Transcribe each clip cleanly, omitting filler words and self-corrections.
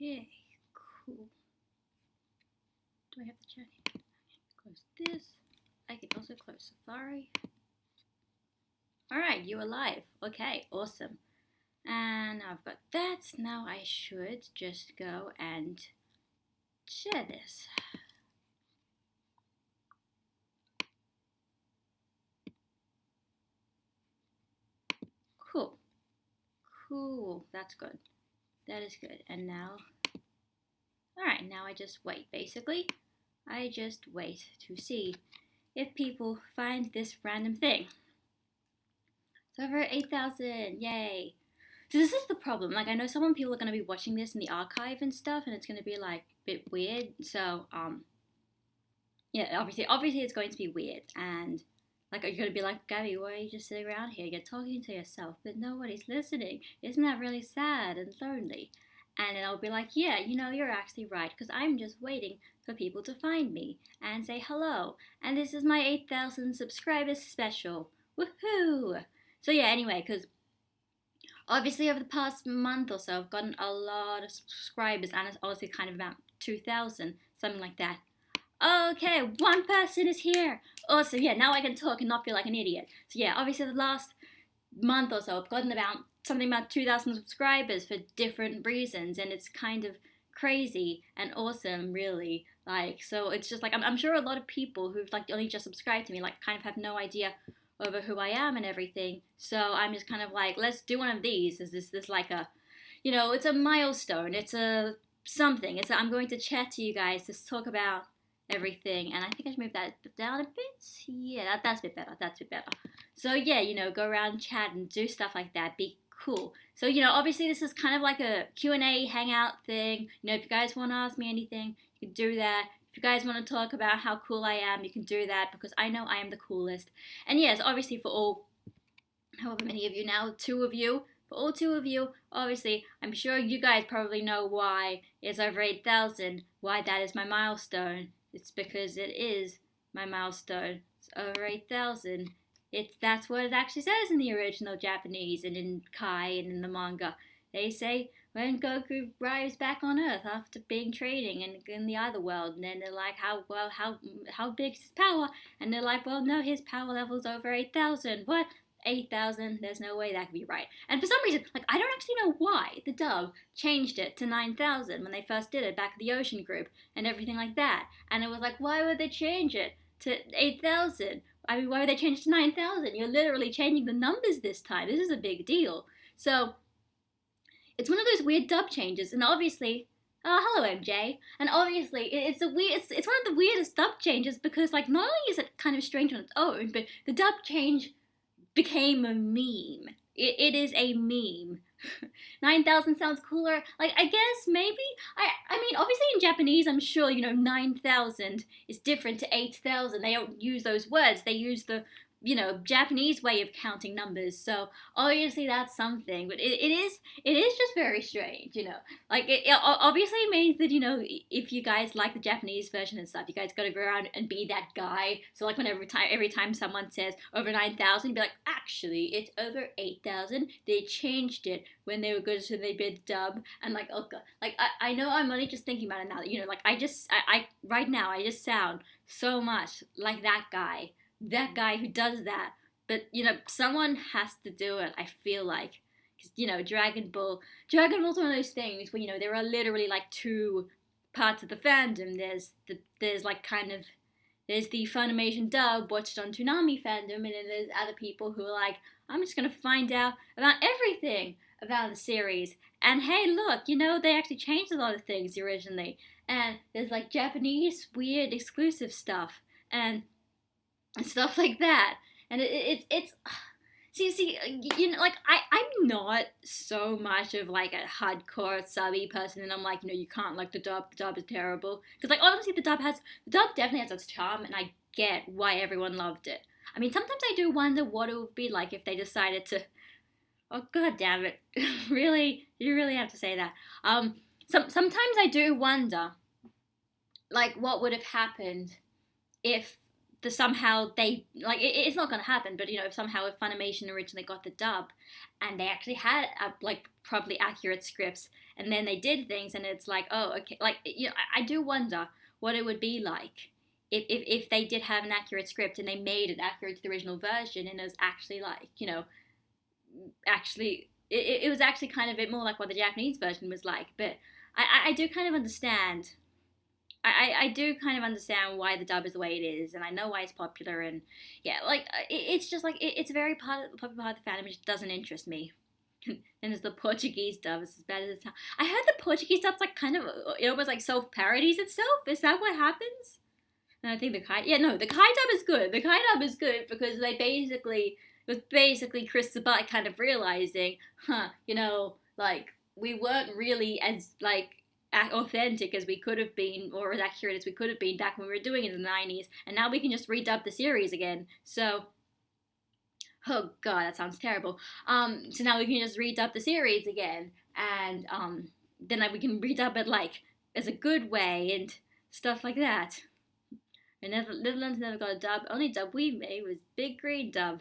Okay, cool. Do I have the chat here? Close this. I can also close Safari. Alright, you're alive. Okay, awesome. And now I've got that. Now I should just go and share this. Cool. Cool. That's good. That is good. And now, alright, now I just wait. Basically, I just wait to see if people find this random thing. It's over 8,000. Yay. So this is the problem. Like, I know some people are going to be watching this in the archive and stuff, and it's going to be like a bit weird. So, yeah, obviously it's going to be weird. And like, you're going to be like, Gabby, why are you just sitting around here? You're talking to yourself, but nobody's listening. Isn't that really sad and lonely? And then I'll be like, yeah, you're actually right, because I'm just waiting for people to find me and say hello. And this is my 8,000 subscribers special. Woohoo! So yeah, anyway, because obviously over the past month or so, I've gotten a lot of subscribers, and it's obviously kind of about 2,000, something like that. Okay, one person is here. Awesome, yeah, now I can talk and not feel like an idiot. So yeah, obviously the last month or so, I've gotten something about 2,000 subscribers for different reasons, and it's kind of crazy and awesome, really. Like, so it's just like, I'm sure a lot of people who've like only just subscribed to me, like, kind of have no idea over who I am and everything. So I'm just kind of like, let's do one of these. Is this like a, it's a milestone. It's a something. I'm going to chat to you guys to talk about everything. And I think I should move that down a bit. Yeah, that's a bit better. That's a bit better. So yeah, go around, chat, and do stuff like that. Be cool. So obviously this is kind of like a Q&A hangout thing. If you guys want to ask me anything, you can do that. If you guys want to talk about how cool I am, you can do that, because I know I am the coolest. And yes, obviously for all, however many of you now, 2 of you, for all 2 of you, obviously, I'm sure you guys probably know why it's over 8,000, why that is my milestone. It's because it is my milestone. It's over 8,000. That's what it actually says in the original Japanese and in Kai and in the manga. They say when Goku arrives back on Earth after being training in the other world, and then they're like, how big is his power? And they're like, well, no, his power level's over 8,000. What? 8,000? There's no way that could be right. And for some reason, like, I don't actually know why the dub changed it to 9,000 when they first did it back at the Ocean Group and everything like that. And it was like, why would they change it to 8,000? I mean, why would they change it to 9,000? You're literally changing the numbers this time. This is a big deal. So it's one of those weird dub changes, and obviously, hello MJ, and obviously it's one of the weirdest dub changes, because like, not only is it kind of strange on its own, but the dub change became a meme. It is a meme. 9,000 sounds cooler. Like, I guess maybe I mean, obviously in Japanese, I'm sure 9,000 is different to 8,000. They don't use those words. They use the Japanese way of counting numbers. So obviously that's something, but it is just very strange, Like, it obviously means that, if you guys like the Japanese version and stuff, you guys gotta go around and be that guy. So like, every time someone says over 9,000, be like, actually, it's over 8,000. They changed it when they were good, so they did dub. And like, oh god, like, I know I'm only just thinking about it now, like, I right now, I just sound so much like that guy who does that. But someone has to do it, I feel like, because Dragon Ball's one of those things where there are literally like 2 parts of the fandom. There's like kind of, there's the Funimation dub watched on Toonami fandom, and then there's other people who are like, I'm just gonna find out about everything about the series. And hey, look, they actually changed a lot of things originally, and there's like Japanese weird exclusive stuff and stuff like that. And it's see, like, I'm not so much of like a hardcore subby person, and I'm like, you can't like the dub is terrible, because like, honestly, the dub definitely has its charm, and I get why everyone loved it. I mean, sometimes I do wonder what it would be like if they decided to, oh god damn it, really, you really have to say that. Sometimes I do wonder, like, what would have happened if somehow they, like, it's not going to happen, but if Funimation originally got the dub and they actually had like probably accurate scripts, and then they did things, and it's like, oh, okay, like, I do wonder what it would be like if they did have an accurate script and they made it accurate to the original version, and it was actually like, actually it was actually kind of a bit more like what the Japanese version was like. But I do kind of understand. I do kind of understand why the dub is the way it is, and I know why it's popular, and yeah, like it's just like it's a very popular part of the fandom, which doesn't interest me. And there's the Portuguese dub. It's as bad as it's. I heard the Portuguese dub's like kind of, it almost like self parodies itself. Is that what happens? And I think the Kai, yeah, no, the Kai dub is good. The Kai dub is good because it was basically Chris Sabat kind of realizing, like we weren't really as like authentic as we could have been, or as accurate as we could have been back when we were doing it in the 90s, and now we can just redub the series again. So, oh god, that sounds terrible. So now we can just redub the series again, and then we can redub it like as a good way and stuff like that. And Netherlands never got a dub. Only dub we made was Big Green Dub.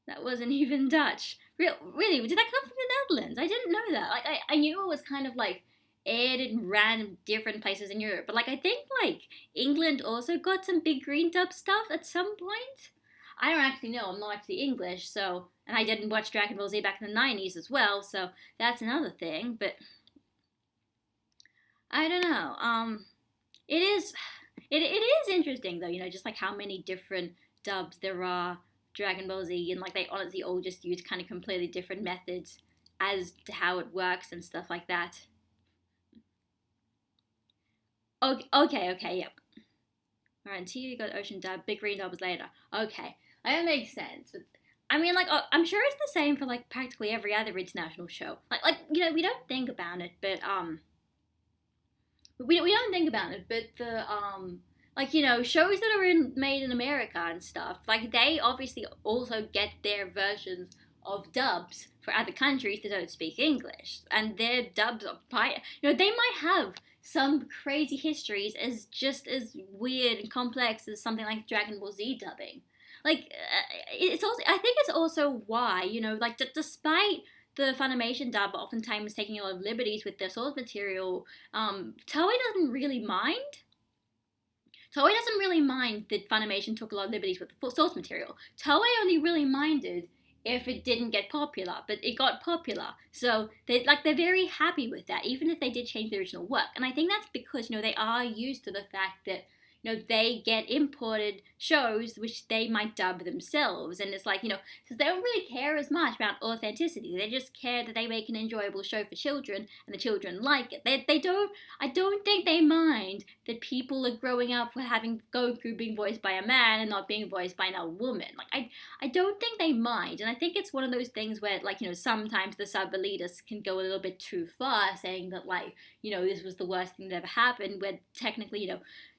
That wasn't even Dutch. Really? Did that come from the Netherlands? I didn't know that. Like, I knew it was kind of like aired in random different places in Europe, but like I think like England also got some Big Green Dub stuff at some point. I don't actually know. I'm not actually English, so, and I didn't watch Dragon Ball Z back in the 90s as well, so that's another thing. But I don't know. It is. It is interesting though, just like how many different dubs there are Dragon Ball Z, and like they honestly all just use kind of completely different methods as to how it works and stuff like that. Okay, yep. Alright, until you got Ocean dub, Big Green dub was later. Okay, that makes sense. But, I mean, like, I'm sure it's the same for like practically every other international show. Like we don't think about it, but we don't think about it, but the shows that are made in America and stuff, like they obviously also get their versions of dubs for other countries that don't speak English, and their dubs are they might have some crazy histories as just as weird and complex as something like Dragon Ball Z dubbing. Like it's also, I think it's also why despite the Funimation dub oftentimes taking a lot of liberties with their source material, Toei doesn't really mind. Toei doesn't really mind that Funimation took a lot of liberties with the source material. Toei only really minded if it didn't get popular, but it got popular. So they're very happy with that, even if they did change the original work. And I think that's because, they are used to the fact that, they get imported shows which they might dub themselves. And it's like, because they don't really care as much about authenticity. They just care that they make an enjoyable show for children and the children like it. I don't think they mind that people are growing up with having Goku being voiced by a man and not being voiced by a woman. Like, I don't think they mind. And I think it's one of those things where, sometimes the sub elitists can go a little bit too far, saying that, this was the worst thing that ever happened, where technically,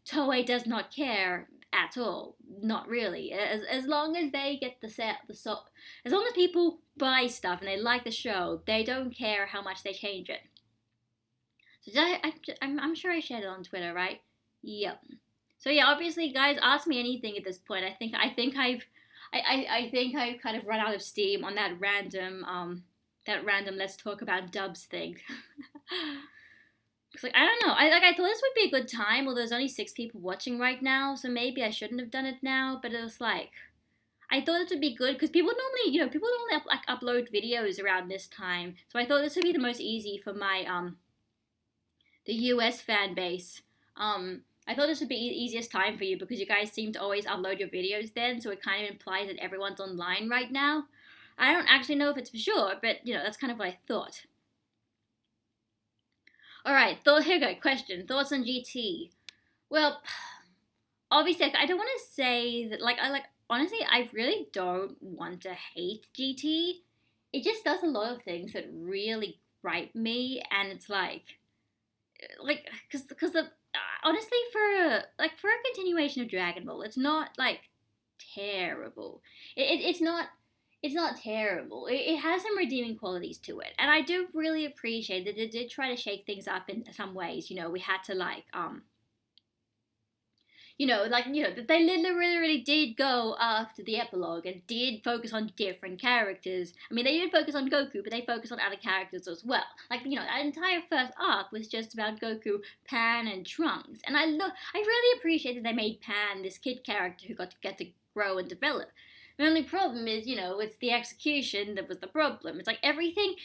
Toei does not care at all. Not really. As long as they get as long as people buy stuff and they like the show, they don't care how much they change it. So I'm sure I shared it on Twitter, right? Yep. So yeah, obviously, guys, ask me anything at this point. I think I've kind of run out of steam on that random let's talk about dubs thing. Like, I don't know. I thought this would be a good time. Well, there's only 6 people watching right now, so maybe I shouldn't have done it now. But it was like, I thought it would be good because people normally upload videos around this time. So I thought this would be the most easy for my the US fan base. I thought this would be the easiest time for you because you guys seem to always upload your videos then. So it kind of implies that everyone's online right now. I don't actually know if it's for sure, but that's kind of what I thought. Alright, here we go. Question. Thoughts on GT? Well, obviously, I don't want to say that, honestly, I really don't want to hate GT. It just does a lot of things that really gripe me, and it's because honestly, for a continuation of Dragon Ball, it's not, terrible. It's not terrible. It has some redeeming qualities to it. And I do really appreciate that it did try to shake things up in some ways. We had to they literally did go after the epilogue and did focus on different characters. I mean, they did focus on Goku, but they focused on other characters as well. That entire first arc was just about Goku, Pan, and Trunks. And I really appreciate that they made Pan this kid character who got to get to grow and develop. The only problem is, it's the execution that was the problem. It's like everything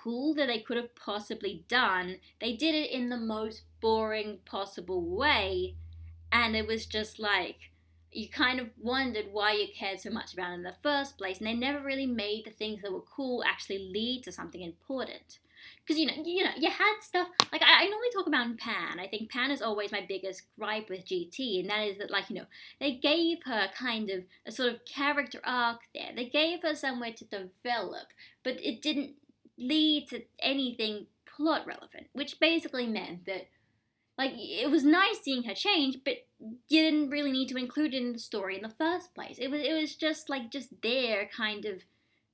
cool that they could have possibly done, they did it in the most boring possible way. And it was just like, you kind of wondered why you cared so much about it in the first place. And they never really made the things that were cool actually lead to something important. Because, you had stuff, like, I normally talk about Pan. I think Pan is always my biggest gripe with GT, and that is that, they gave her kind of a sort of character arc there. They gave her somewhere to develop, but it didn't lead to anything plot relevant, which basically meant that, it was nice seeing her change, but you didn't really need to include it in the story in the first place. It was just there, kind of,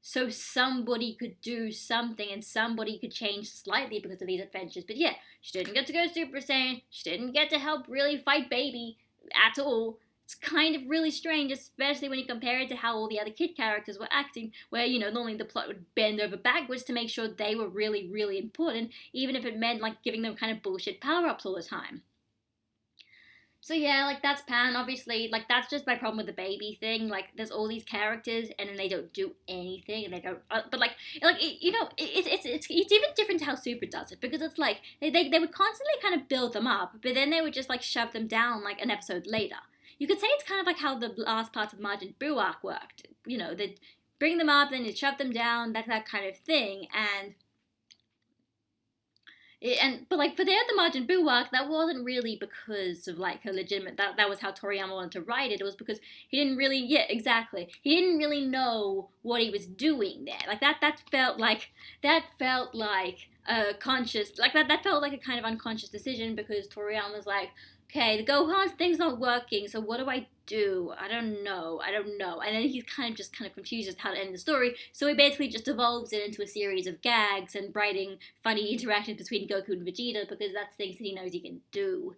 so somebody could do something and somebody could change slightly because of these adventures. But yeah, she didn't get to go Super Saiyan. She didn't get to help really fight Baby at all. It's kind of really strange, especially when you compare it to how all the other kid characters were acting, where, normally the plot would bend over backwards to make sure they were really, really important, even if it meant, giving them kind of bullshit power-ups all the time. So yeah, that's Pan, obviously, that's just my problem with the Baby thing. There's all these characters, and then they don't do anything, and they don't, it's even different how Super does it, because it's they would constantly kind of build them up, but then they would just, shove them down, an episode later. You could say it's kind of like how the last parts of the Majin Buu arc worked. They'd bring them up, then you'd shove them down, that kind of thing, but for the Majin Buu arc, that wasn't really because of her legitimate. That was how Toriyama wanted to write it. It was because he didn't really. Yeah, exactly. He didn't really know what he was doing there. That felt like a conscious. That felt like a kind of unconscious decision, because Toriyama was like, okay, the Gohan thing's not working, so what do I do? I don't know. And then he's kind of confused as to how to end the story, so he basically just evolves it into a series of gags and writing funny interactions between Goku and Vegeta, because that's things that he knows he can do.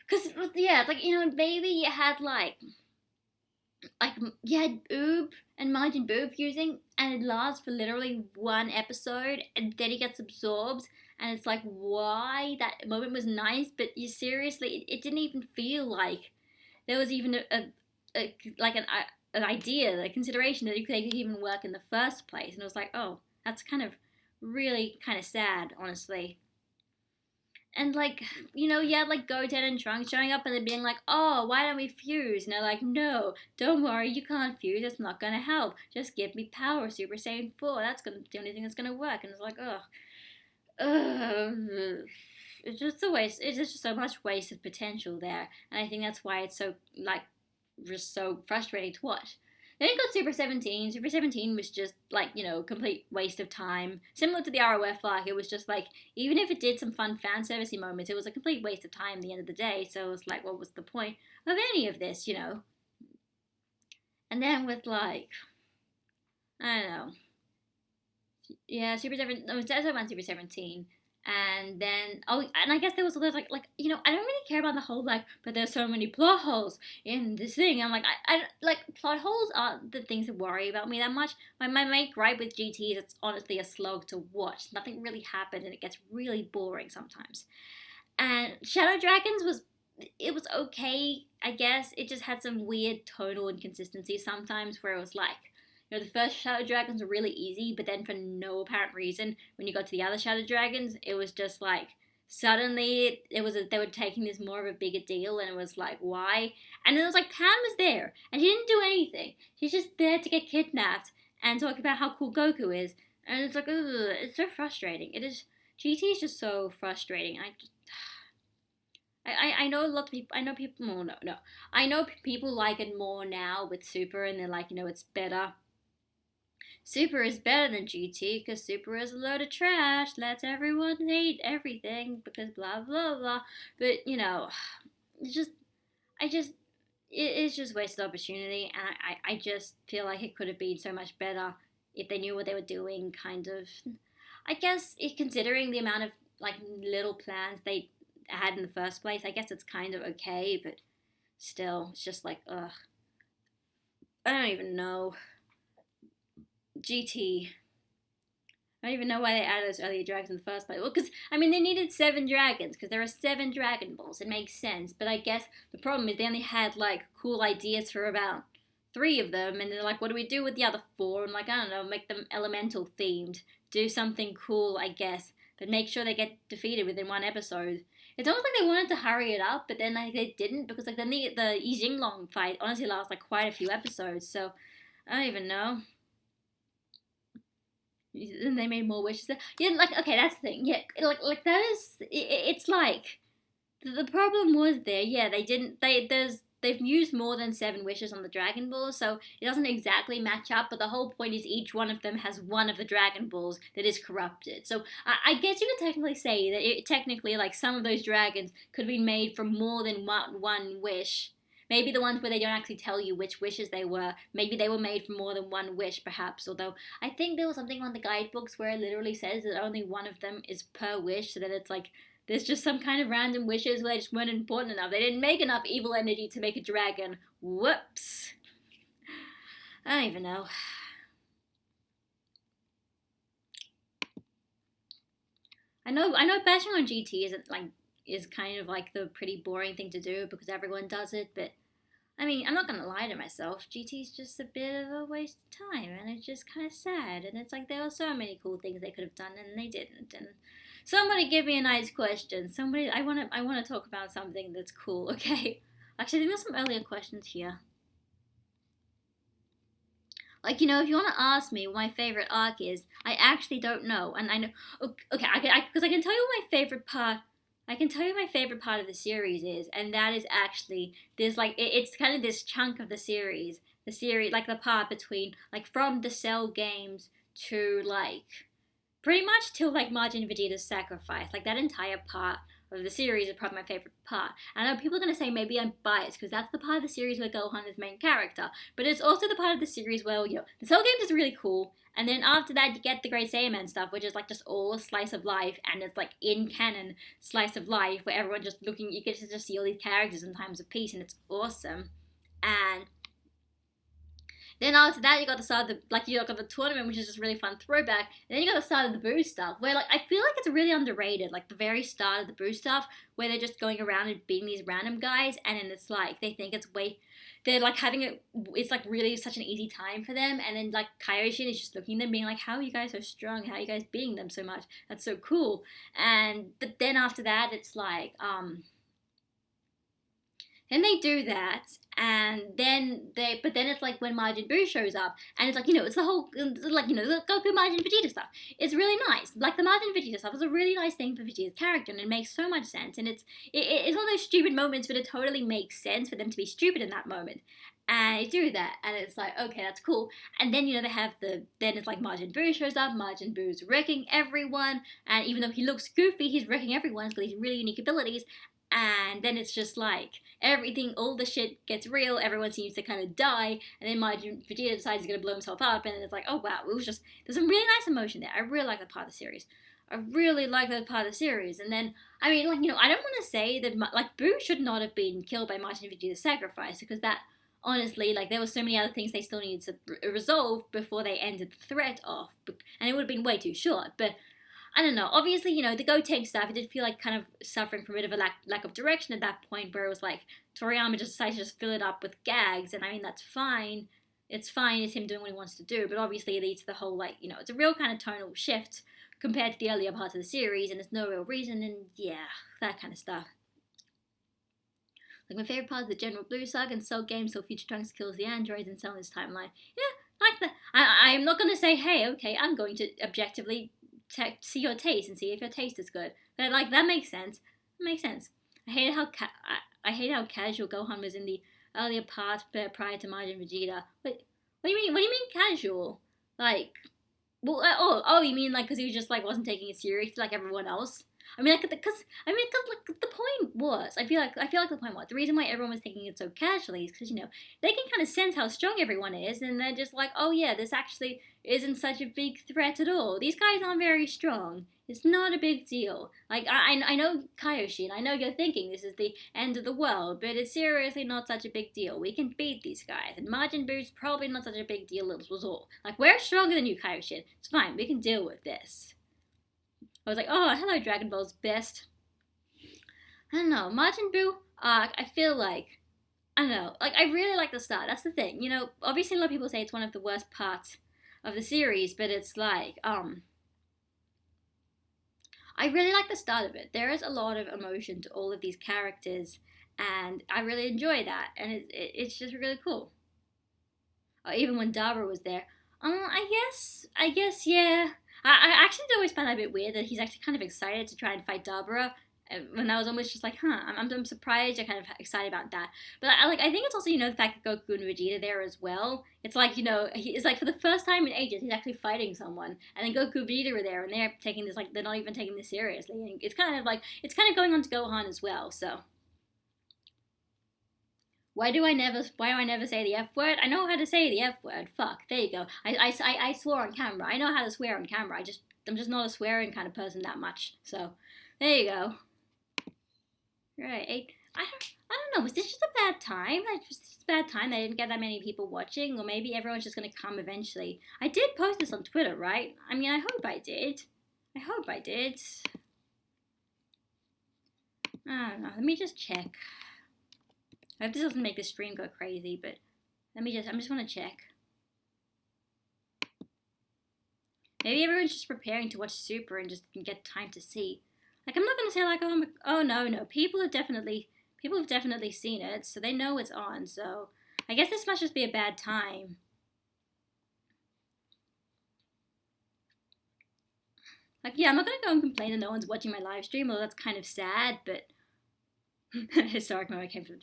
Because, yeah, it's in Baby you had, you had Oob and Majin Buu fusing, and it lasts for literally one episode, and then he gets absorbed. And it's why? That moment was nice, but you seriously, it didn't even feel like there was even an idea, a consideration that they could even work in the first place. And it was oh, that's kind of really kind of sad, honestly. And you had Goten and Trunks showing up and then being oh, why don't we fuse? And they're no, don't worry, you can't fuse, it's not gonna help. Just give me power, Super Saiyan 4, that's the only thing that's gonna work. And it's ugh. It's just a waste. It's just so much wasted potential there, and I think that's why it's so just so frustrating to watch. Then you got Super 17. Super 17 was just complete waste of time. Similar to the ROF arc, it was just even if it did some fun fan servicey moments, it was a complete waste of time at the end of the day. So it was what was the point of any of this, And then with I don't know. Yeah, Super 7. No, it's also Super 17. And then, and I guess there was I don't really care about the whole, but there's so many plot holes in this thing. I'm I plot holes aren't the things that worry about me that much. My main gripe with GT is it's honestly a slog to watch. Nothing really happened, and it gets really boring sometimes. And Shadow Dragons was okay, I guess. It just had some weird tonal inconsistencies sometimes, where it was the first Shadow Dragons were really easy, but then for no apparent reason, when you got to the other Shadow Dragons, it was just suddenly they were taking this more of a bigger deal, and it was why? And then it was Pan was there, and she didn't do anything. She's just there to get kidnapped and talk about how cool Goku is, and it's ugh, it's so frustrating. It is. GT is just so frustrating. I know a lot of people. I know people more. No. I know people like it more now with Super, and they're it's better. Super is better than GT because Super is a load of trash. Lets everyone hate everything because blah blah blah. But it's just wasted opportunity, and I just feel like it could have been so much better if they knew what they were doing. Kind of, I guess, considering the amount of little plans they had in the first place. I guess it's kind of okay, but still, it's just like, ugh. I don't even know. GT. I don't even know why they added those earlier dragons in the first place. Well, because, I mean, they needed 7 dragons, because there are 7 Dragon Balls. It makes sense. But I guess the problem is they only had, like, cool ideas for about 3 of them. And they're like, what do we do with the other 4? And, like, I don't know, make them elemental themed. Do something cool, I guess. But make sure they get defeated within 1 episode. It's almost like they wanted to hurry it up, but then, like, they didn't. Because, like, then the Yi Jinglong fight honestly lasts, like, quite a few episodes. So, I don't even know. And they made more wishes. Yeah, like, okay, that's the thing. Yeah, like that is. It's like the problem was there. Yeah, they didn't. They've used more than 7 wishes on the Dragon Ball, so it doesn't exactly match up. But the whole point is each one of them has one of the Dragon Balls that is corrupted. So I guess you could technically say that technically, like, some of those dragons could be made from more than one wish. Maybe the ones where they don't actually tell you which wishes they were. Maybe they were made from more than 1 wish, perhaps. Although, I think there was something on the guidebooks where it literally says that only one of them is per wish. So that it's like, there's just some kind of random wishes where they just weren't important enough. They didn't make enough evil energy to make a dragon. Whoops. I don't even know. I know bashing on GT is kind of like the pretty boring thing to do because everyone does it, but I mean, I'm not gonna lie to myself. GT's just a bit of a waste of time, and it's just kind of sad. And it's like there were so many cool things they could have done, and they didn't. And somebody give me a nice question. Somebody, I wanna talk about something that's cool. Okay, actually, there's some earlier questions here. Like, you know, if you want to ask me what my favorite arc is, I actually don't know. And I know, okay, because I can tell you what my favorite part. I can tell you my favorite part of the series is, and that is actually there's like it's kind of this chunk of the series, like the part between like from the Cell games to like pretty much till like Majin Vegeta's sacrifice, like that entire part of the series is probably my favorite part. I know people are gonna say maybe I'm biased because that's the part of the series where Gohan is main character, but it's also the part of the series where the Cell games is really cool, and then after that you get the Great Saiyaman stuff, which is like just all slice of life, and it's like in canon slice of life where everyone just looking, you get to just see all these characters in times of peace, and it's awesome. And then after that, you got the start of you got the tournament, which is just really fun throwback. And then you got the start of the Boo stuff, where like I feel like it's really underrated. Like the very start of the Boo stuff, where they're just going around and beating these random guys, and then it's like they think they're like having it. It's like really such an easy time for them, and then like Kaioshin is just looking at them, being like, "How are you guys so strong? How are you guys beating them so much? That's so cool." And then after that, it's like Then they do that, and then it's like when Majin Buu shows up, and it's like, it's the whole, like, the Goku Majin Vegeta stuff. It's really nice. Like, the Majin Vegeta stuff is a really nice thing for Vegeta's character, and it makes so much sense, and it's one of those stupid moments, but it totally makes sense for them to be stupid in that moment. And they do that, and it's like, okay, that's cool. And then, they have then it's like Majin Buu shows up, Majin Buu's wrecking everyone, and even though he looks goofy, he's wrecking everyone, he's got these really unique abilities. And then it's just like everything, all the shit gets real. Everyone seems to kind of die, and then Vegeta decides he's gonna blow himself up, and it's like, oh wow, there's some really nice emotion there. I really like that part of the series. And then, I mean, like, I don't want to say that like Boo should not have been killed by Majin Vegeta's sacrifice, because that honestly, like, there were so many other things they still needed to resolve before they ended the threat off, and it would have been way too short. But I don't know. Obviously, the Gotenks stuff, it did feel like kind of suffering from a bit of a lack of direction at that point, where it was like Toriyama just decided to just fill it up with gags, and I mean, that's fine. It's fine. It's him doing what he wants to do, but obviously it leads to the whole, like, it's a real kind of tonal shift compared to the earlier parts of the series, and there's no real reason, and yeah, that kind of stuff. Like, my favorite part of the General Blue saga and Cell games till Future Trunks kills the androids and Cell in his timeline. Yeah, like that. I'm not going to say, hey, okay, I'm going to objectively see your taste and see if your taste is good. But like, that makes sense. It makes sense. I hated how casual Gohan was in the earlier parts prior to Majin Vegeta. What do you mean? What do you mean casual? Like, well, you mean like because he just like wasn't taking it seriously like everyone else? I mean, like, because the point was, I feel like the point was, the reason why everyone was taking it so casually is because, they can kind of sense how strong everyone is, and they're just like, oh yeah, this actually isn't such a big threat at all. These guys aren't very strong. It's not a big deal. Like, I know Kaioshin, I know you're thinking this is the end of the world, but it's seriously not such a big deal. We can beat these guys, and Majin Buu's probably not such a big deal, it was all. Like, we're stronger than you, Kaioshin. It's fine, we can deal with this. I was like, oh, hello, Dragon Ball's best. I don't know, Majin Buu arc, I feel like, I don't know, like, I really like the start. That's the thing. You know, obviously a lot of people say it's one of the worst parts of the series, but it's like, I really like the start of it. There is a lot of emotion to all of these characters, and I really enjoy that, and it's just really cool. Even when Dabra was there, I guess, yeah. I actually always found that a bit weird that he's actually kind of excited to try and fight Dabra. When I was almost just like, I'm surprised. I'm kind of excited about that. But I think it's also, you know, the fact that Goku and Vegeta there as well. It's like, you know, it's like for the first time in ages he's actually fighting someone, and then Goku and Vegeta were there, and they're taking this, like, they're not even taking this seriously. And it's kind of going on to Gohan as well. So why do I never say the F word? I know how to say the F word. Fuck. There you go. I swore on camera. I know how to swear on camera. I'm just not a swearing kind of person that much. So there you go. Right. I don't know. Was this just a bad time? Was this a bad time? They didn't get that many people watching, or maybe everyone's just gonna come eventually. I did post this on Twitter, right? I mean, I hope I did. I don't know. Let me just check. I hope this doesn't make the stream go crazy, but I'm just gonna check. Maybe everyone's just preparing to watch Super and just get time to see. Like, I'm not gonna say like, oh no, people have definitely seen it, so they know it's on. So I guess this must just be a bad time. Like, yeah, I'm not gonna go and complain that no one's watching my live stream, although that's kind of sad. But historic moment came from.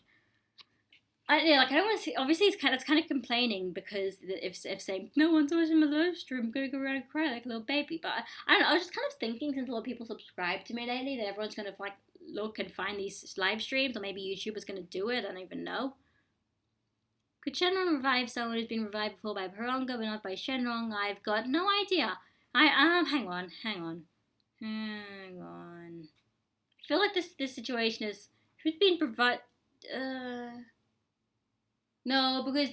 I don't want to see. Obviously, it's kind of complaining because if saying no one's watching my live stream, I'm gonna go around and cry like a little baby. But I don't know. I was just kind of thinking, since a lot of people subscribe to me lately, that everyone's gonna like look and find these live streams, or maybe YouTube is gonna do it. I don't even know. Could Shenron revive someone who's been revived before by Piranha, but not by Shenron? I've got no idea. Hang on. I feel like this situation is who's been provided. No, because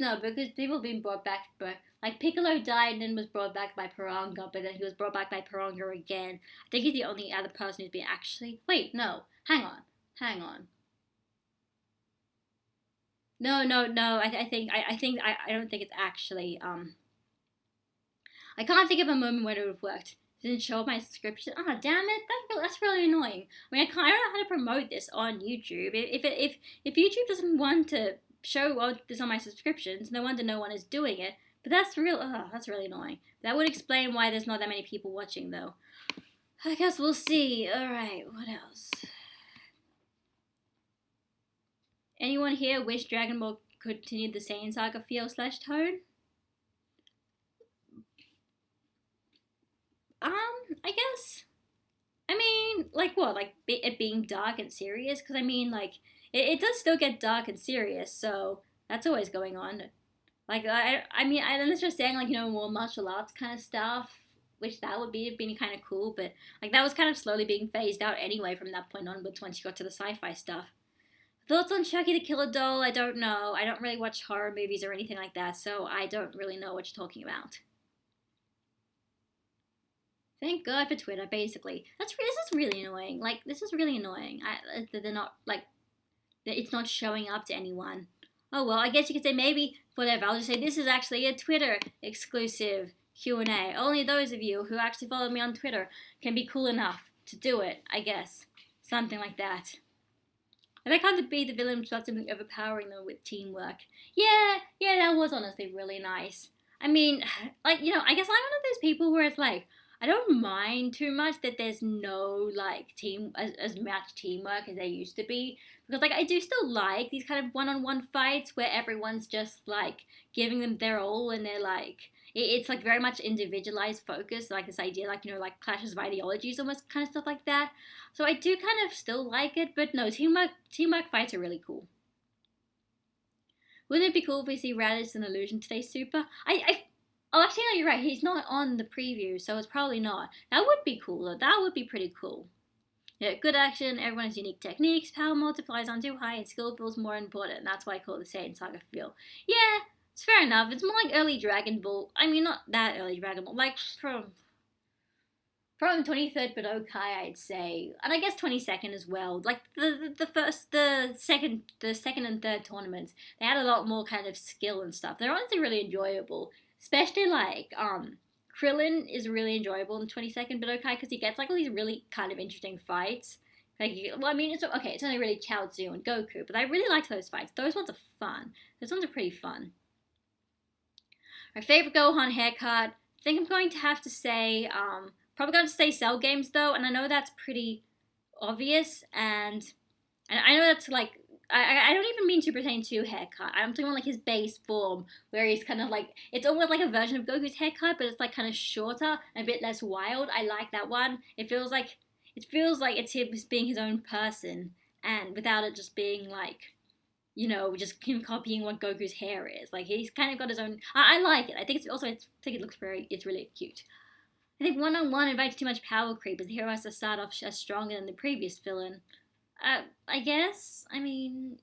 people have been brought back, but like Piccolo died and then was brought back by Piranha, but then he was brought back by Piranha again. I think he's the only other person who's been actually. Wait, no, hang on. No. I don't think it's actually. I can't think of a moment when it would have worked. Didn't show up my subscription. Ah, oh, damn it! That's really annoying. I mean, I don't know how to promote this on YouTube. If YouTube doesn't want to show this on my subscriptions, no wonder no one is doing it. But that's really annoying. That would explain why there's not that many people watching, though. I guess we'll see. All right, what else? Anyone here wish Dragon Ball continued the Saiyan Saga feel/tone? I guess. I mean, like what? Like it being dark and serious? Because I mean, like it does still get dark and serious, so that's always going on. Like I'm just saying, like, you know, more martial arts kind of stuff, which that would be kind of cool, but like that was kind of slowly being phased out anyway from that point onwards once you got to the sci-fi stuff. Thoughts on Chucky the Killer Doll? I don't know. I don't really watch horror movies or anything like that, so I don't really know what you're talking about. Thank God for Twitter, basically. This is really annoying. Like, this is really annoying. They're not, like, it's not showing up to anyone. Oh, well, I guess you could say maybe, whatever. I'll just say this is actually a Twitter exclusive Q&A. Only those of you who actually follow me on Twitter can be cool enough to do it, I guess. Something like that. I like how the villain was something overpowering them with teamwork. Yeah, that was honestly really nice. I mean, like, you know, I guess I'm one of those people where it's like, I don't mind too much that there's no, like, as much teamwork as there used to be. Because, like, I do still like these kind of one-on-one fights where everyone's just, like, giving them their all and they're, like, it's, like, very much individualized focus. Like, this idea, like, you know, like, clashes of ideologies, almost kind of stuff like that. So I do kind of still like it, but no, teamwork fights are really cool. Wouldn't it be cool if we see Raditz and Illusion today, Super? Oh, actually, no, you're right. He's not on the preview, so it's probably not. That would be cool, though. That would be pretty cool. Yeah, good action, everyone has unique techniques, power multiplies on too high, and skill feels more important. That's why I call it the Saiyan Saga feel. Yeah, it's fair enough. It's more like early Dragon Ball. I mean, not that early Dragon Ball. Like, from 23rd Budokai, I'd say, and I guess 22nd as well. Like the second and third tournaments, they had a lot more kind of skill and stuff. They're honestly really enjoyable, especially like Krillin is really enjoyable in 22nd Budokai because he gets like all these really kind of interesting fights. Like, well, I mean, it's okay. It's only really Chaozu and Goku, but I really liked those fights. Those ones are fun. Those ones are pretty fun. My favorite Gohan haircut. I think I'm going to have to say probably going to say Cell Games though, and I know that's pretty obvious, and I know that's like I don't even mean Super Saiyan 2 haircut. I'm talking about like his base form, where he's kind of like it's almost like a version of Goku's haircut, but it's like kind of shorter and a bit less wild. I like that one. It feels like it's him being his own person, and without it just being like just him copying what Goku's hair is. Like he's kind of got his own. I like it. I think it looks it's really cute. I think one-on-one invites too much power creep, as the hero has to start off as stronger than the previous villain. I guess. I mean,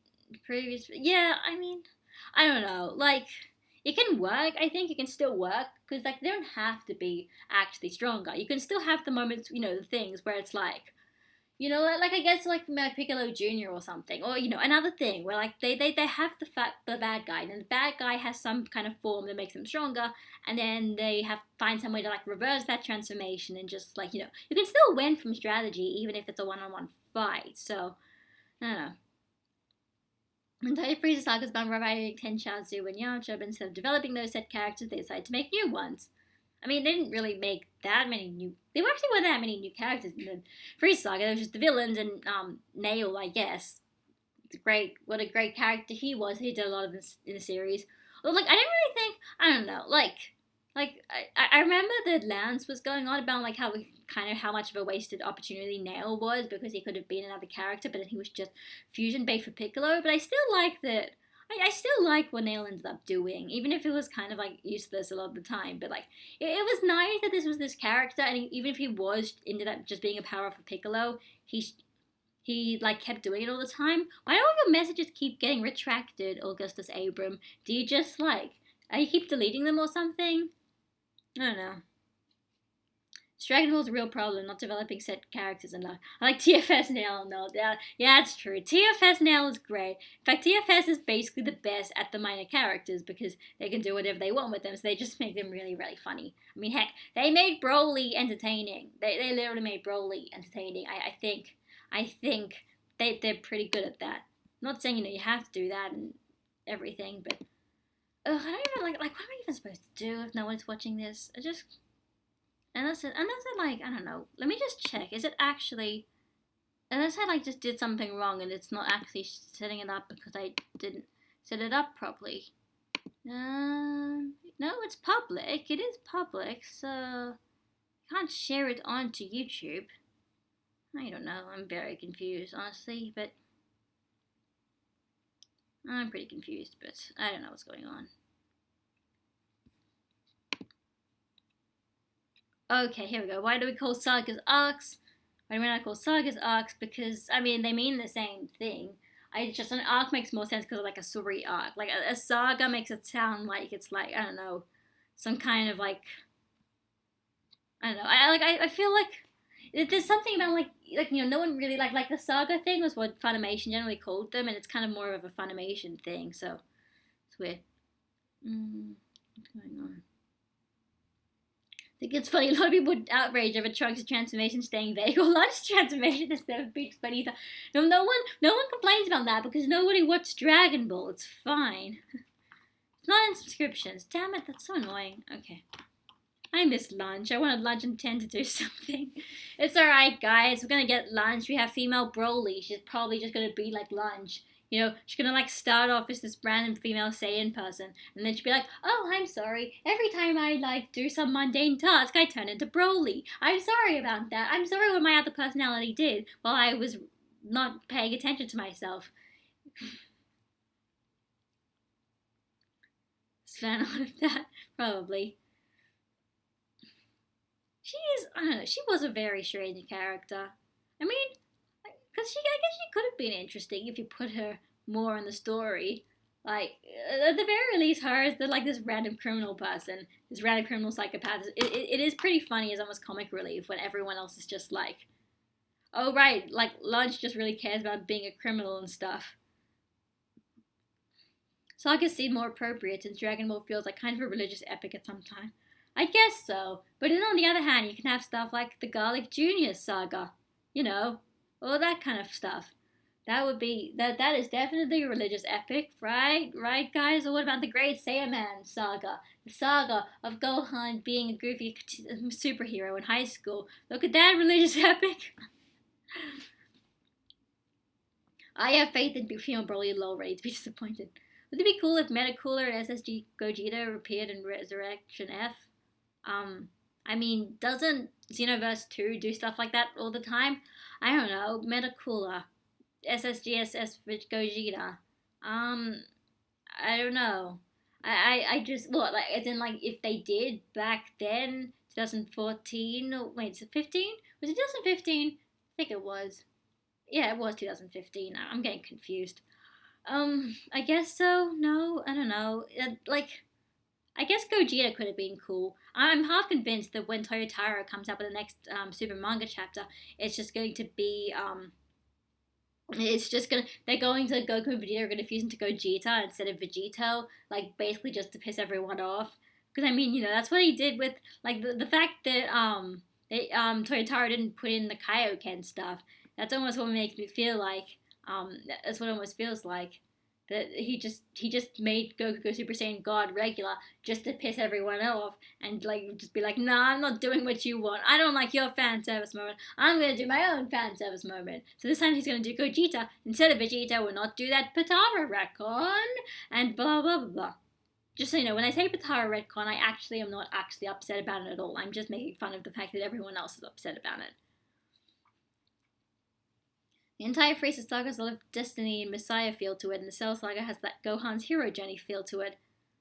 yeah. I mean, I don't know. Like, it can work. I think it can still work because like they don't have to be actually stronger. You can still have the moments, the things where it's like like I guess like Piccolo Jr. or something, or another thing where like they have the bad guy, and the bad guy has some kind of form that makes them stronger, and then they have find some way to like reverse that transformation and just like you can still win from strategy even if it's a one-on-one fight. So I don't know. Entire Frieza Saga is about reviving Ten Chaozu and Yamcha, but instead of developing those set characters, they decided to make new ones. I mean, they didn't really make that many new. They actually weren't that many new characters in the Freeze Saga. There was just the villains and Nail, I guess. It's great. What a great character he was. He did a lot of this in the series. Well, like I didn't really think. I don't know. I remember that Lance was going on about like how much of a wasted opportunity Nail was because he could have been another character, but then he was just fusion bait for Piccolo. But I still like that. I still like what Nail ended up doing, even if it was kind of like useless a lot of the time. But like, it was nice that this was this character, and even if he was ended up just being a powerful Piccolo, he like kept doing it all the time. Why do all your messages keep getting retracted, Augustus Abram? Do you just like you keep deleting them or something? I don't know. Dragon Ball's a real problem, not developing set characters enough. I like TFS Nail, no. Yeah, that's true. TFS Nail is great. In fact, TFS is basically the best at the minor characters because they can do whatever they want with them, so they just make them really, really funny. I mean, heck, they made Broly entertaining. They literally made Broly entertaining. I think they're pretty good at that. I'm not saying, you have to do that and everything, but I don't even like what am I even supposed to do if no one's watching this? Unless it like, I don't know. Let me just check. Is it actually... Unless I like just did something wrong and it's not actually setting it up because I didn't set it up properly. No, it's public. It is public, so... I can't share it onto YouTube. I don't know. I'm very confused, honestly, but... I'm pretty confused, but I don't know what's going on. Okay, here we go. Why do we call sagas arcs? Why do we not call sagas arcs? Because, I mean, they mean the same thing. An arc makes more sense because of like a story arc. Like a saga makes it sound like it's like, I don't know, some kind of like, I don't know. I feel like there's something about like no one really like the saga thing was what Funimation generally called them, and it's kind of more of a Funimation thing. So it's weird. What's going on? I think it's funny. A lot of people would outrage over Trunks' transformation staying vague, or Lunch's transformation instead of Beaks, but either. No one complains about that because nobody watched Dragon Ball. It's fine. It's not in subscriptions. Damn it, that's so annoying. Okay. I miss Lunch. I wanted Lunch and 10 to do something. It's alright, guys. We're gonna get Lunch. We have female Broly. She's probably just gonna be like Lunch. She's gonna like start off as this random female Saiyan person, and then she'll be like, "Oh, I'm sorry. Every time I like do some mundane task, I turn into Broly. I'm sorry about that. I'm sorry what my other personality did while I was not paying attention to myself." Fan out of that, probably. I don't know, she was a very strange character. I mean, because I guess she could have been interesting if you put her more in the story. Like, at the very least, her as this random criminal person, this random criminal psychopath. It is pretty funny as almost comic relief when everyone else is just like, oh right, like Lunch just really cares about being a criminal and stuff. Saga seem more appropriate since Dragon Ball feels like kind of a religious epic at some time. I guess so, but then on the other hand, you can have stuff like the Garlic Jr. saga, you know, all that kind of stuff. That is definitely a religious epic, right? Right, guys? Or what about the Great Saiyaman saga? The saga of Gohan being a goofy superhero in high school. Look at that religious epic. I have faith in female Broly low ready to be disappointed. Would it be cool if Metacooler and SSG Gogeta appeared in Resurrection F? I mean, doesn't Xenoverse 2 do stuff like that all the time? I don't know. Metacooler, SSGSS Gogeta. I don't know. I just, what, like, as in, like, if they did back then, 2014, wait, is it 15? Was it 2015? I think it was. Yeah, it was 2015. I'm getting confused. I guess so. No, I don't know. I guess Gogeta could have been cool. I'm half convinced that when Toyotaro comes out with the next Super manga chapter, it's just going to be they're going to Goku and Vegeta are gonna fuse into Gogeta instead of Vegito, like basically just to piss everyone off. Because I mean, that's what he did with like the fact that Toyotaro didn't put in the Kaioken stuff. That's almost what makes me feel like that's what it almost feels like. That he just made Goku go Super Saiyan God regular just to piss everyone off and like just be like, nah, I'm not doing what you want. I don't like your fan service moment. I'm gonna do my own fan service moment. So this time he's gonna do Gogeta instead of Vegeta. Will not do that Patara retcon and blah blah blah blah. Just so you know, when I say Patara retcon, I actually am not actually upset about it at all. I'm just making fun of the fact that everyone else is upset about it. The entire Freezer saga has a lot of Destiny and Messiah feel to it, and the Cell saga has that Gohan's hero journey feel to it.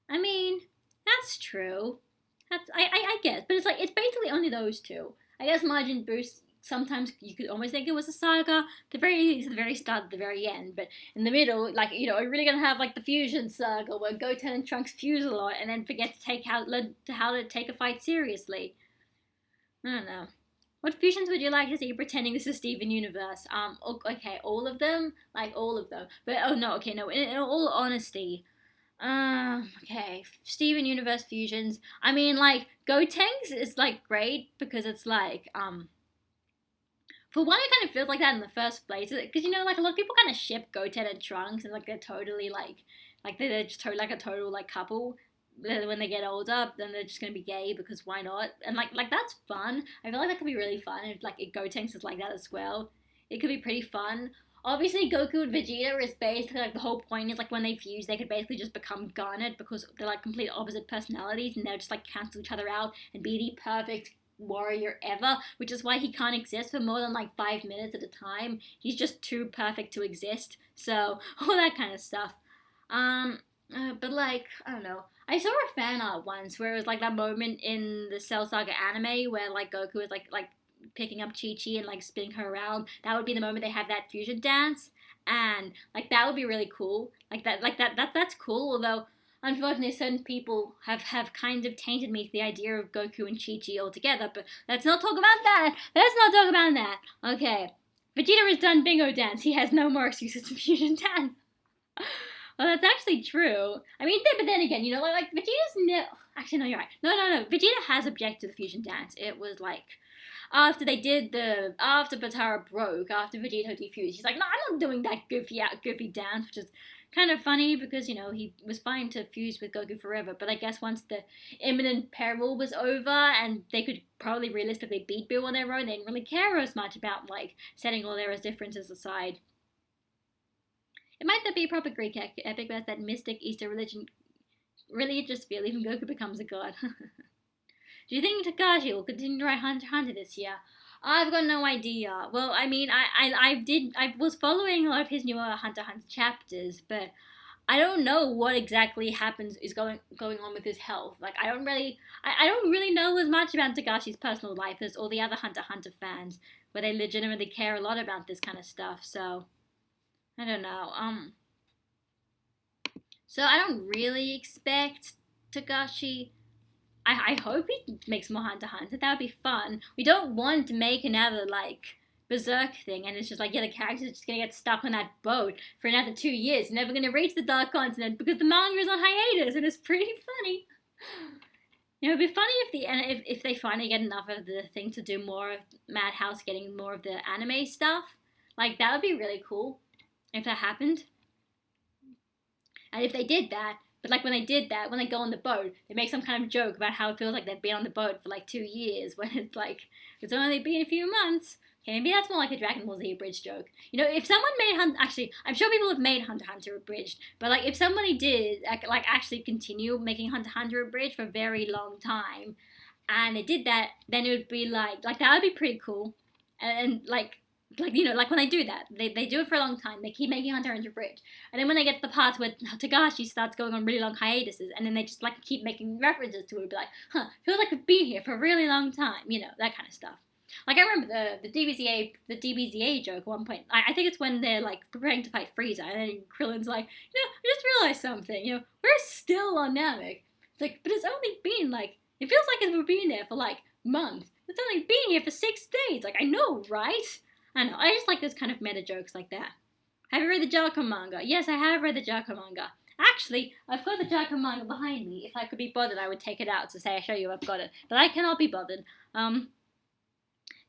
I mean, that's true. I guess, but it's basically only those two. I guess Majin Boost, sometimes you could almost think it was a saga. The very start, the very end, but in the middle, are you really gonna have like the fusion saga where Goten and Trunks fuse a lot and then forget to how to take a fight seriously? I don't know. What fusions would you like to see pretending this is Steven Universe? Okay, all of them? Like, all of them. But, oh, no, okay, no, in all honesty. Okay, Steven Universe fusions. I mean, like, Gotenks is, like, great because it's, like, for one, it kind of feels like that in the first place. Because, like, a lot of people kind of ship Goten and Trunks and, like, they're totally, they're just totally, like, a total, like, couple. When they get older, then they're just gonna be gay because why not? And like that's fun. I feel like that could be really fun if like Gotenks is like that as well. It could be pretty fun. Obviously, Goku and Vegeta is basically like the whole point is like when they fuse, they could basically just become Garnet because they're like complete opposite personalities and they'll just like cancel each other out and be the perfect warrior ever, which is why he can't exist for more than like 5 minutes at a time. He's just too perfect to exist. So all that kind of stuff. But like I don't know. I saw a fan art once where it was like that moment in the Cell Saga anime where like Goku is like picking up Chi-Chi and like spinning her around. That would be the moment they have that fusion dance, and like that would be really cool. That's cool. Although unfortunately, certain people have kind of tainted me to the idea of Goku and Chi-Chi altogether. But let's not talk about that. Let's not talk about that. Okay, Vegeta has done bingo dance. He has no more excuses to fusion dance. Well, that's actually true. I mean, but then again, like Vegeta's actually, no, you're right. No. Vegeta has objected to the fusion dance. It was like after Patara broke, after Vegeta defused, he's like, no, I'm not doing that goofy dance, which is kind of funny because he was fine to fuse with Goku forever. But I guess once the imminent peril was over and they could probably realistically beat Bill on their own, they didn't really care as much about like setting all their differences aside. It might not be a proper Greek epic, but it's that mystic Easter religious feel. Even Goku becomes a god. Do you think Takashi will continue to write Hunter x Hunter this year? I've got no idea. Well, I mean, I was following a lot of his newer Hunter x Hunter chapters, but I don't know what exactly is going on with his health. Like I don't really know as much about Tagashi's personal life as all the other Hunter x Hunter fans, where they legitimately care a lot about this kind of stuff. So I don't know. So I don't really expect Tagashi. I hope he makes more Hunter x Hunter. That would be fun. We don't want to make another like Berserk thing, and it's just like, yeah, the character's just gonna get stuck on that boat for another 2 years, never gonna reach the Dark Continent because the manga is on hiatus, and it's pretty funny. You know, it'd be funny if they finally get enough of the thing to do more of Madhouse getting more of the anime stuff. Like that would be really cool if that happened. And if they did that, but like when they did that, when they go on the boat, they make some kind of joke about how it feels like they've been on the boat for like 2 years, when it's like it's only been a few months. Okay, maybe that's more like a Dragon Ball Z abridged joke. You know, if someone made actually, I'm sure people have made Hunter x Hunter abridged, but like if somebody did like actually continue making Hunter x Hunter abridged for a very long time, and they did that, then it would be like that would be pretty cool, and like you know, like when they do that, they do it for a long time. They keep making Hunter x Hunter bridge, and then when they get to the parts where Tagashi starts going on really long hiatuses, and then they just like keep making references to it, be like, huh, feels like I've been here for a really long time, you know, that kind of stuff. Like I remember the DBZA joke at one point. I think it's when they're like preparing to fight Frieza, and then Krillin's like, you know, I just realized something. You know, we're still on Namek. It's like, but it's only been like, it feels like we've been there for like months. It's only been here for 6 days. Like I know, right? I know. I just like those kind of meta jokes like that. Have you read the Jarko manga? Yes, I have read the Jarko manga. Actually, I've got the Jarko manga behind me. If I could be bothered, I would take it out to say I show you I've got it. But I cannot be bothered.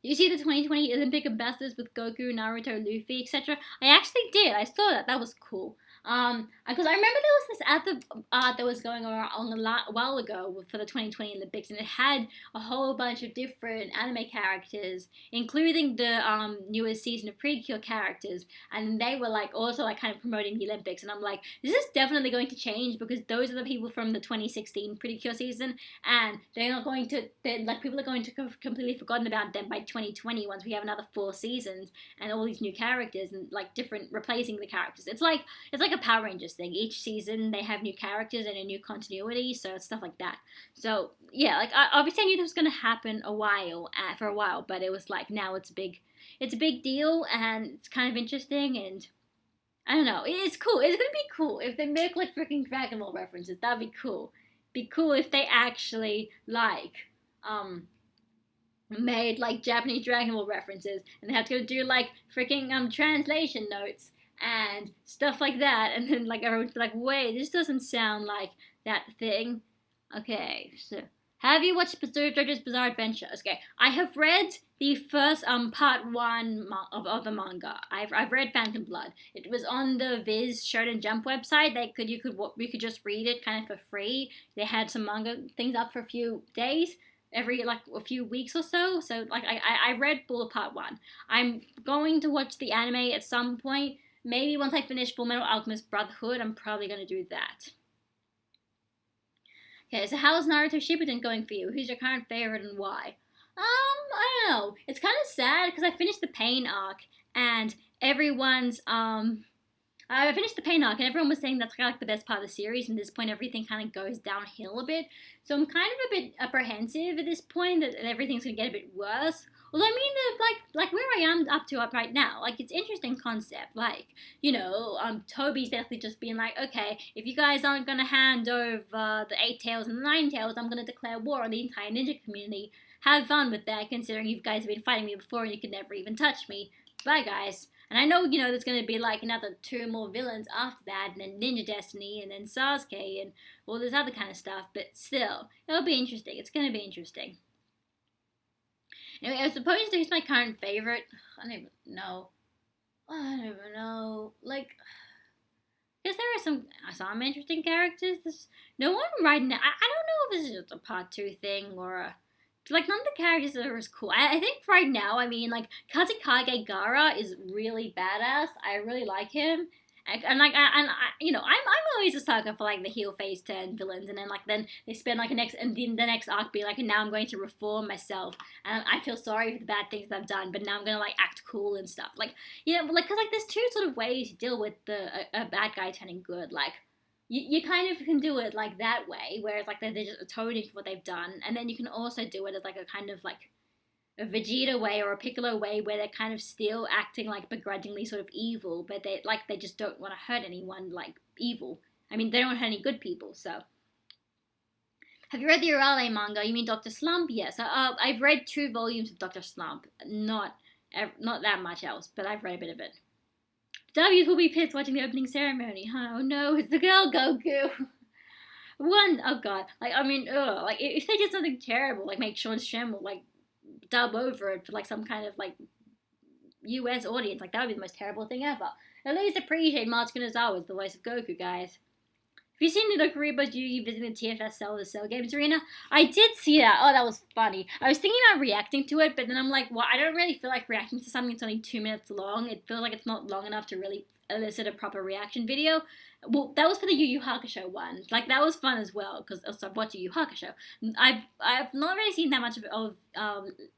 You see the 2020 Olympic ambassadors with Goku, Naruto, Luffy, etc. I actually did. I saw that. That was cool. Because I remember there was this art that was going on a while ago for the 2020 Olympics, and it had a whole bunch of different anime characters, including the newest season of Precure characters, and they were like also like kind of promoting the Olympics, and I'm like, this is definitely going to change because those are the people from the 2016 Precure season, and they're not going to, like people are going to have completely forgotten about them by 2020 once we have another 4 seasons and all these new characters and like different replacing the characters. It's like a Power Rangers thing. Each season they have new characters and a new continuity, so stuff like that. So yeah, like obviously I knew this was gonna happen for a while, but it was like now it's a big deal, and it's kind of interesting, and I don't know, it's cool. It's gonna be cool if they make like freaking Dragon Ball references. That'd be cool. Be cool if they actually like made like Japanese Dragon Ball references, and they had to go do like freaking translation notes and stuff like that, and then like everyone's like, wait, this doesn't sound like that thing. Okay, so have you watched JoJo's Bizarre Adventure? Okay, I have read the first part 1 of the manga. I've read Phantom Blood. It was on the Viz Shonen Jump website. We could just read it kind of for free. They had some manga things up for a few days, every like a few weeks or so. So like I read all of part 1. I'm going to watch the anime at some point. Maybe once I finish Full Metal Alchemist Brotherhood, I'm probably going to do that. Okay, so how's Naruto Shippuden going for you? Who's your current favorite and why? I don't know. It's kind of sad because I finished the Pain arc, and everyone's I finished the Pain arc, and everyone was saying that's kind of like the best part of the series, and at this point everything kind of goes downhill a bit. So I'm kind of a bit apprehensive at this point that everything's going to get a bit worse. Well, I mean, like where I am up right now, like it's interesting concept. Like, you know, Toby's basically just being like, okay, if you guys aren't gonna hand over the 8 tails and the 9 tails, I'm gonna declare war on the entire ninja community. Have fun with that, considering you guys have been fighting me before and you could never even touch me. Bye, guys. And I know, you know, there's gonna be like another 2 more villains after that, and then Ninja Destiny, and then Sasuke, and all this other kind of stuff. But still, it'll be interesting. It's gonna be interesting. Anyway, I was supposed to who's my current favorite. I don't even know. Like, I guess there are some interesting characters. There's no one right now. I don't know if this is just a part 2 thing or a. Like, none of the characters are as cool. I think right now, I mean, like, Kazekage Gara is really badass. I really like him. And you know, I'm always a sucker for like the heel face turn villains, and then they spend like the next arc being like, and now I'm going to reform myself, and I feel sorry for the bad things that I've done, but now I'm gonna like act cool and stuff. Like, you know, like because like there's two sort of ways to deal with a bad guy turning good. Like, you kind of can do it like that way, where it's like they're just atoning for what they've done, and then you can also do it as like a kind of like a Vegeta way or a Piccolo way, where they're kind of still acting like begrudgingly sort of evil, but they just don't want to hurt anyone like evil. I mean, they don't hurt any good people. So, have you read the Urale manga? You mean Doctor Slump? Yes, I've read 2 volumes of Doctor Slump. Not that much else, but I've read a bit of it. W's will be pissed watching the opening ceremony. Oh no, it's the girl Goku. Oh god, like I mean, like if they did something terrible, like make Sean Shenmue like dub over it for like some kind of like US audience, like that would be the most terrible thing ever. At least appreciate Matsuko Nozawa as the voice of Goku, guys. Have you seen the Dokuriba Yugi visiting the TFS cell, the Cell Games Arena? I did see that. Oh, that was funny. I was thinking about reacting to it, but then I'm like, well, I don't really feel like reacting to something that's only 2 minutes long. It feels like it's not long enough to really elicit a proper reaction video. Well, that was for the Yu Yu Hakusho one. Like, that was fun as well, because also I've watched Yu Yu Hakusho. I've not really seen that much of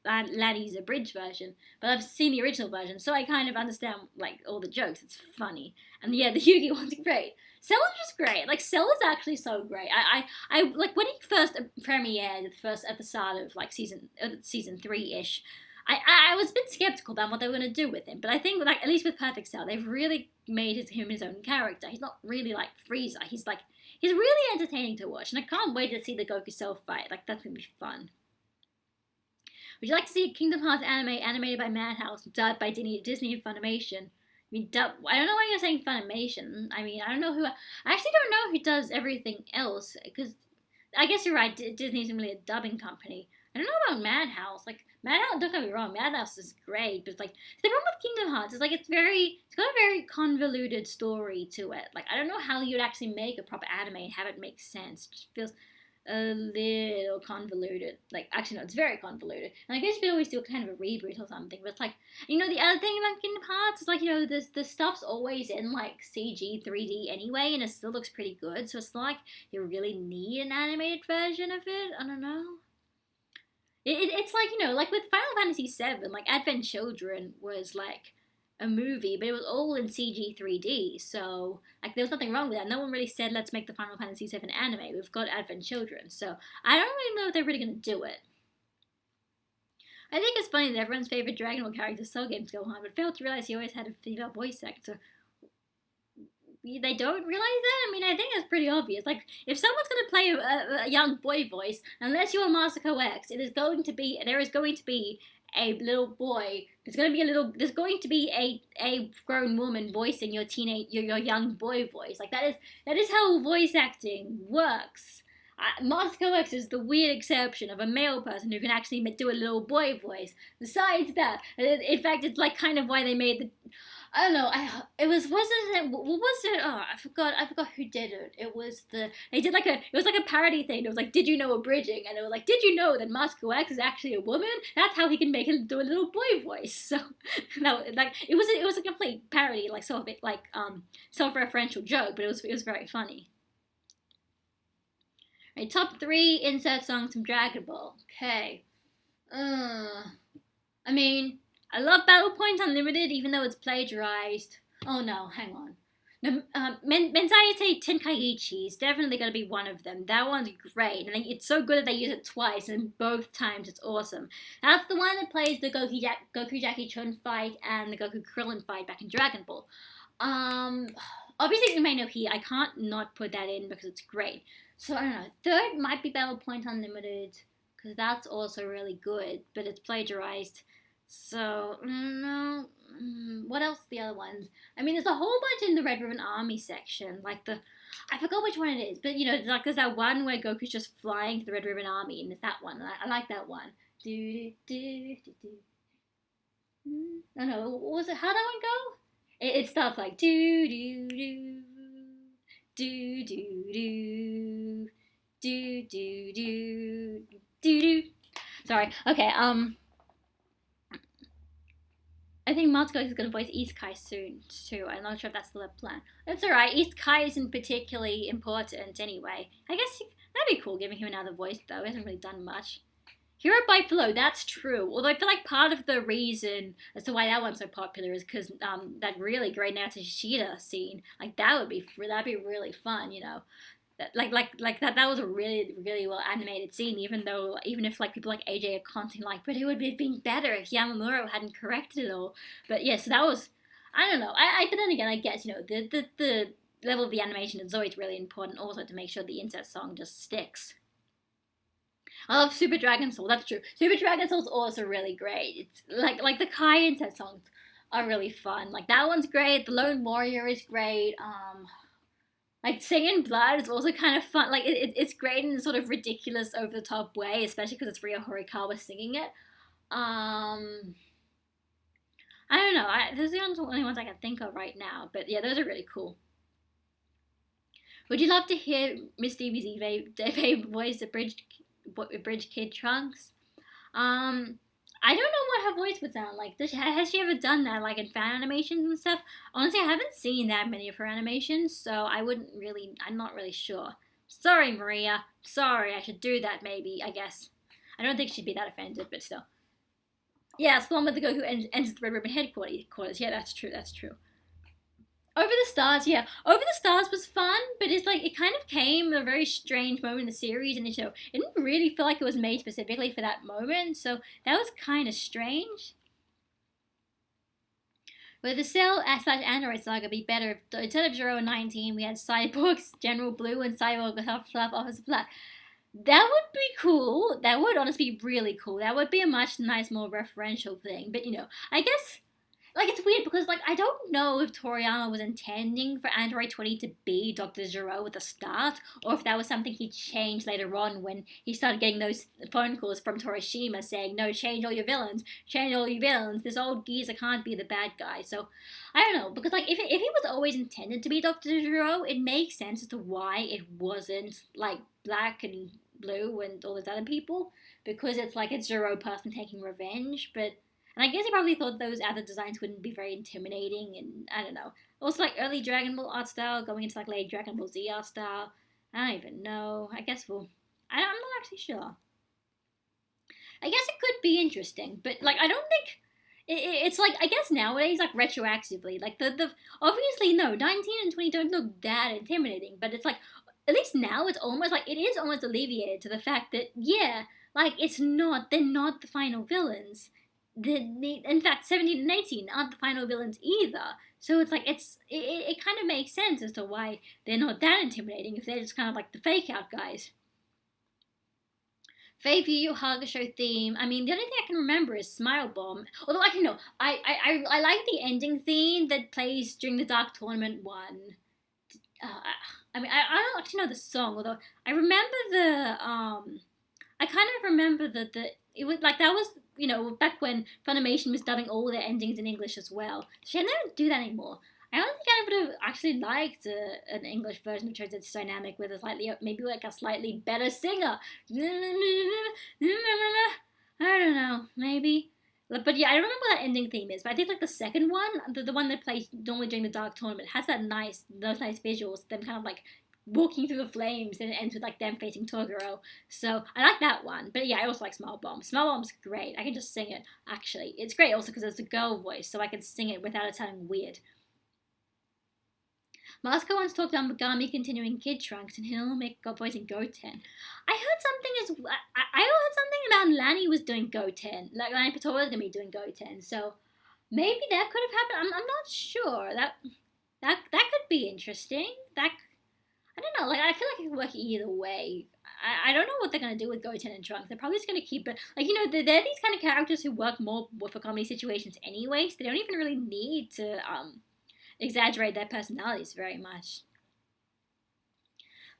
Laddie's abridged version, but I've seen the original version, so I kind of understand, like, all the jokes. It's funny. And yeah, the Yugi one's great. Cell was just great. Like, Cell was actually so great. I like, when he first premiered at the start of, like, season 3-ish, I was a bit skeptical about what they were going to do with him, but I think, like, at least with Perfect Cell, they've really made him his own character. He's not really like Frieza. He's really entertaining to watch, and I can't wait to see the Goku Cell fight. Like, that's going to be fun. Would you like to see a Kingdom Hearts anime animated by Madhouse, dubbed by Disney and Funimation? I mean, I don't know why you're saying Funimation. I mean, I don't know who. I actually don't know who does everything else, because I guess you're right. Disney isn't really a dubbing company. I don't know about Madhouse. Like, Madhouse, don't get me wrong, Madhouse is great, but like the problem with Kingdom Hearts is like it's got a very convoluted story to it. Like, I don't know how you'd actually make a proper anime and have it make sense. It just feels a little convoluted. Like, actually no, it's very convoluted. And I guess you could always do kind of a reboot or something, but it's like, you know, the other thing about Kingdom Hearts is like, you know, the stuff's always in like CG 3D anyway, and it still looks pretty good, so it's not like you really need an animated version of it. I don't know. It's like, you know, like with Final Fantasy VII, like Advent Children was like a movie, but it was all in CG 3D, so like there was nothing wrong with that. No one really said, let's make the Final Fantasy VII anime. We've got Advent Children, so I don't really know if they're really going to do it. I think it's funny that everyone's favorite Dragon Ball character is Cell Games Gohan, but failed to realize he always had a female voice actor. They don't realize that? I mean, I think that's pretty obvious. Like, if someone's going to play a young boy voice, unless you're Masako X, there is going to be a little boy. There's going to be a grown woman voicing your young boy voice. Like, that is how voice acting works. Masako X is the weird exception of a male person who can actually do a little boy voice. Besides that, in fact, it's like kind of why they made the. I don't know. What was it? Oh, I forgot who did it. It was it was like a parody thing. It was like, did you know abridging? And it was like, did you know that Masako X is actually a woman? That's how he can make him do a little boy voice. So, no, like it was a complete parody, like sort of like self-referential joke, but it was very funny. Right, top 3 insert songs from Dragon Ball. Okay. I mean, I love Battle Point Unlimited, even though it's plagiarized. Oh no, hang on. No, Menzaiate Tenkaichi is definitely going to be one of them. That one's great, and it's so good that they use it twice, and both times it's awesome. That's the one that plays the Goku Jackie Chun fight and the Goku Krillin fight back in Dragon Ball. Obviously you may know he. I can't not put that in because it's great. So I don't know. Third might be Battle Point Unlimited, because that's also really good, but it's plagiarized. So, no. What else are the other ones? I mean, there's a whole bunch in the Red Ribbon Army section. Like I forgot which one it is, but you know, like there's that one where Goku's just flying to the Red Ribbon Army, and there's that one. I like that one. I don't know. What was it? How'd that one go? It starts like do do do do do do do do do do do. Sorry. Okay. I think Matsuko is going to voice East Kai soon, too. I'm not sure if that's still a plan. That's alright. East Kai isn't particularly important anyway. I guess that'd be cool giving him another voice, though. He hasn't really done much. Hero by Flow, that's true. Although I feel like part of the reason as to why that one's so popular is because that really great Natsushita scene. Like, that'd be really fun, you know. That was a really well animated scene, even if like people like AJ are constantly like, but it would have been better if Yamamuro hadn't corrected it all. But yes, that was, I don't know. But then again, I guess, you know, the level of the animation is always really important also to make sure the insert song just sticks. I love Super Dragon Soul. That's true. Super Dragon Soul is also really great. It's like the Kai insert songs are really fun. Like that one's great. The Lone Warrior is great. Like Singing Blood is also kind of fun. Like it's great in a sort of ridiculous, over the top way, especially because it's Rio Horikawa singing it. I don't know. Those are the only ones I can think of right now. But yeah, those are really cool. Would you love to hear Miss DBZ Babe voice the Bridge Kid Trunks? I don't know what her voice would sound like. Has she ever done that, like in fan animations and stuff? Honestly, I haven't seen that many of her animations, so I'm not really sure. Sorry, Maria. Sorry, I should do that maybe, I guess. I don't think she'd be that offended, but still. Yeah, it's the one with the Goku enters the Red Ribbon headquarters. Yeah, that's true. Over the Stars, yeah. Over the Stars was fun, but it's like it kind of came at a very strange moment in the series and the show. It didn't really feel like it was made specifically for that moment, so that was kind of strange. Would the Cell/Android saga be better if instead of 019 we had Cyborg's General Blue and Cyborg Officer Black? That would be cool. That would honestly be really cool. That would be a much more referential thing. But you know, I guess like it's weird because like I don't know if Toriyama was intending for Android 20 to be Dr. Gero at the start, or if that was something he changed later on when he started getting those phone calls from Torishima saying, no, change all your villains, this old geezer can't be the bad guy. So I don't know, because like if he was always intended to be Dr. Gero, it makes sense as to why it wasn't like Black and Blue and all those other people, because it's like a Gero person taking revenge. But and I guess he probably thought those other designs wouldn't be very intimidating, and I don't know. Also, like early Dragon Ball art style going into like late Dragon Ball Z art style. I don't even know. I'm not actually sure. I guess it could be interesting, but like I don't think it's like I guess nowadays like retroactively like the obviously no 19 and 20 don't look that intimidating, but it's like at least now it's almost like it is almost alleviated to the fact that yeah like they're not the final villains. In fact, 17 and 18 aren't the final villains either. So it's like it kind of makes sense as to why they're not that intimidating if they're just kind of like the fake out guys. Favorite Yu Yu Hakusho theme. I mean, the only thing I can remember is Smile Bomb. Although I can know, I like the ending theme that plays during the Dark Tournament one. I don't actually know the song. Although I remember I kind of remember that it was like that was back when Funimation was dubbing all their endings in English as well. So they don't do that anymore. I don't think I would have actually liked an English version of Chosetsu's Dynamic with maybe a slightly better singer. I don't know, maybe. But yeah, I don't remember what that ending theme is. But I think like the second one, the one that plays normally during the Dark Tournament, has those nice visuals. Them kind of like walking through the flames, and it ends with like them facing Toguro. So I like that one. But yeah, I also like Smile Bomb. Smile Bomb's great. I can just sing it. Actually, it's great also because it's a girl voice, so I can sing it without it sounding weird. Moscow once talked about Megami continuing Kid Trunks and Hinome voicing Goten. I heard something about Lani was doing Goten. Like Lani Patola was gonna be doing Goten. So maybe that could have happened. I'm not sure. That could be interesting. I don't know. Like I feel like it could work either way. I don't know what they're gonna do with Goten and Trunks. They're probably just gonna keep it like they're these kind of characters who work more for comedy situations anyway. So they don't even really need to exaggerate their personalities very much.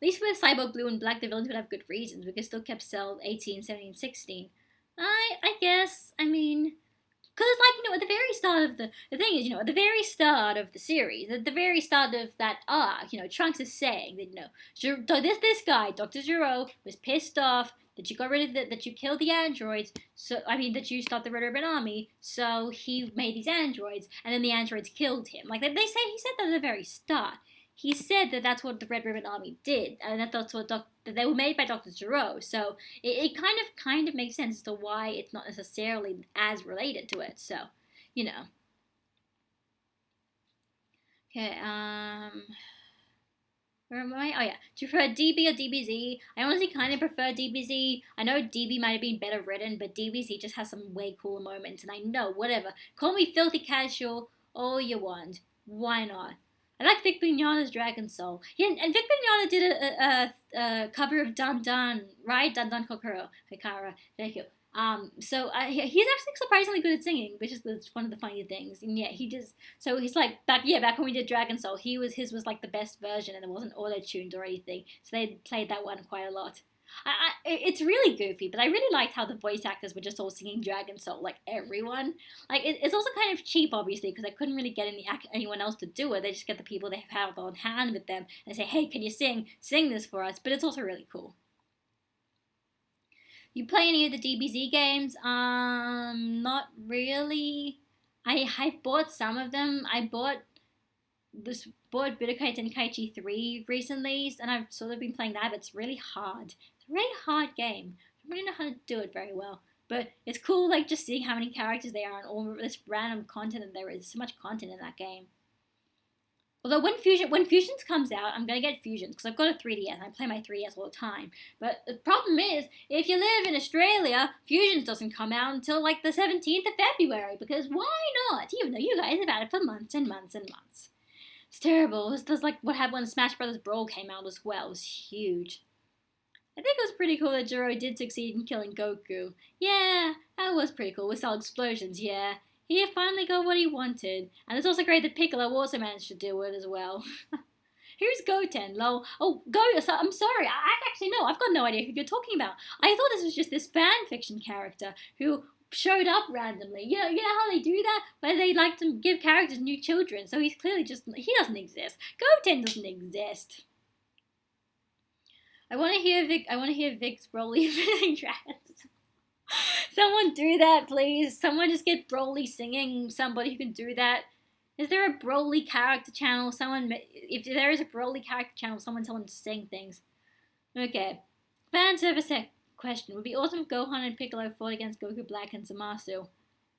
At least with Cyborg Blue and Black, the villains would have good reasons. We could still kept Cell 18, 17, 16. I guess, I mean, because it's like, at the very start of the thing is, at the very start of the series, at the very start of that arc, Trunks is saying that, this guy, Dr. Gero, was pissed off that you got rid of that you killed the androids, that you stopped the Red Ribbon Army, so he made these androids, and then the androids killed him. Like, he said that at the very start. He said that that's what the Red Ribbon Army did, and that's what that they were made by Dr. Gero. So it kind of makes sense as to why it's not necessarily as related to it. So, Okay, where am I? Oh yeah, do you prefer DB or DBZ? I honestly kind of prefer DBZ. I know DB might have been better written, but DBZ just has some way cooler moments, and I know, whatever. Call me filthy casual all you want. Why not? I like Vic Mignogna's Dragon Soul. Yeah, and Vic Mignogna did a cover of Dun Dun, right? Dun Dun Kokoro. Hikara. Thank you. So he's actually surprisingly good at singing, which is one of the funny things. And yeah, he just, so he's like, back when we did Dragon Soul, his was like the best version, and it wasn't auto-tuned or anything. So they played that one quite a lot. It's really goofy, but I really liked how the voice actors were just all singing Dragon Soul, like everyone. Like, it's also kind of cheap, obviously, because I couldn't really get anyone else to do it. They just get the people they have on hand with them and say, hey, can you sing this for us? But it's also really cool. You play any of the DBZ games? Not really. I bought some of them. I bought Budokai Tenkaichi 3 recently, and I've sort of been playing that, but it's really hard. It's a really hard game. I don't really know how to do it very well. But it's cool, like, just seeing how many characters there are and all this random content that there is. So much content in that game. Although when Fusions comes out, I'm going to get Fusions, because I've got a 3DS, and I play my 3DS all the time. But the problem is, if you live in Australia, Fusions doesn't come out until, like, the 17th of February, because why not? Even though you guys have had it for months and months and months. It's terrible. It's like what happened when Smash Brothers Brawl came out as well. It was huge. I think it was pretty cool that Gero did succeed in killing Goku. Yeah, that was pretty cool. With Cell Explosions, yeah. He finally got what he wanted. And it's also great that Piccolo also managed to do it as well. Who's Goten? Lol. Oh, I'm sorry. I actually know. I've got no idea who you're talking about. I thought this was just this fan fiction character who showed up randomly. You know how they do that? Where they like to give characters new children. So he's clearly he doesn't exist. Goten doesn't exist. I want to hear Vic's Broly singing dragons. Someone do that, please. Someone just get Broly singing. Somebody who can do that. Is there a Broly character channel? If there is a Broly character channel, someone tell them to sing things. Okay. Fan service question. Would be awesome if Gohan and Piccolo fought against Goku Black and Zamasu.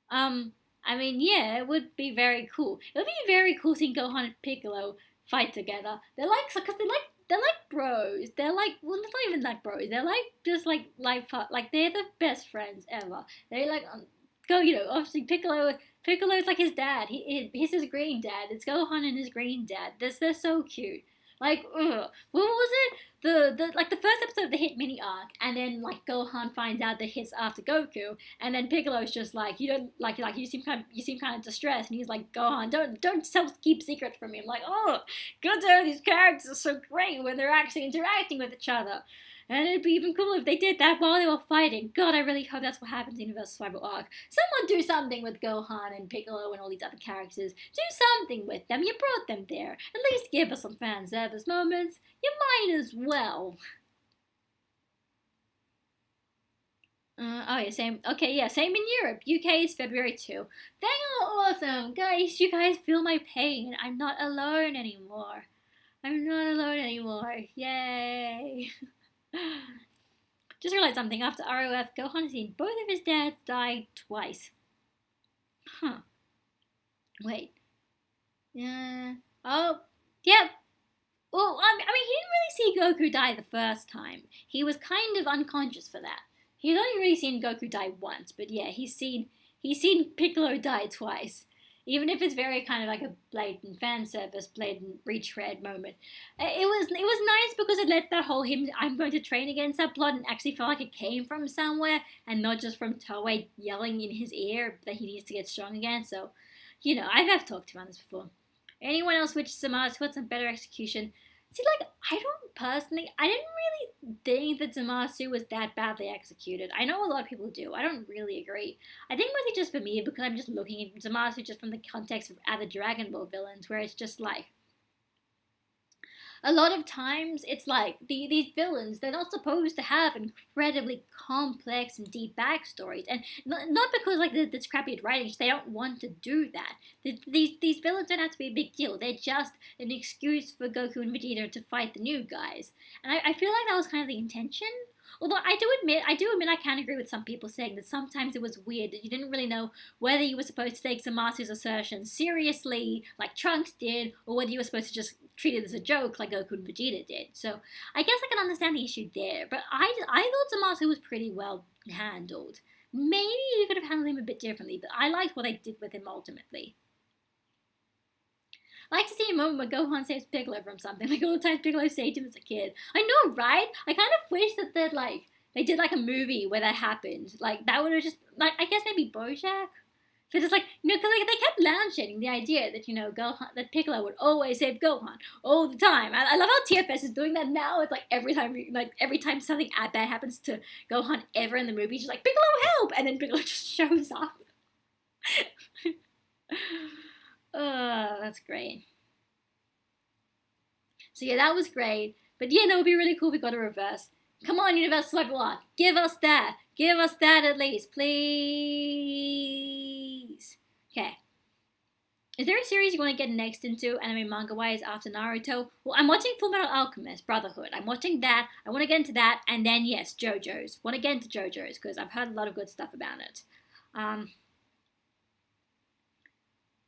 I mean, yeah, it would be very cool. It would be very cool seeing Gohan and Piccolo fight together. They're like bros. They're like, well, it's not even that bros. They're like, just like they're the best friends ever. They like, obviously Piccolo's like his dad. He's his green dad. It's Gohan and his green dad. They're so cute. Like, ugh. What was it? The first episode of the Hit mini arc, and then like Gohan finds out the Hit's after Goku, and then Piccolo's just like, you seem kind of distressed, and he's like, Gohan, don't keep secrets from me. I'm like, oh, good to know these characters are so great when they're actually interacting with each other. And it'd be even cooler if they did that while they were fighting. God, I really hope that's what happens in Universal Survival Arc. Someone do something with Gohan and Piccolo and all these other characters. Do something with them. You brought them there. At least give us some fan service moments. You might as well. Same. Okay, yeah, same in Europe. UK is February 2. Dang, awesome. Guys, you guys feel my pain. I'm not alone anymore. Yay. Just realized something. After ROF, Gohan has seen both of his dads die twice. Huh. Wait. Yeah. Oh, yep. Well, I mean, he didn't really see Goku die the first time. He was kind of unconscious for that. He's only really seen Goku die once, but yeah, he's seen Piccolo die twice. Even if it's very kind of like a blatant fan service, blatant retread moment. It was nice because it let that whole I'm going to train again subplot and actually felt like it came from somewhere and not just from Toei yelling in his ear that he needs to get strong again. So, I've talked about this before. Anyone else which some artists got some better execution? See, like, I didn't really think that Zamasu was that badly executed. I know a lot of people do. I don't really agree. I think mostly just for me because I'm just looking at Zamasu just from the context of other Dragon Ball villains, where it's just like a lot of times it's like these villains, they're not supposed to have incredibly complex and deep backstories, and not because like the scrappy writing, they don't want to do that. These villains don't have to be a big deal. They're just an excuse for Goku and Vegeta to fight the new guys, and I feel like that was kind of the intention. Although I do admit I can agree with some people saying that sometimes it was weird that you didn't really know whether you were supposed to take Zamasu's assertions seriously, like Trunks did, or whether you were supposed to just treat it as a joke, like Goku and Vegeta did. So I guess I can understand the issue there, but I thought Zamasu was pretty well handled. Maybe you could have handled him a bit differently, but I liked what they did with him ultimately. I like to see a moment where Gohan saves Piccolo from something, like all the times Piccolo saved him as a kid. I know, right? I kind of wish that they did like a movie where that happened. Like that would have just like I guess maybe BoJack. But it's like because they kept lampshading the idea that that Piccolo would always save Gohan all the time. I love how TFS is doing that now. It's like every time something bad happens to Gohan ever in the movie, just like Piccolo help, and then Piccolo just shows up. That's great. So yeah, that was great. But yeah, no, it would be really cool if we got a reverse. Come on, Universal Cyberwar, give us that. Give us that at least, please. Okay. Is there a series you want to get next into, anime manga-wise, after Naruto? Well, I'm watching Fullmetal Alchemist Brotherhood. I'm watching that. I want to get into that. And then, yes, JoJo's. Want to get into JoJo's, because I've heard a lot of good stuff about it.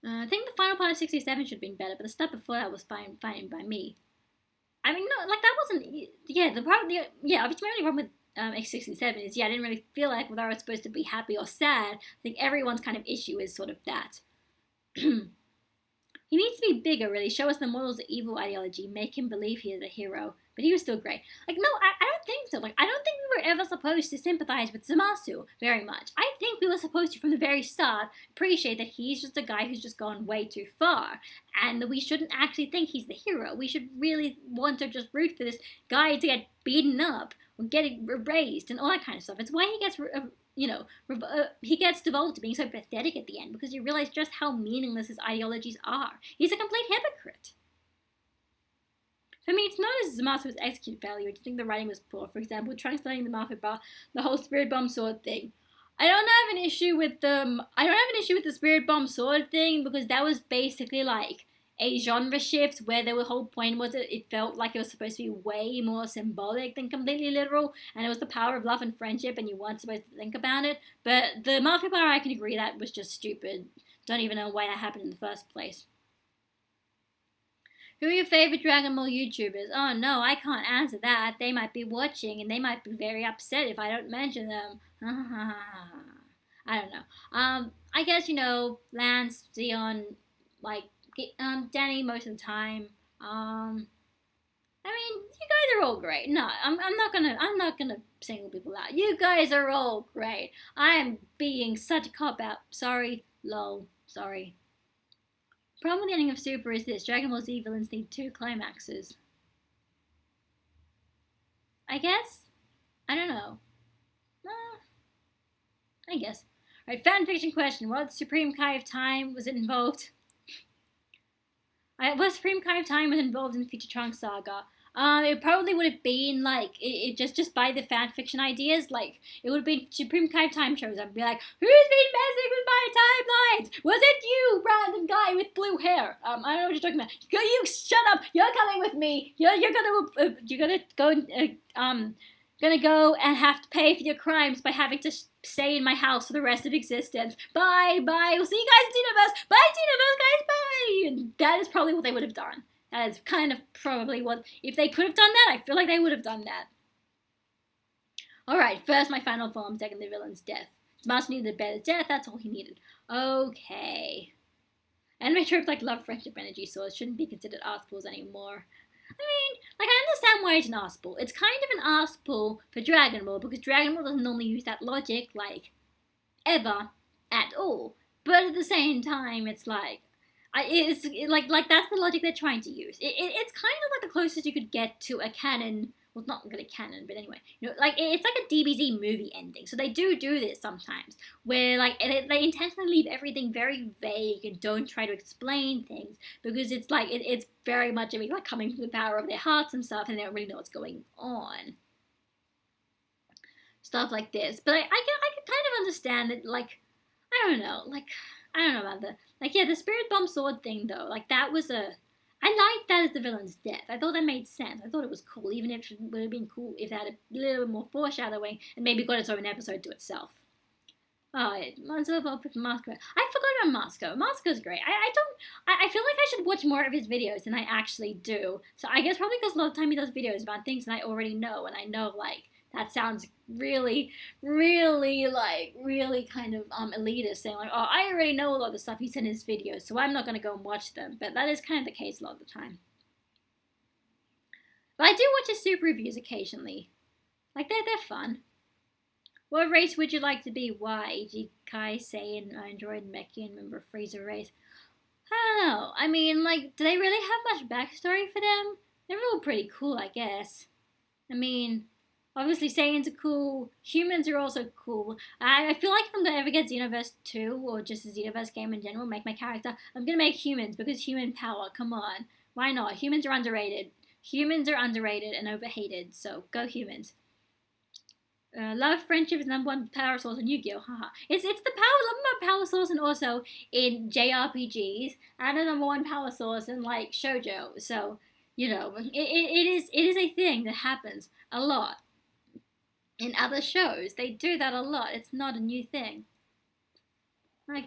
I think the final part of 67 should have been better, but the stuff before that was fine by me. I mean, no, like that wasn't. Yeah, obviously my only problem with X67 is I didn't really feel like whether I was supposed to be happy or sad. I think everyone's kind of issue is sort of that. He needs to be bigger, really. Show us the models of evil ideology. Make him believe he is a hero. But he was still great. Like, no, I don't think so. Like, I don't think we were ever supposed to sympathize with Zamasu very much. I think we were supposed to, from the very start, appreciate that he's just a guy who's just gone way too far. And that we shouldn't actually think he's the hero. We should really want to just root for this guy to get beaten up or get erased and all that kind of stuff. It's why he gets he gets devolved to being so pathetic at the end because you realize just how meaningless his ideologies are. He's a complete hypocrite. For me, it's not as Zamasu's execute failure. I think the writing was poor. For example, Trunks letting the Mafia bar, the whole Spirit Bomb sword thing. I don't have an issue with the Spirit Bomb sword thing because that was basically like a genre shift where the whole point was it felt like it was supposed to be way more symbolic than completely literal, and it was the power of love and friendship, and you weren't supposed to think about it. But the Mafia bar, I can agree that was just stupid. Don't even know why that happened in the first place. Who are your favorite Dragon Ball YouTubers? Oh no, I can't answer that. They might be watching and they might be very upset if I don't mention them. I don't know. I guess, Lance, Zeon, Danny most of the time. I mean, you guys are all great. No, I'm not gonna single people out. You guys are all great. I am being such a cop out. Sorry, lol. Sorry. Problem with the ending of Super is this: Dragon Ball Z villains need 2 climaxes. I guess. I don't know. I guess. Alright, fanfiction question. What Supreme Kai of Time was it involved? What Supreme Kai of Time was involved in the Future Trunks saga? It probably would have been like it just by the fan fiction ideas. Like it would have been Supreme Kai of Time shows up and be like, "Who's been messing with my timelines? Was it you, random guy with blue hair?" I don't know what you're talking about. You shut up! You're coming with me. You're gonna go and have to pay for your crimes by having to stay in my house for the rest of existence. Bye. We'll see you guys in Xenoverse. Bye, Xenoverse, guys. Bye. And that is probably what they would have done. That is kind of probably what... If they could have done that, I feel like they would have done that. Alright, first my final form, second the villain's death. Zamasu needed a better death, that's all he needed. Okay. Anime tropes like love, friendship, energy swords shouldn't be considered arseballs anymore. I mean, I understand why it's an arseball. It's kind of an arseball for Dragon Ball, because Dragon Ball doesn't normally use that logic, ever, at all. But at the same time, it's like... It's that's the logic they're trying to use. It's kind of like the closest you could get to a canon well, not really canon, but anyway, like it's like a DBZ movie ending. So they do this sometimes, where like they intentionally leave everything very vague and don't try to explain things because it's like it's very much like coming from the power of their hearts and stuff, and they don't really know what's going on. Stuff like this, but I can kind of understand that. Like, I don't know, about the spirit bomb sword thing though. Like that was I liked that as the villain's death. I thought that made sense. I thought it was cool, even if it would have been cool if it had a little bit more foreshadowing and maybe got its own episode to itself. Oh, Masco. I forgot about Masco. Masco's great. I feel like I should watch more of his videos than I actually do. So I guess probably because a lot of time he does videos about things that I already know, and I know like that sounds really, really kind of elitist, saying like, oh, I already know a lot of the stuff he said in his videos, so I'm not gonna go and watch them. But that is kind of the case a lot of the time. But I do watch his super reviews occasionally. Like they're fun. What race would you like to be? Why? E.g. Kai, Saiyan, Android, Mechian, member of Freezer race. I don't know. I mean, like, do they really have much backstory for them? They're all pretty cool, I guess. I mean, obviously Saiyans are cool. Humans are also cool. I feel like if I'm going to ever get Xenoverse 2, or just a Xenoverse game in general, make my character, I'm going to make humans, because human power, come on. Why not? Humans are underrated. Humans are underrated and overhated, so go humans. Love, friendship is #1 power source in Yu-Gi-Oh! Haha. It's the power source, and also in JRPGs, and the #1 power source in like shoujo. So it is a thing that happens a lot in other shows. They do that a lot. It's not a new thing. I'm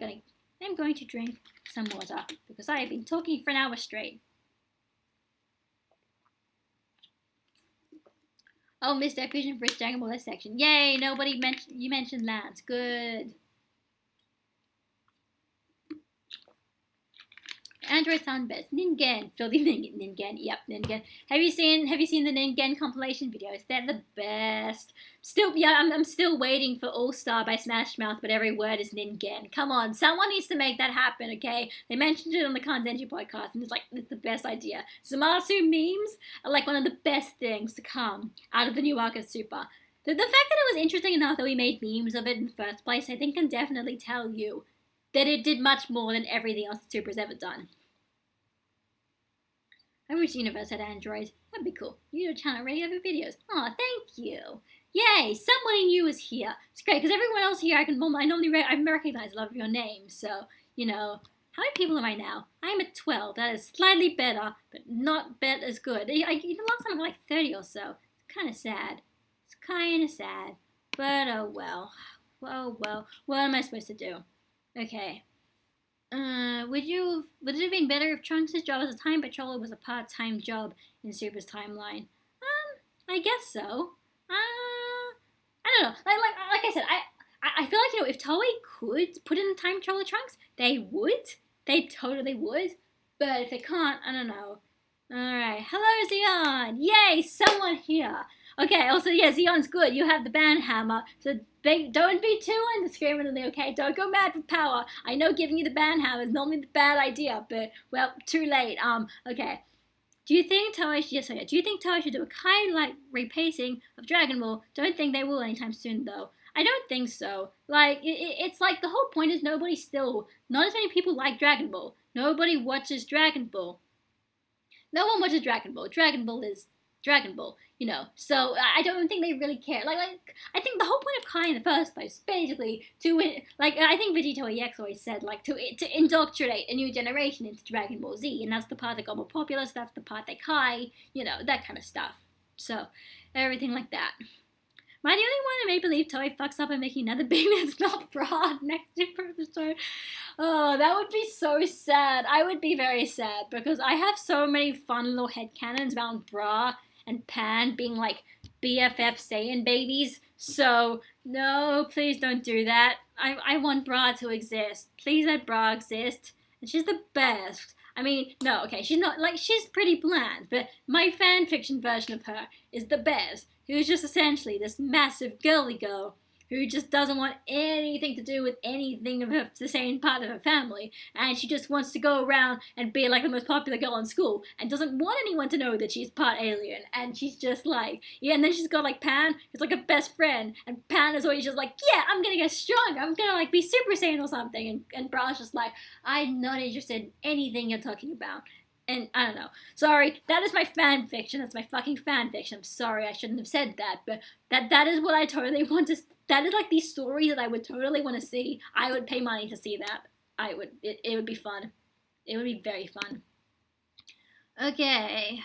going to drink some water because I have been talking for an hour straight. Oh, missed Activision for its Dragon Ball S section. Yay! Nobody mentioned. You mentioned Lance. Good. Android sound best. Ningen. Filthy Ningen. Yep, Ningen. Have you seen the Ningen compilation videos? They're the best. I'm still waiting for All Star by Smash Mouth, but every word is Ningen. Come on, someone needs to make that happen, okay? They mentioned it on the Kanzenji podcast, and it's the best idea. Zamasu memes are like one of the best things to come out of the new arc of Super. The fact that it was interesting enough that we made memes of it in the first place, I think can definitely tell you that it did much more than everything else that Super's ever done. I wish Universe had Android. That'd be cool. Your channel already have your videos. Aw, thank you. Yay, somebody new is here. It's great, because everyone else here I recognize a lot of your names, so, how many people am I now? I'm at 12. That is slightly better, but not as good. The last time I was like 30 or so. It's kind of sad. But oh well. Well, what am I supposed to do? Okay. Would it have been better if Trunks' job as a time patroller was a part-time job in Super's timeline? I guess so. I don't know. Like I said, I feel like, if Toei could put in time patroller Trunks, they would. They totally would. But if they can't, I don't know. Alright. Hello, Zeon! Yay, someone here! Okay, also, yeah, Zeon's good. You have the band hammer, so don't be too indiscriminately, okay? Don't go mad with power. I know giving you the band hammer is normally the bad idea, but, well, too late. Okay. Do you think Toei should do a kind repacing of Dragon Ball? Don't think they will anytime soon, though. I don't think so. Like, it's like the whole point is not as many people like Dragon Ball. Nobody watches Dragon Ball. No one watches Dragon Ball. Dragon Ball is Dragon Ball, So I don't think they really care. Like I think the whole point of Kai in the first place, basically, I think Vegito EX always said, to indoctrinate a new generation into Dragon Ball Z, and that's the part that got more popular, so that's the part that Kai, that kind of stuff. So, everything like that. Am I the only one that may believe Toei fucks up and making another baby that's not broad next to Professor? Oh, that would be so sad. I would be very sad, because I have so many fun little headcanons about Bra and Pan being like BFF Saiyan babies. So, no, please don't do that. I want Bra to exist. Please let Bra exist. And she's the best. I mean, no, okay, she's not, she's pretty bland, but my fanfiction version of her is the best. Who's just essentially this massive girly girl who just doesn't want anything to do with anything of the same part of her family, and she just wants to go around and be like the most popular girl in school, and doesn't want anyone to know that she's part alien, and she's just like, yeah, and then she's got like Pan, who's like a best friend, and Pan is always just like, yeah, I'm gonna get stronger, I'm gonna like be Super Saiyan or something, and Bra's just like, I'm not interested in anything you're talking about. And I don't know. Sorry, that is my fan fiction. That's my fucking fan fiction. I'm sorry, I shouldn't have said that, but that is what I totally want to. That is like the story that I would totally want to see. I would pay money to see that. I would. It would be fun. It would be very fun. Okay.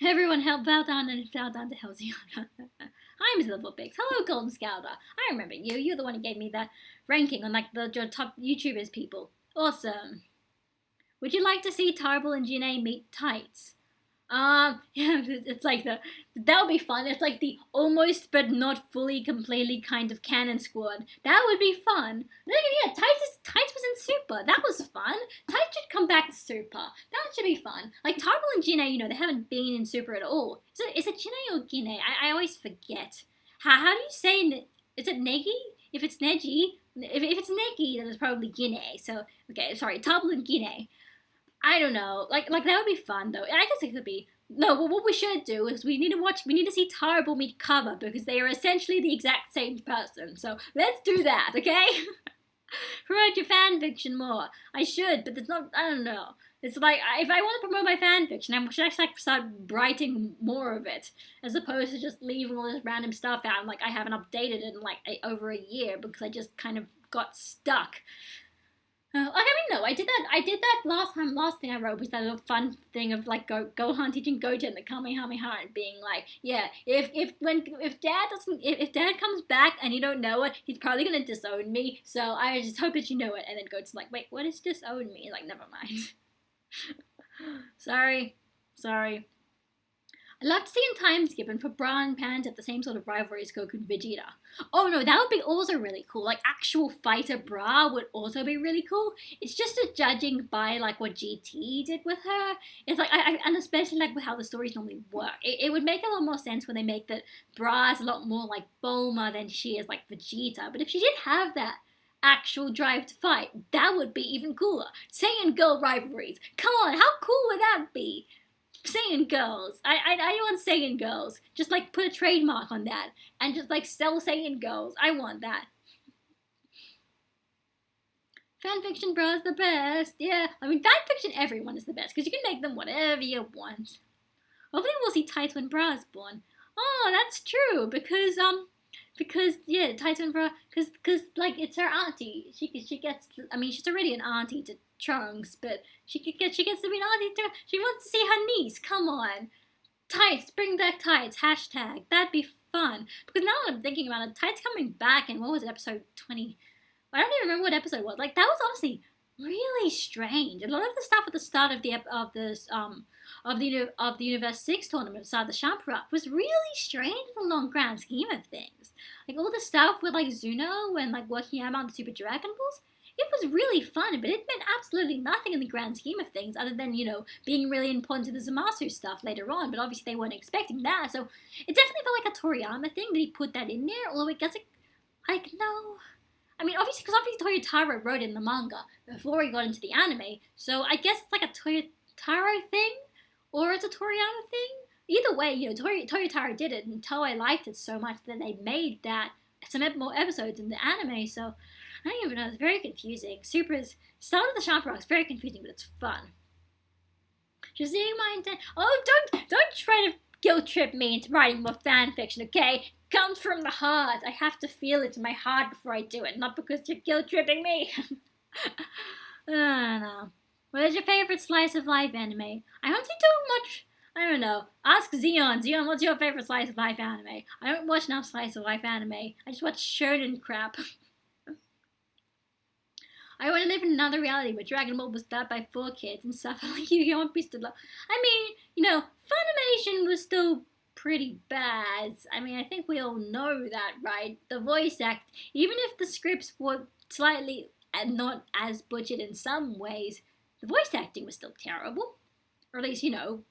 Everyone help bow down and bow down to Halcyon. Hi, Miss Little Pigs. Hello, Golden Scouter. I remember you. You're the one who gave me that ranking on like the top YouTubers people. Awesome. Would you like to see Tarbell and Janae meet Tights? Yeah, it's like that would be fun. It's like the almost but not fully completely kind of canon squad. That would be fun. Yeah, Tights was in Super. That was fun. Tights should come back to Super. That should be fun. Like Tarbell and Janae, they haven't been in Super at all. Is it Janae or Guinea? I always forget. How do you say it? Is it Negi? If it's Neji, if it's Negi, then it's probably Guinea. So okay, sorry, Tarbell and Guinea. I don't know. Like that would be fun though. I guess it could be. No, well, what we should do is we need to see Tarbell meet Kaba because they are essentially the exact same person. So let's do that, okay? Promote your fan fiction more. I should, but it's not. I don't know. It's like if I want to promote my fan fiction, I should actually like start writing more of it as opposed to just leaving all this random stuff out. And like I haven't updated it in like over a year because I just kind of got stuck. I did that last thing I wrote was that little fun thing of like Gohan teaching Goten the Kamehameha and being like, yeah, if dad comes back and you don't know it, he's probably gonna disown me. So I just hope that you know it. And then Goten's like, wait, what is disown me? Like, never mind. Sorry. I'd love to see in time skipping for Bra and Pan to have the same sort of rivalry as Goku and Vegeta. Oh no, that would be also really cool. Like actual fighter Bra would also be really cool. It's just a judging by like what GT did with her. It's like and especially like with how the stories normally work. It would make a lot more sense when they make that Bra is a lot more like Bulma than she is like Vegeta. But if she did have that actual drive to fight, that would be even cooler. Saiyan girl rivalries. Come on, how cool would that be? Saiyan girls. I want Saiyan girls. Just like put a trademark on that and just like sell Saiyan girls. I want that. Fanfiction Bra's the best. Yeah, I mean fanfiction everyone is the best because you can make them whatever you want. Hopefully we'll see Tights when Bra's born. Oh, that's true because yeah, Tights when Bra because like it's her auntie. She gets. I mean she's already an auntie to Trunks, but she gets to be an auntie too. She wants to see her niece. Come on, Tights, bring back Tights. Hashtag. That'd be fun. Because now that I'm thinking about it, Tights coming back in what was it, episode 20? I don't even remember what episode it was. Like that was honestly really strange. A lot of the stuff at the start of the Universe 6 tournament, beside the Shampoo Up, was really strange in the long grand scheme of things. Like all the stuff with like Zuno and like working out on the Super Dragon Balls. It was really fun, but it meant absolutely nothing in the grand scheme of things other than, being really important to the Zamasu stuff later on, but obviously they weren't expecting that, so it definitely felt like a Toriyama thing that he put that in there, although it doesn't, no. I mean, obviously Toyotaro wrote in the manga before he got into the anime, so I guess it's like a Toyotaro thing, or it's a Toriyama thing. Either way, Toyotaro did it, and Toei liked it so much that they made that some more episodes in the anime, so I don't even know, it's very confusing. Start of the Shampoo Rock is very confusing, but it's fun. Just seeing my intent. Oh, don't try to guilt trip me into writing more fan fiction, okay? It comes from the heart. I have to feel it in my heart before I do it, not because you're guilt tripping me. No. What is your favorite slice of life anime? I don't think too much. I don't know. Ask Zeon. Zeon, what's your favorite slice of life anime? I don't watch enough slice of life anime. I just watch shonen crap. I want to live in another reality where Dragon Ball was dubbed by 4 kids and stuff like Yu-Gi-Oh! And Beast of Love. I mean, Funimation was still pretty bad. I mean, I think we all know that, right? The voice act, even if the scripts were slightly not as butchered in some ways, the voice acting was still terrible. Or at least,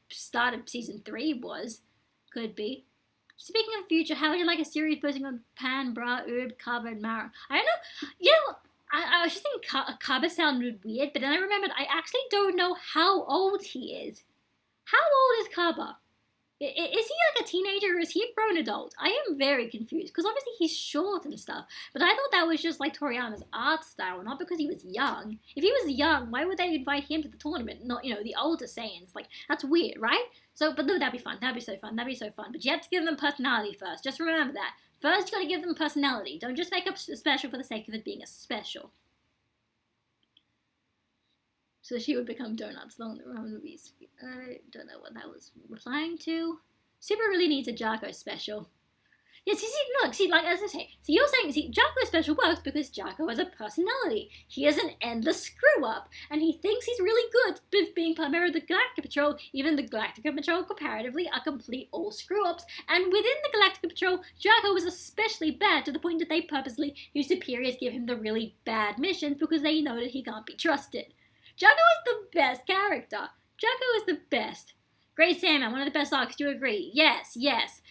start of season 3 could be. Speaking of future, how would you like a series focusing on Pan, Bra, Urb, Kaba, and Mara? I don't know. You know, I was just thinking Kaba sounded weird, but then I remembered I actually don't know how old he is. How old is Kaba? Is he like a teenager or is he a grown adult? I am very confused because obviously he's short and stuff, but I thought that was just like Toriyama's art style, not because he was young. If he was young, why would they invite him to the tournament, not, the older Saiyans? Like, that's weird, right? So, but no, that'd be fun. That'd be so fun. That'd be so fun. But you have to give them personality first. Just remember that. First, you gotta give them personality. Don't just make up a special for the sake of it being a special. So she would become donuts along the ramen movies. I don't know what that was replying to. Super really needs a Jarko special. Yeah, see, like, as I say, you're saying, Jarko special works because Jarko has a personality. He has an endless screw-up, and he thinks he's really good with being part member of the Galactic Patrol. Even the Galactic Patrol, comparatively, are complete all screw-ups, and within the Galactic Patrol, Jarko was especially bad to the point that they purposely, his superiors give him the really bad missions because they know that he can't be trusted. Jarko is the best character. Jarko is the best. Great Sandman, one of the best arcs, do you agree? Yes.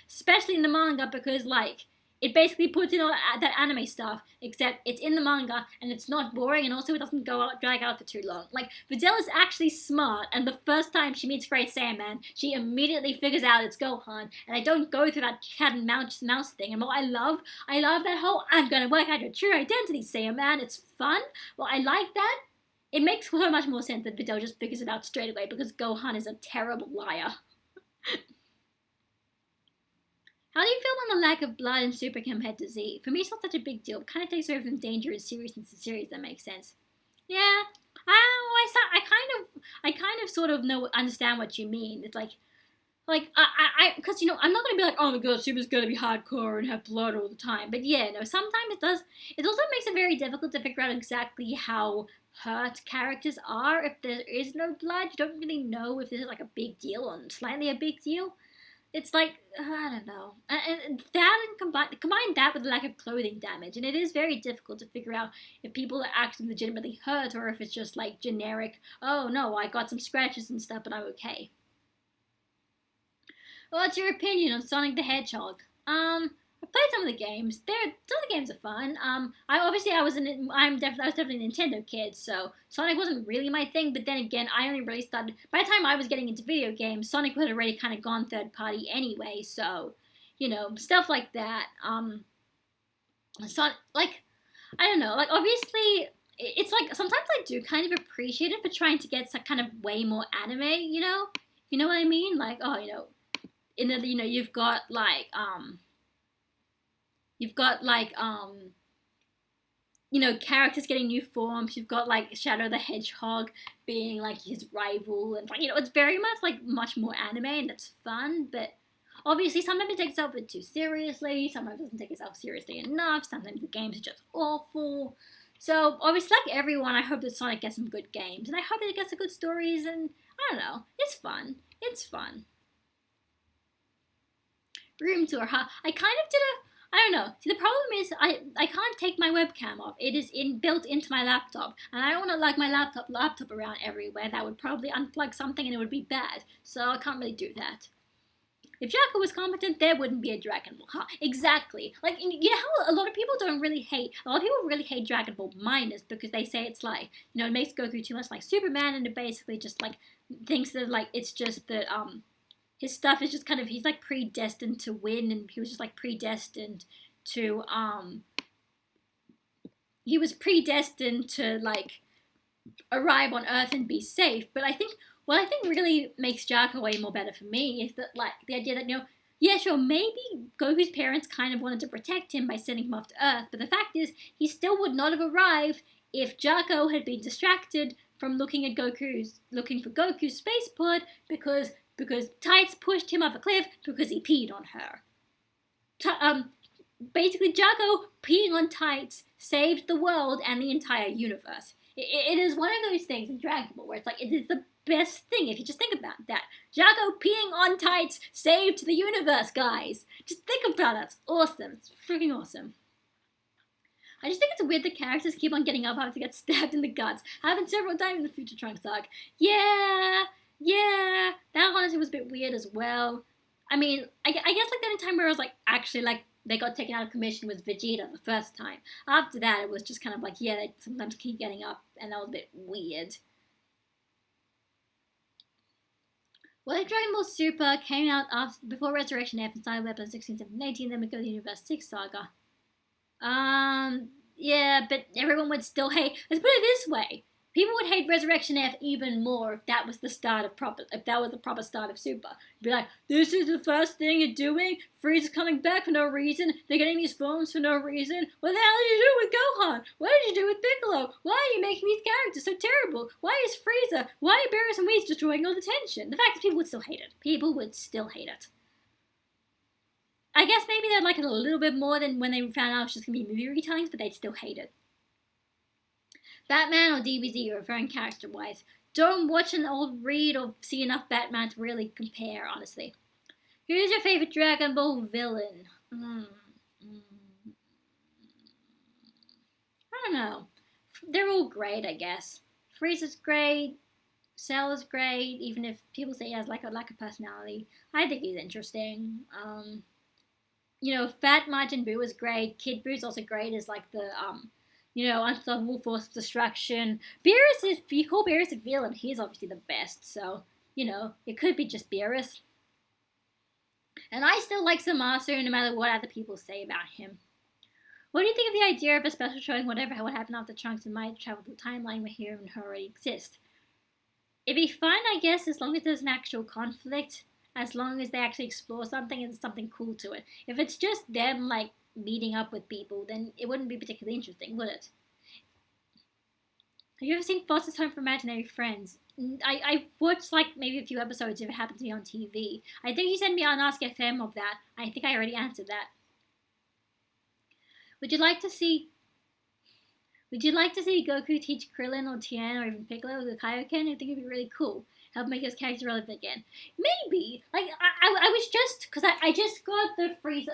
Especially in the manga because, like, it basically puts in all that anime stuff, except it's in the manga and it's not boring and also it doesn't drag out for too long. Like, Videl is actually smart and the first time she meets Great Sandman, she immediately figures out it's Gohan and I don't go through that cat and mouse thing. And what I love that whole, I'm gonna work out your true identity, Sandman. It's fun. Well, I like that. It makes so much more sense that Videl just figures it out straight away because Gohan is a terrible liar. How do you feel on the lack of blood in Super compared to Z? For me, it's not such a big deal. It kind of takes away from danger and seriousness in series. That makes sense. Yeah, I kind of sort of understand what you mean. It's because I'm not gonna be like, oh my god, Super's gonna be hardcore and have blood all the time. But yeah, no, sometimes it does. It also makes it very difficult to figure out exactly how hurt characters are if there is no blood. You don't really know if this is like a big deal or slightly a big deal. It's like, I don't know. And that and combine that with the lack of clothing damage, and it is very difficult to figure out if people are actually legitimately hurt or if it's just like generic, oh no, I got some scratches and stuff, but I'm okay. What's your opinion on Sonic the Hedgehog? I played some of the games. Some of the games are fun. I was definitely a Nintendo kid, so Sonic wasn't really my thing. But then again, I only really started by the time I was getting into video games. Sonic had already kind of gone third party anyway, so stuff like that. Sonic, like, I don't know, like obviously. It's like sometimes I do kind of appreciate it for trying to get some kind of way more anime. You know what I mean? Like, oh, in the you've got characters getting new forms. You've got like Shadow the Hedgehog being like his rival, and it's very much more anime, and it's fun. But obviously, sometimes it takes itself too seriously. Sometimes it doesn't take itself seriously enough. Sometimes the games are just awful. So obviously, like everyone, I hope that Sonic gets some good games, and I hope it gets some good stories. And I don't know, it's fun. Room tour, huh? I kind of did I don't know. See, the problem is I can't take my webcam off. It is built into my laptop, and I don't want to lug my laptop around everywhere. That would probably unplug something, and it would be bad. So I can't really do that. If Jacko was competent, there wouldn't be a Dragon Ball. Huh? Exactly. Like, how a lot of people really hate Dragon Ball Minus because they say it's like, it makes Goku too much like Superman, and it basically just like thinks that like it's just that his stuff is just kind of, he's like predestined to win, and he was just like predestined to like arrive on Earth and be safe. But I think what I think really makes Jarko way more better for me is that like the idea that yeah, sure, maybe Goku's parents kind of wanted to protect him by sending him off to Earth, but the fact is he still would not have arrived if Jarko had been distracted from looking for Goku's spaceport because Tights pushed him off a cliff because he peed on her. Basically, Jarko peeing on Tights saved the world and the entire universe. It is one of those things in Dragon Ball where it's like, it is the best thing if you just think about that. Jarko peeing on Tights saved the universe, guys. Just think about it. It's awesome. It's freaking awesome. I just think it's weird that characters keep on getting up after they get stabbed in the guts. Happened several times in the Future Trunks arc. Yeah, that honestly was a bit weird as well. I mean, I guess like the only time where I was like actually like they got taken out of commission was Vegeta the first time. After that, it was just kind of like, yeah, they sometimes keep getting up, and that was a bit weird. Well, if Dragon Ball Super came out before Resurrection F and started episode 16, 17, 18, then we go to the Universe 6 saga. Yeah, but everyone would still hate. Let's put it this way: people would hate Resurrection F even more if that was the start of if that was the proper start of Super. Be like, this is the first thing you're doing. Frieza's coming back for no reason. They're getting these phones for no reason. What the hell did you do with Gohan? What did you do with Piccolo? Why are you making these characters so terrible? Why is Frieza? Why are Beerus and Whis destroying all the tension? The fact is, people would still hate it. People would still hate it. I guess maybe they'd like it a little bit more than when they found out it was just going to be movie retellings, but they'd still hate it. Batman or DBZ, you're referring character-wise. Don't watch an old read or see enough Batman to really compare, honestly. Who's your favorite Dragon Ball villain? I don't know. They're all great, I guess. Frieza's great. Cell is great, even if people say he has like a lack of personality. I think he's interesting. Fat Majin Buu is great. Kid Buu is also great as like the unstoppable force of destruction. Beerus, if you call Beerus a villain, he's obviously the best. So it could be just Beerus. And I still like Zamasu no matter what other people say about him. What do you think of the idea of a special showing what happened after Trunks and Mai travel to the timeline where Hero and her already exist? It'd be fun, I guess, as long as there's an actual conflict. As long as they actually explore something and there's something cool to it. If it's just them, like, meeting up with people, then it wouldn't be particularly interesting, would it? Have you ever seen Foster's Home for Imaginary Friends? I watched, like, maybe a few episodes if it happened to be on TV. I think you sent me on Ask FM of that. I think I already answered that. Would you like to see Goku teach Krillin or Tien or even Piccolo the Kaioken? I think it'd be really cool. Help make his character relevant again. Maybe. Like I was just because I just got the Freezer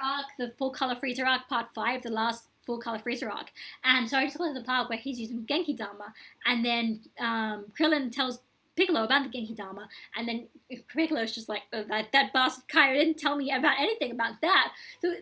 arc, the full color Freezer arc part 5, the last full color Freezer arc, and so I just got to the part where he's using Genki Dama, and then Krillin tells Piccolo about the Genki Dama, and then Piccolo's just like, oh, that bastard Kaio didn't tell me about anything about that. So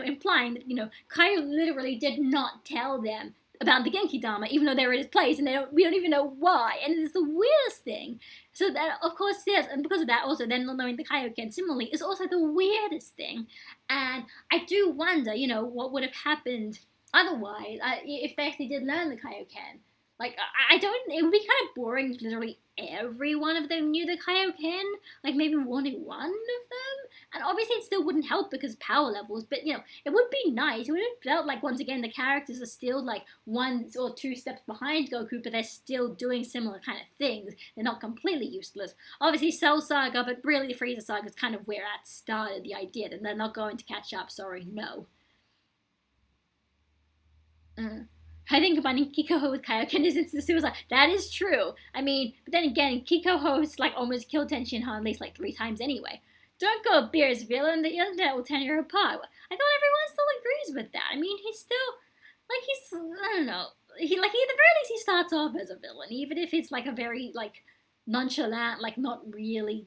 implying that Kaio literally did not tell them about the Genki Dama, even though they were at his place, and we don't even know why, and it's the weirdest thing. So that, of course, yes, and because of that, also then not knowing the Kaioken similarly is also the weirdest thing. And I do wonder, what would have happened otherwise if they actually did learn the Kaioken. Like, it would be kind of boring if literally every one of them knew the Kaioken, like maybe only one of them, and obviously it still wouldn't help because power levels, but it would be nice. It would have felt like, once again, the characters are still like 1 or 2 steps behind Goku, but they're still doing similar kind of things. They're not completely useless. Obviously Cell Saga, but really the Frieza Saga is kind of where that started, the idea that they're not going to catch up, sorry, no. I think combining Kikoho with Kaioken is instant suicide. That is true. I mean, but then again, Kikoho's like almost killed Tenshinhan at least like 3 times anyway. Don't go Beerus villain, the internet will tear you apart. I thought everyone still agrees with that. I mean, he's still, I don't know. At the very least he starts off as a villain, even if it's like a very, like, nonchalant, like, not really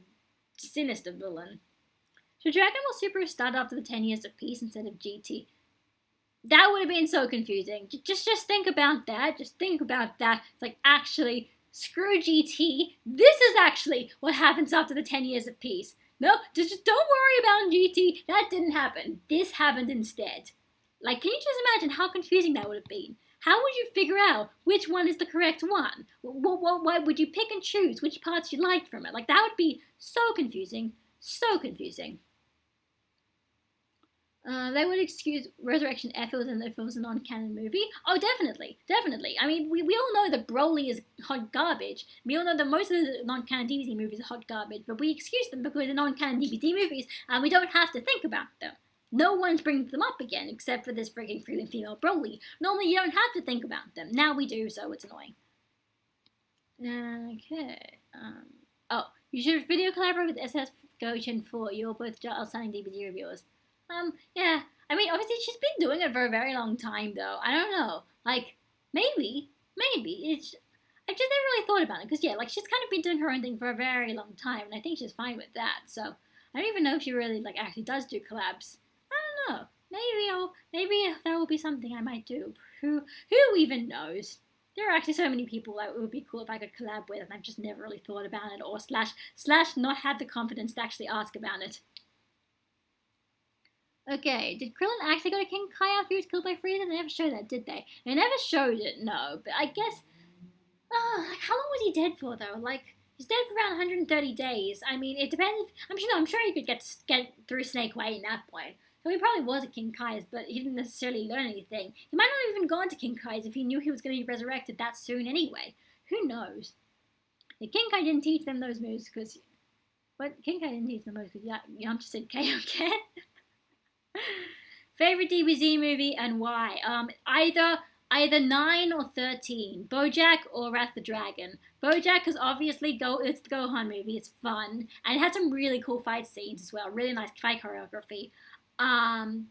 sinister villain. Should Dragon Ball Super start after the 10 years of peace instead of GT? That would have been so confusing. Just think about that. Just think about that. It's like, actually, screw GT. This is actually what happens after the 10 years of peace. No, just don't worry about GT. That didn't happen. This happened instead. Like, can you just imagine how confusing that would have been? How would you figure out which one is the correct one? Why would you pick and choose which parts you liked from it? Like, that would be so confusing. So confusing. They would excuse Resurrection if it was a non-canon movie. Oh, definitely. I mean, we all know that Broly is hot garbage. We all know that most of the non-canon DVD movies are hot garbage, but we excuse them because they're non-canon DVD movies, and we don't have to think about them. No one's bringing them up again, except for this freaking female Broly. Normally, you don't have to think about them. Now we do, so it's annoying. Okay. You should video collaborate with SS Goshen 4. You're both outstanding DVD reviewers. Yeah. I mean, obviously she's been doing it for a very long time, though. I don't know. Like, maybe. I I just never really thought about it because yeah, like she's kind of been doing her own thing for a very long time, and I think she's fine with that. So I don't even know if she really like actually does do collabs. I don't know. Maybe that will be something I might do. Who even knows? There are actually so many people that it would be cool if I could collab with, and I've just never really thought about it, or slash not had the confidence to actually ask about it. Okay, did Krillin actually go to King Kai after he was killed by Frieza? They never showed that, did they? They never showed it, no. But I guess, like, how long was he dead for though? Like, he's dead for around 130 days. I mean, it depends. I'm sure he could get through Snake Way in that point. So he probably was at King Kai's, but he didn't necessarily learn anything. He might not have even gone to King Kai's if he knew he was going to be resurrected that soon anyway. Who knows? Yeah, King Kai didn't teach them those moves because, what? King Kai didn't teach them those because Yamcha said KO again. Favorite DBZ movie and why? Either 9 or 13. BoJack or Wrath of the Dragon. BoJack is obviously it's the Gohan movie. It's fun and it had some really cool fight scenes as well. Really nice fight choreography. And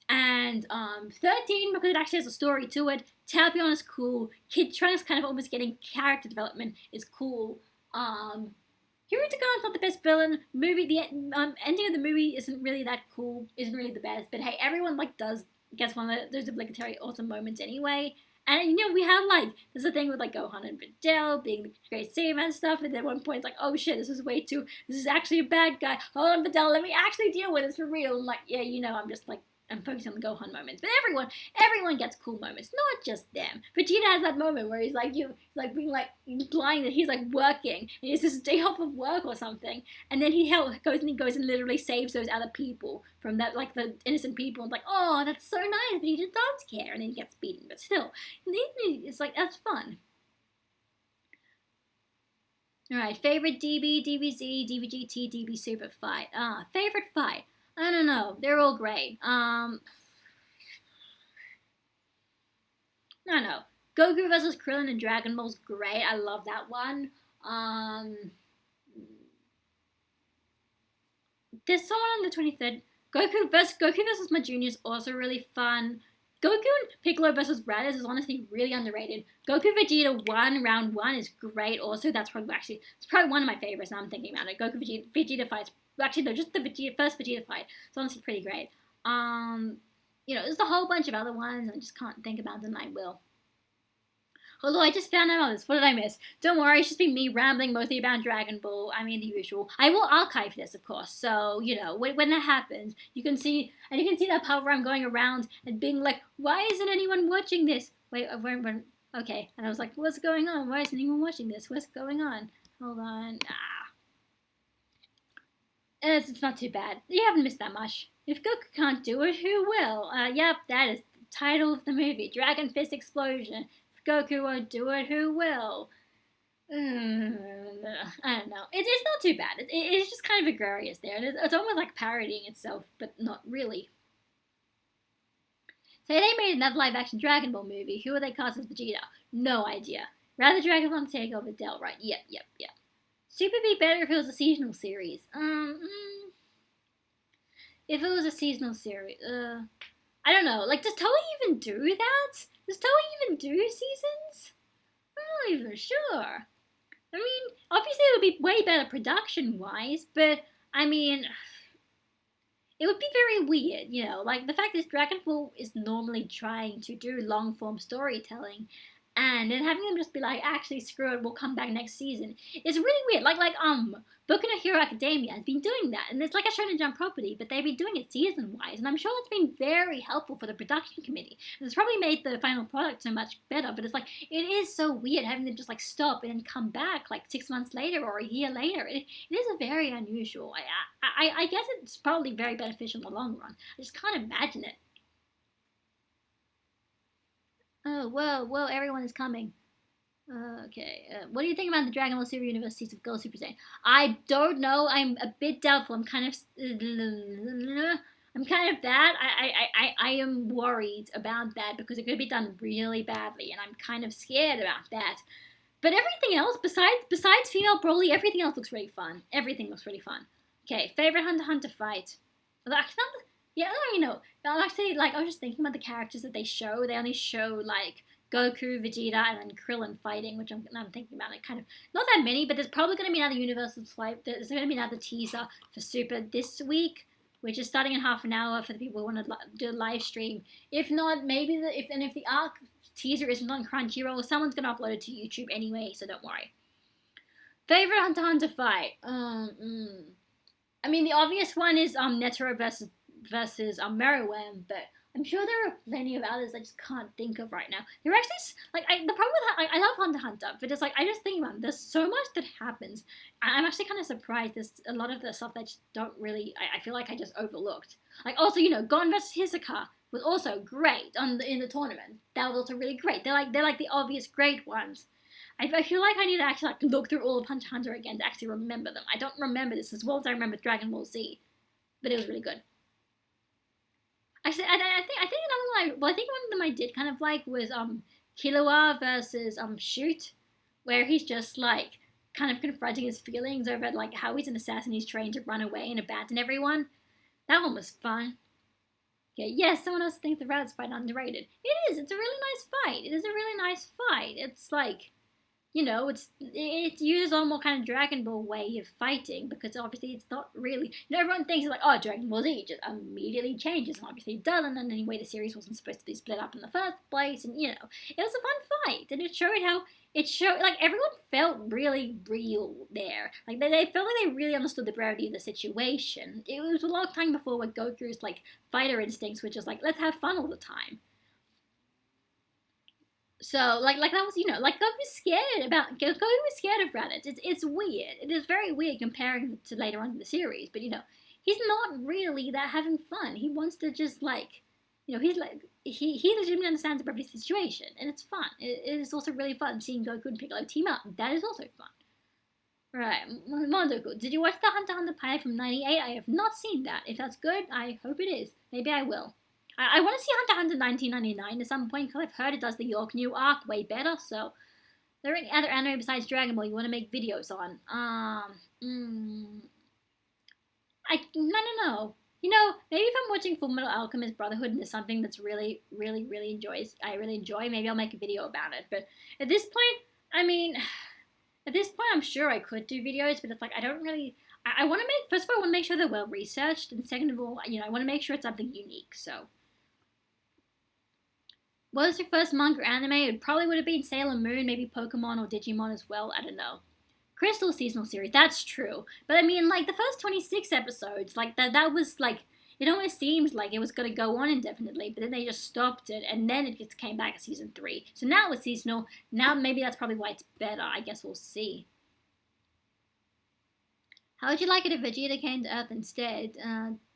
13 because it actually has a story to it. Tapion is cool. Kid Trunks kind of almost getting character development is cool. Hirutaga's not the best villain. The ending of the movie isn't really that cool. Isn't really the best. But hey, everyone gets one of those obligatory awesome moments anyway. And we have there's a thing with Gohan and Videl being the great savior and stuff. And then at one point it's like, oh shit, this is actually a bad guy. Hold on, Videl, let me actually deal with this for real. And yeah, I'm focusing on the Gohan moments. But everyone gets cool moments, not just them. Vegeta has that moment where he's being blind that he's working and it's his day off of work or something, and then he goes and literally saves those other people from that the innocent people and oh, that's so nice, Vegeta does care, and then he gets beaten, but still, it's that's fun. Alright, favorite DB, DBZ, DBGT, DB Super fight. Favorite fight. I don't know. They're all great. I don't know. Goku vs. Krillin and Dragon Ball's great. I love that one. There's someone on the 23rd. Goku vs. My Junior is also really fun. Goku and Piccolo vs. Raditz is honestly really underrated. Goku Vegeta 1, round 1 is great also. It's probably one of my favorites now I'm thinking about it. Goku Vegeta fights. Actually, no, just the first Vegeta fight. It's honestly pretty great. There's a whole bunch of other ones. I just can't think about them. I will. Although I just found out about this. What did I miss? Don't worry, it's just been me rambling mostly about Dragon Ball. I mean, the usual. I will archive this, of course. So, when that happens, you can see that part where I'm going around and being like, why isn't anyone watching this? Wait, okay. And I was like, what's going on? Why isn't anyone watching this? What's going on? Hold on. It's not too bad. You haven't missed that much. If Goku can't do it, who will? Yep, that is the title of the movie. Dragon Fist Explosion. If Goku won't do it, who will? I don't know. It's not too bad. It's just kind of egregious there. It's almost like parodying itself, but not really. Say they made another live-action Dragon Ball movie. Who would they cast as Vegeta? No idea. Rather Dragon Ball and Sega over Videl, right? Yep. Super be better if it was a seasonal series. If it was a seasonal series, I don't know. Does Toei even do that? Does Toei even do seasons? I'm not even sure. I mean, obviously it would be way better production-wise, but, I mean, it would be very weird, the fact is Dragon Ball is normally trying to do long-form storytelling, and then having them just be like, actually, screw it, we'll come back next season. It's really weird. Boku no Hero Academia has been doing that. And it's like a Shonen Jump property, but they've been doing it season-wise. And I'm sure it's been very helpful for the production committee. And it's probably made the final product so much better. But it is so weird having them just, stop and then come back, 6 months later or a year later. It is a very unusual. I guess it's probably very beneficial in the long run. I just can't imagine it. Oh, whoa, everyone is coming. Okay, what do you think about the Dragon Ball Super Universities of Girls Super Saiyan? I don't know, I'm a bit doubtful, I'm kind of that. I am worried about that because it could be done really badly, and I'm kind of scared about that. But everything else, besides female Broly, everything else looks really fun. Everything looks really fun. Okay, favorite Hunter x Hunter fight? Yeah, I don't know. Actually, I was just thinking about the characters that they show. They only show, Goku, Vegeta, and then Krillin fighting, which I'm thinking about. Like, kind of not that many, but there's probably going to be another Universal Swipe. There's going to be another teaser for Super this week, which is starting in half an hour for the people who want to do a live stream. If not, maybe if the Arc teaser isn't on Crunchyroll, someone's going to upload it to YouTube anyway, so don't worry. Favorite Hunter x Hunter fight? I mean, the obvious one is Netero versus Meruem, but I'm sure there are plenty of others I just can't think of right now. They're actually, like, the problem with that, like, I love Hunter x Hunter, but it's like, I just think about it, there's so much that happens. I'm actually kind of surprised there's a lot of the stuff that I just don't really, I feel like I just overlooked. Like, also, Gon versus Hisoka was also great in the tournament. That was also really great. They're like the obvious great ones. I feel like I need to actually look through all of Hunter x Hunter again to actually remember them. I don't remember this as well as I remember Dragon Ball Z, but it was really good. Actually, I think another one. I think one of them I did kind of like was Killua versus Shoot, where he's just like kind of confronting his feelings over like how he's an assassin. He's trained to run away and abandon everyone. That one was fun. Okay, yes, someone else thinks the Raditz fight underrated. It is. It's a really nice fight. It is a really nice fight. It's like, it uses a more kind of Dragon Ball way of fighting, because obviously it's not really, everyone thinks it's like, oh, Dragon Ball Z just immediately changes, and obviously it doesn't, and anyway, the series wasn't supposed to be split up in the first place, and, it was a fun fight, and it showed, like, everyone felt really real there. Like, they felt like they really understood the gravity of the situation. It was a long time before where Goku's, like, fighter instincts were just like, let's have fun all the time. So, like that was, Goku was scared of Raditz. It's weird. It is very weird comparing to later on in the series, but, he's not really that having fun. He wants to just, like, he's like, he legitimately understands the gravity situation, and it's fun. It is also really fun seeing Goku and Piccolo team up. That is also fun. Right, Mondoku, did you watch the Hunter x Hunter pilot from '98? I have not seen that. If that's good, I hope it is. Maybe I will. I want to see Hunter x Hunter 1999 at some point, because I've heard it does the York New arc way better, so... Are there any other anime besides Dragon Ball you want to make videos on? No. Maybe if I'm watching Fullmetal Alchemist Brotherhood and there's something that's really, really, really I really enjoy, maybe I'll make a video about it. But at this point, I'm sure I could do videos, but it's like, I don't really... I want to make... First of all, I want to make sure they're well researched, and second of all, I want to make sure it's something unique, so... What was your first manga or anime? It probably would have been Sailor Moon, maybe Pokemon or Digimon as well. I don't know. Crystal seasonal series, that's true. But I mean, like, the first 26 episodes, like, that was, like, it almost seemed like it was going to go on indefinitely, but then they just stopped it, and then it just came back in season 3. So now it's seasonal. Now maybe that's probably why it's better. I guess we'll see. How would you like it if Vegeta came to Earth instead?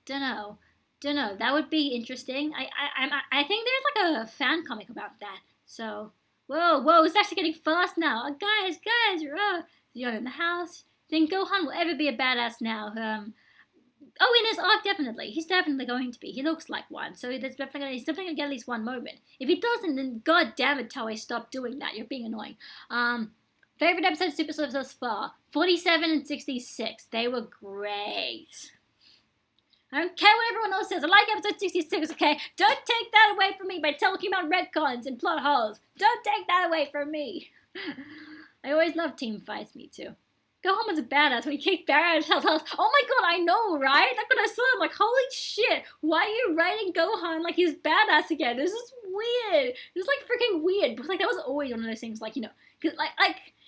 Dunno. That would be interesting. I think there's like a fan comic about that. So, whoa, it's actually getting fast now. Guys, you're in the house. Think Gohan will ever be a badass now? In his arc, definitely. He's definitely going to be. He looks like one. So he's definitely gonna get at least one moment. If he doesn't, then god damn it, Toei, stop doing that. You're being annoying. Favorite episode of Super Slips thus far? 47 and 66. They were great. I don't care what everyone else says. I like episode 66, okay? Don't take that away from me by talking about retcons and plot holes. Don't take that away from me. I always love team fights, me too. Gohan was a badass when he kicked Barry out of Hell's house. Oh my god, I know, right? Like, when I saw him, like, holy shit. Why are you writing Gohan like he's badass again? This is weird. This is, like, freaking weird. But, like, that was always one of those things, like, cause, like,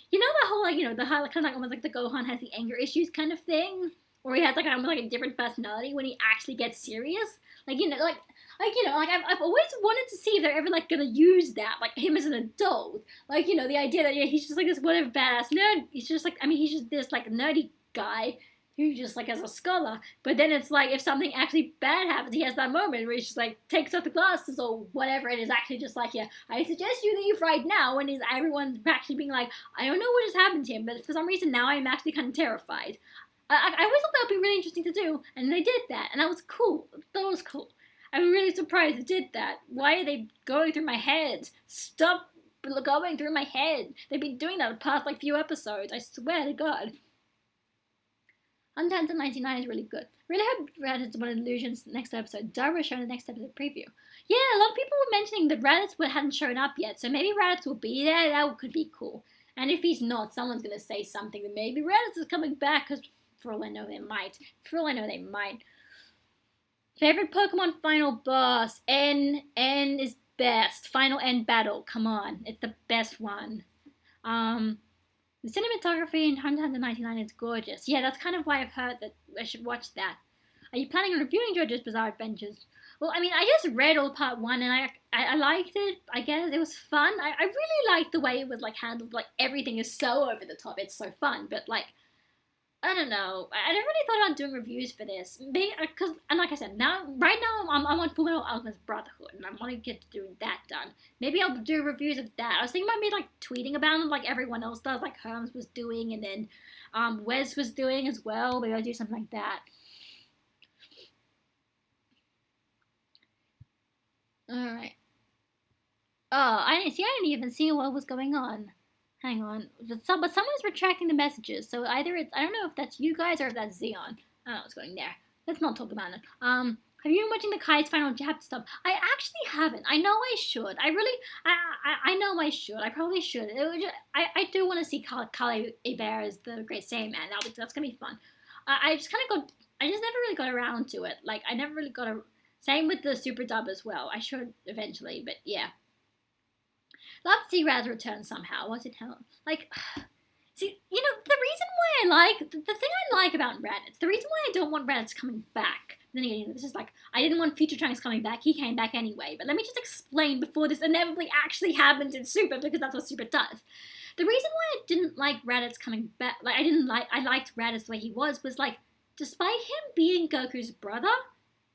the whole, like, the whole, kind of, like, almost, like, the Gohan has the anger issues kind of thing? Or he has, like, almost, like, a different personality when he actually gets serious. Like, I've always wanted to see if they're ever, like, gonna use that, like, him as an adult. Like, the idea that, he's just, like, this whatever badass nerd. He's just, like, he's just this, like, nerdy guy who just, like, as a scholar. But then it's, like, if something actually bad happens, he has that moment where he just, like, takes off the glasses or whatever, and is actually just, like, yeah, I suggest you leave right now, and everyone's actually being like, I don't know what has happened to him, but for some reason now I'm actually kind of terrified. I always thought that would be really interesting to do, and they did that, and that was cool. That was cool. I'm really surprised they did that. Why are they going through my head? Stop going through my head. They've been doing that the past, like, few episodes. I swear to God. Untamed 99 is really good. Really hope Raditz one of Illusion's next episode. Dara will show in the next episode preview. Yeah, a lot of people were mentioning that Raditz hadn't shown up yet, so maybe Raditz will be there. That could be cool. And if he's not, someone's gonna say something that maybe Raditz is coming back, because for all I know they might. Favorite Pokemon final boss? N is best. Final N battle. Come on, it's the best one. The cinematography in Hunter x 99 is gorgeous. Yeah, that's kind of why I've heard that I should watch that. Are you planning on reviewing JoJo's Bizarre Adventures? Well, I mean, I just read all part 1 and I liked it. I guess it was fun. I really liked the way it was like handled. Like everything is so over the top. It's so fun, but like I don't know. I never really thought about doing reviews for this. And like I said, right now, I'm on Fullmetal Alchemist Brotherhood, and I want to get to doing that done. Maybe I'll do reviews of that. I was thinking about me like tweeting about it, like everyone else does, like Herms was doing, and then Wes was doing as well. Maybe I'll do something like that. All right. Oh, I didn't even see what was going on. Hang on. But someone's retracting the messages, so either it's, I don't know if that's you guys or if that's Xeon. I don't know what's going there. Let's not talk about it. Have you been watching the Kai's final chapter stuff? I actually haven't. I know I should. I know I should. I probably should. I do want to see Kale Hebert as the Great Saiyan Man. That's gonna be fun. I just never really got around to it. Like, I never really got a, same with the super dub as well. I should eventually, but yeah. Love to see Raz return somehow. What's it hell? Like, see, you know, the reason why the thing I like about Raditz, the reason why I don't want Raditz coming back, then again, this is like, I didn't want Future Trunks coming back, he came back anyway, but let me just explain before this inevitably actually happens in Super, because that's what Super does. The reason why I didn't like Raditz coming back, like, I liked Raditz the way he was like, despite him being Goku's brother,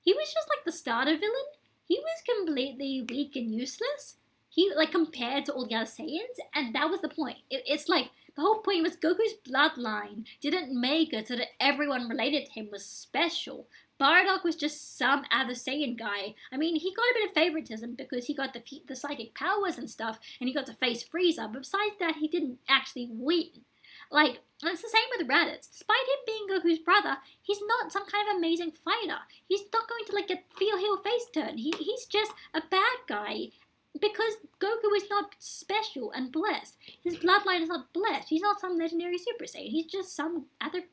he was just like the starter villain. He was completely weak and useless. He, like, compared to all the other Saiyans, and that was the point. It's like, the whole point was Goku's bloodline didn't make it so that everyone related to him was special. Bardock was just some other Saiyan guy. I mean, he got a bit of favoritism because he got the psychic powers and stuff, and he got to face Frieza, but besides that, he didn't actually win. Like, and it's the same with Raditz. Despite him being Goku's brother, he's not some kind of amazing fighter. He's not going to, like, get heel face turn. He's just a bad guy, because Goku is not special and blessed. His bloodline is not blessed. He's not some legendary Super Saiyan. He's just some other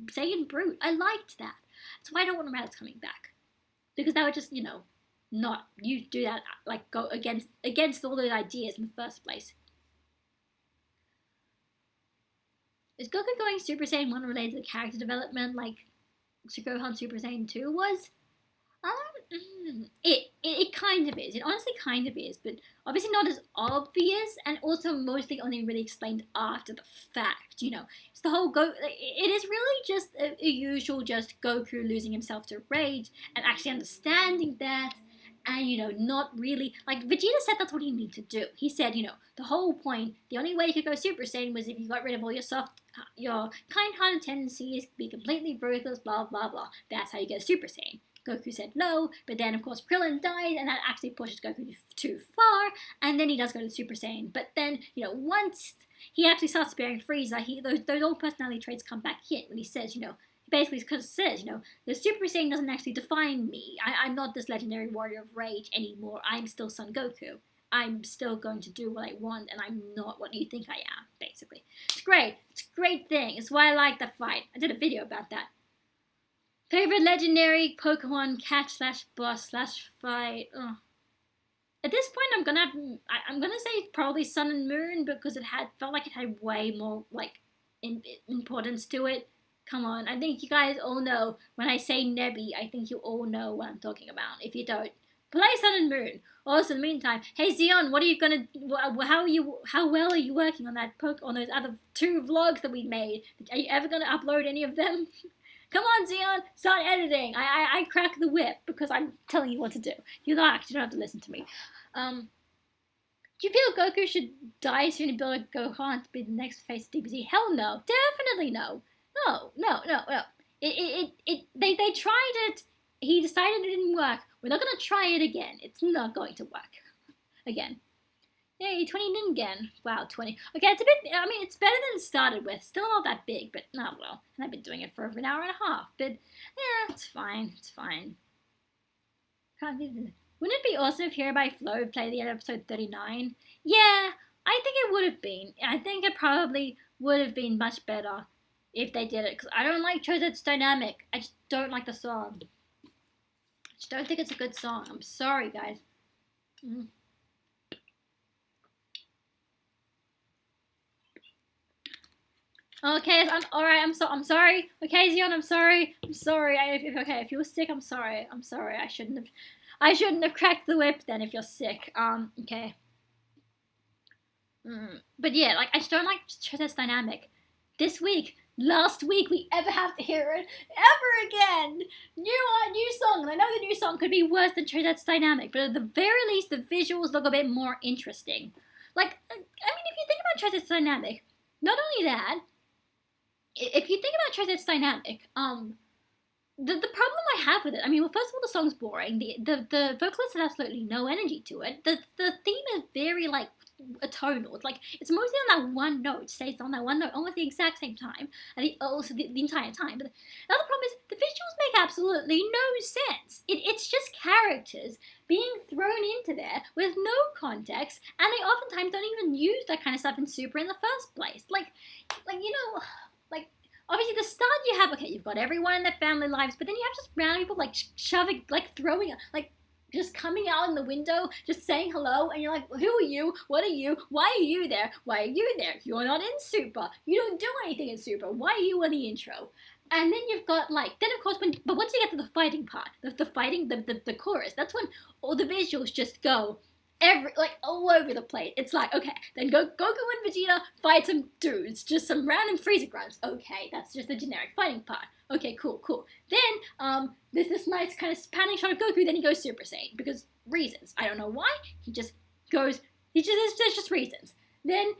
Saiyan brute. I liked that. That's why I don't want Raditz coming back. Because that would just, you know, not, you do that, like, go against all those ideas in the first place. Is Goku going Super Saiyan 1 related to the character development like Gohan Super Saiyan 2 was? It kind of is. It honestly kind of is, but obviously not as obvious, and also mostly only really explained after the fact. You know, it's the whole It is really just a usual, just Goku losing himself to rage and actually understanding that, and you know, not really like Vegeta said that's what he needed to do. He said, you know, the whole point, the only way you could go Super Saiyan was if you got rid of all your kind-hearted tendencies, be completely ruthless, blah blah blah. That's how you get a Super Saiyan. Goku said no, but then of course Krillin died, and that actually pushes Goku too far, and then he does go to Super Saiyan. But then, you know, once he actually starts sparing Frieza, those old personality traits come back in when he says, you know, he basically says, you know, the Super Saiyan doesn't actually define me. I'm not this legendary warrior of rage anymore. I'm still Son Goku. I'm still going to do what I want, and I'm not what you think I am, basically. It's great. It's a great thing. It's why I like the fight. I did a video about that. Favorite legendary Pokemon catch/boss/fight. Ugh. At this point, I'm gonna say probably Sun and Moon, because felt like it had way more like importance to it. Come on, I think you guys all know when I say Nebby. I think you all know what I'm talking about. If you don't, play Sun and Moon. Also, in the meantime, hey Xeon, what are you gonna? How well are you working on that on those other 2 vlogs that we made? Are you ever gonna upload any of them? Come on, Xeon, start editing. I crack the whip because I'm telling you what to do. You don't have to listen to me. Do you feel Goku should die soon to build a Gohan to be the next face of DBZ? Hell no. Definitely no. No. They tried it. He decided it didn't work. We're not going to try it again. It's not going to work. Again. Yay, 20 Ningen. Wow, 20. Okay, it's a bit, I mean, it's better than it started with. Still not that big, but not well. And I've been doing it for over an hour and a half. But, yeah, it's fine. It's fine. Can't do this. Wouldn't it be awesome if Hero by Flow played the end of episode 39? Yeah, I think it would have been. I think it probably would have been much better if they did it. Because I don't like Choset's dynamic. I just don't like the song. I just don't think it's a good song. I'm sorry, guys. Okay, alright. I'm sorry. Okay, Zion, I'm sorry. I'm sorry. If you were sick, I'm sorry. I'm sorry. I shouldn't have cracked the whip then. If you're sick, okay. But yeah, like I just don't like Choset's dynamic. Last week, we ever have to hear it ever again. New song. And I know the new song could be worse than Choset's dynamic, but at the very least, the visuals look a bit more interesting. Like, I mean, if you think about Choset's dynamic, not only that, if you think about Choset's dynamic, the problem I have with it, I mean, well, first of all, the song's boring. The vocalist has absolutely no energy to it. The theme is very like atonal. It's like it's mostly on that one note, stays on that one note almost the exact same time, and also the entire time. But the other problem is the visuals make absolutely no sense. It's just characters being thrown into there with no context, and they oftentimes don't even use that kind of stuff in Super in the first place. Like you know. Like, obviously, the start you have, okay, you've got everyone in their family lives, but then you have just random people, like, shoving, like, throwing, like, just coming out in the window, just saying hello, and you're like, who are you? What are you? Why are you there? Why are you there? You're not in Super. You don't do anything in Super. Why are you in the intro? And then you've got, like, then of course, but once you get to the fighting part, the chorus, that's when all the visuals just go, all over the place. It's like, okay, then Goku and Vegeta fight some dudes, just some random Frieza grunts. Okay, that's just the generic fighting part. Okay, cool. Then, there's this nice kind of spanning shot of Goku, then he goes Super Saiyan, because reasons. I don't know why, there's just reasons. Then,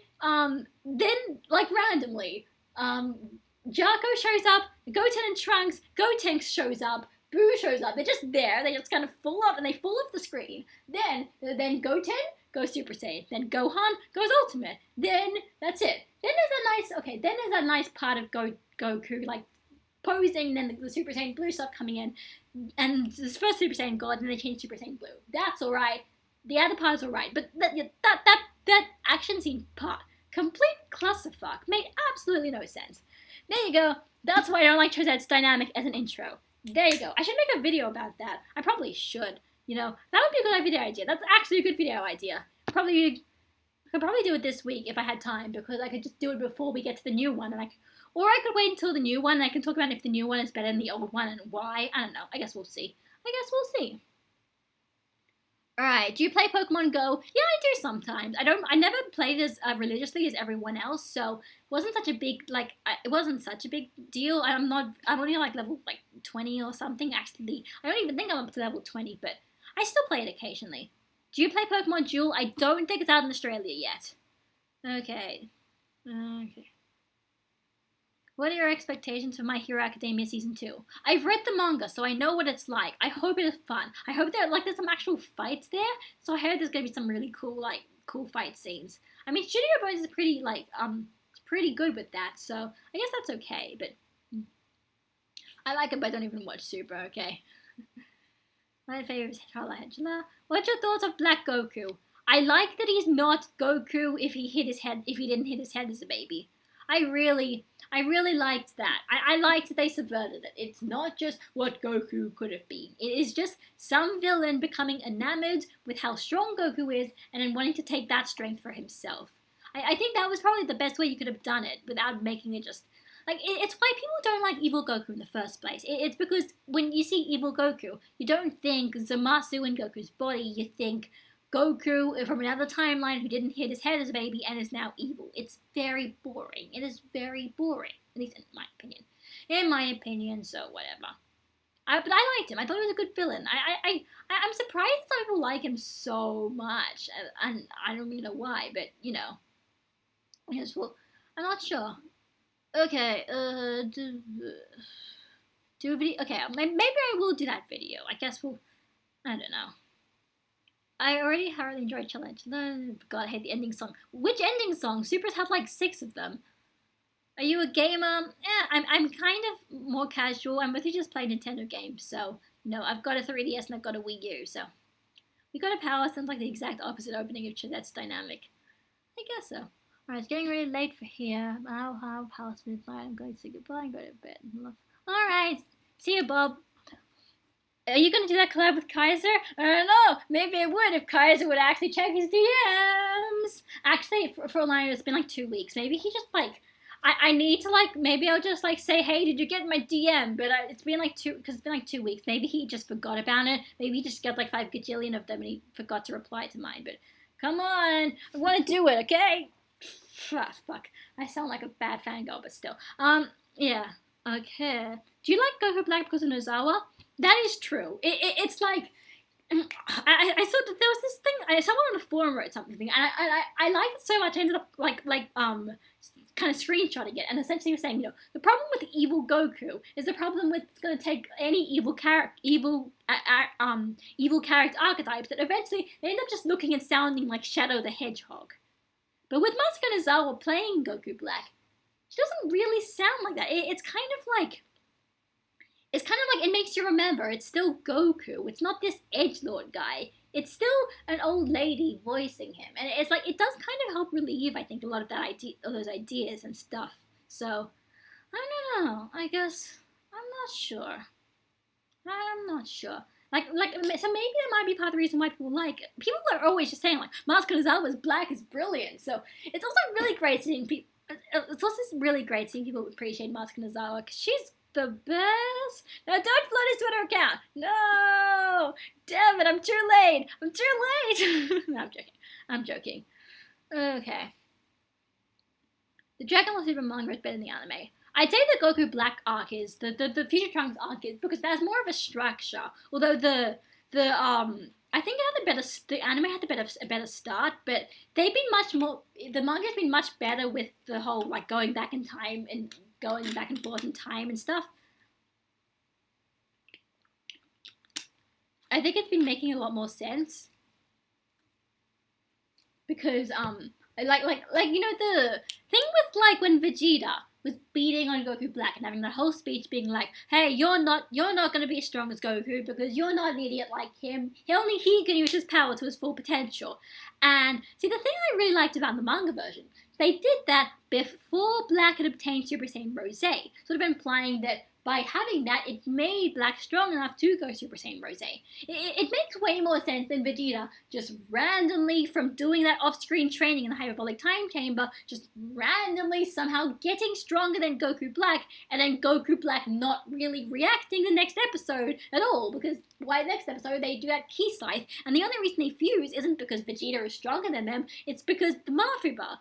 like, randomly, Jarko shows up, Goten and Trunks, Gotenks shows up, Boo shows up. They're just there. They just kind of fall off, and they fall off the screen. Then Goten goes Super Saiyan. Then Gohan goes Ultimate. Then that's it. Then there's a nice part of Goku like posing, and then the Super Saiyan Blue stuff coming in, and this first Super Saiyan God, and they change Super Saiyan Blue. That's all right. The other part is all right, but that action scene part, complete clusterfuck, made absolutely no sense. There you go. That's why I don't like Choset's dynamic as an intro. There you go. I should make a video about that. I probably should. You know, that would be a good video idea. That's actually a good video idea. I could probably do it this week if I had time, because I could just do it before we get to the new one, or I could wait until the new one and I can talk about if the new one is better than the old one and why. I don't know. I guess we'll see. Alright, do you play Pokemon Go? Yeah, I do sometimes. I never played as religiously as everyone else, so it wasn't such a big deal. I'm only like level 20 or something, actually. I don't even think I'm up to level 20, but I still play it occasionally. Do you play Pokemon Duel? I don't think it's out in Australia yet. Okay. What are your expectations for My Hero Academia Season 2? I've read the manga, so I know what it's like. I hope it is fun. I hope there's some actual fights there, so I heard there's gonna be some really cool fight scenes. I mean, Studio Bones is pretty good with that, so I guess that's okay, but I like it, but I don't even watch Super, okay? My favorite is Angela. What's your thoughts of Black Goku? I like that he's not Goku if he didn't hit his head as a baby. I really liked that. I liked that they subverted it. It's not just what Goku could have been. It is just some villain becoming enamored with how strong Goku is and then wanting to take that strength for himself. I think that was probably the best way you could have done it without making it just... it's why people don't like Evil Goku in the first place. It's because when you see Evil Goku, you don't think Zamasu in Goku's body, you think Goku from another timeline who didn't hit his head as a baby and is now evil. It's very boring. It is very boring, at least in my opinion. So whatever. But I liked him. I thought he was a good villain. I'm surprised some people like him so much, and I don't really know why, but you know. Yes, well, I'm not sure. Okay, do a video. Okay, maybe I will do that video. I guess I don't know. I already thoroughly enjoyed Challenge. No, God, I hate the ending song. Which ending song? Supers had like 6 of them. Are you a gamer? Yeah, I'm kind of more casual. I'm mostly just play Nintendo games. So, I've got a 3DS and I've got a Wii U. So, we got a power sounds like the exact opposite opening of Chadette's Dynamic. I guess so. Alright, it's getting really late for here. I'll have power smooth night. I'm going to say goodbye and go to bed. Alright, see you, Bob. Are you going to do that collab with Kaiser? I don't know. Maybe it would if Kaiser would actually check his DMs. Actually, for a line, it's been like 2 weeks. Maybe he just like, I need to like, maybe I'll just like say, hey, did you get my DM? But it's been like 2 weeks. Maybe he just forgot about it. Maybe he just got like 5 gajillion of them and he forgot to reply to mine. But come on, I want to do it, okay? Ah, fuck. I sound like a bad fangirl, but still. Yeah. Okay. Do you like Goku Black because of Nozawa? That is true. It's like I saw that there was this thing. Someone on the forum wrote something, and I liked it so much. I ended up kind of screenshotting it, and essentially was saying, the problem with evil Goku is the problem with it's going to take any evil character archetypes that eventually they end up just looking and sounding like Shadow the Hedgehog. But with Masuka Nozawa playing Goku Black, she doesn't really sound like that. It's kind of like it makes you remember it's still Goku. It's not this edgelord guy. It's still an old lady voicing him, and it's like it does kind of help relieve, I think, a lot of those ideas and stuff. So I don't know. I guess I'm not sure. So maybe that might be part of the reason why people are always just saying like Masuka Nozawa's Black is brilliant. So it's also really great seeing people. It's also really great seeing people appreciate Masuka Nozawa because she's the best. Now don't flood his Twitter account. No, damn it, I'm too late. No, I'm joking. Okay. The Dragon Ball Super manga is better than the anime. I'd say the Goku Black arc is the Future Trunks arc is because there's more of a structure. Although I think the anime had a better start, but they've been much more. The manga's been much better with the whole like going back in time and going back and forth in time and stuff. I think it's been making a lot more sense because the thing with like when Vegeta was beating on Goku Black and having that whole speech being like, hey, you're not gonna be as strong as Goku because you're not an idiot like him. He can use his power to his full potential. And see, the thing I really liked about the manga version, they did that before Black had obtained Super Saiyan Rose, sort of implying that by having that, it made Black strong enough to go Super Saiyan Rose. It makes way more sense than Vegeta just randomly, from doing that off-screen training in the Hyperbolic Time Chamber, just randomly somehow getting stronger than Goku Black, and then Goku Black not really reacting the next episode at all, because why next episode they do that Ki Scythe, and the only reason they fuse isn't because Vegeta is stronger than them, it's because the Mafuba.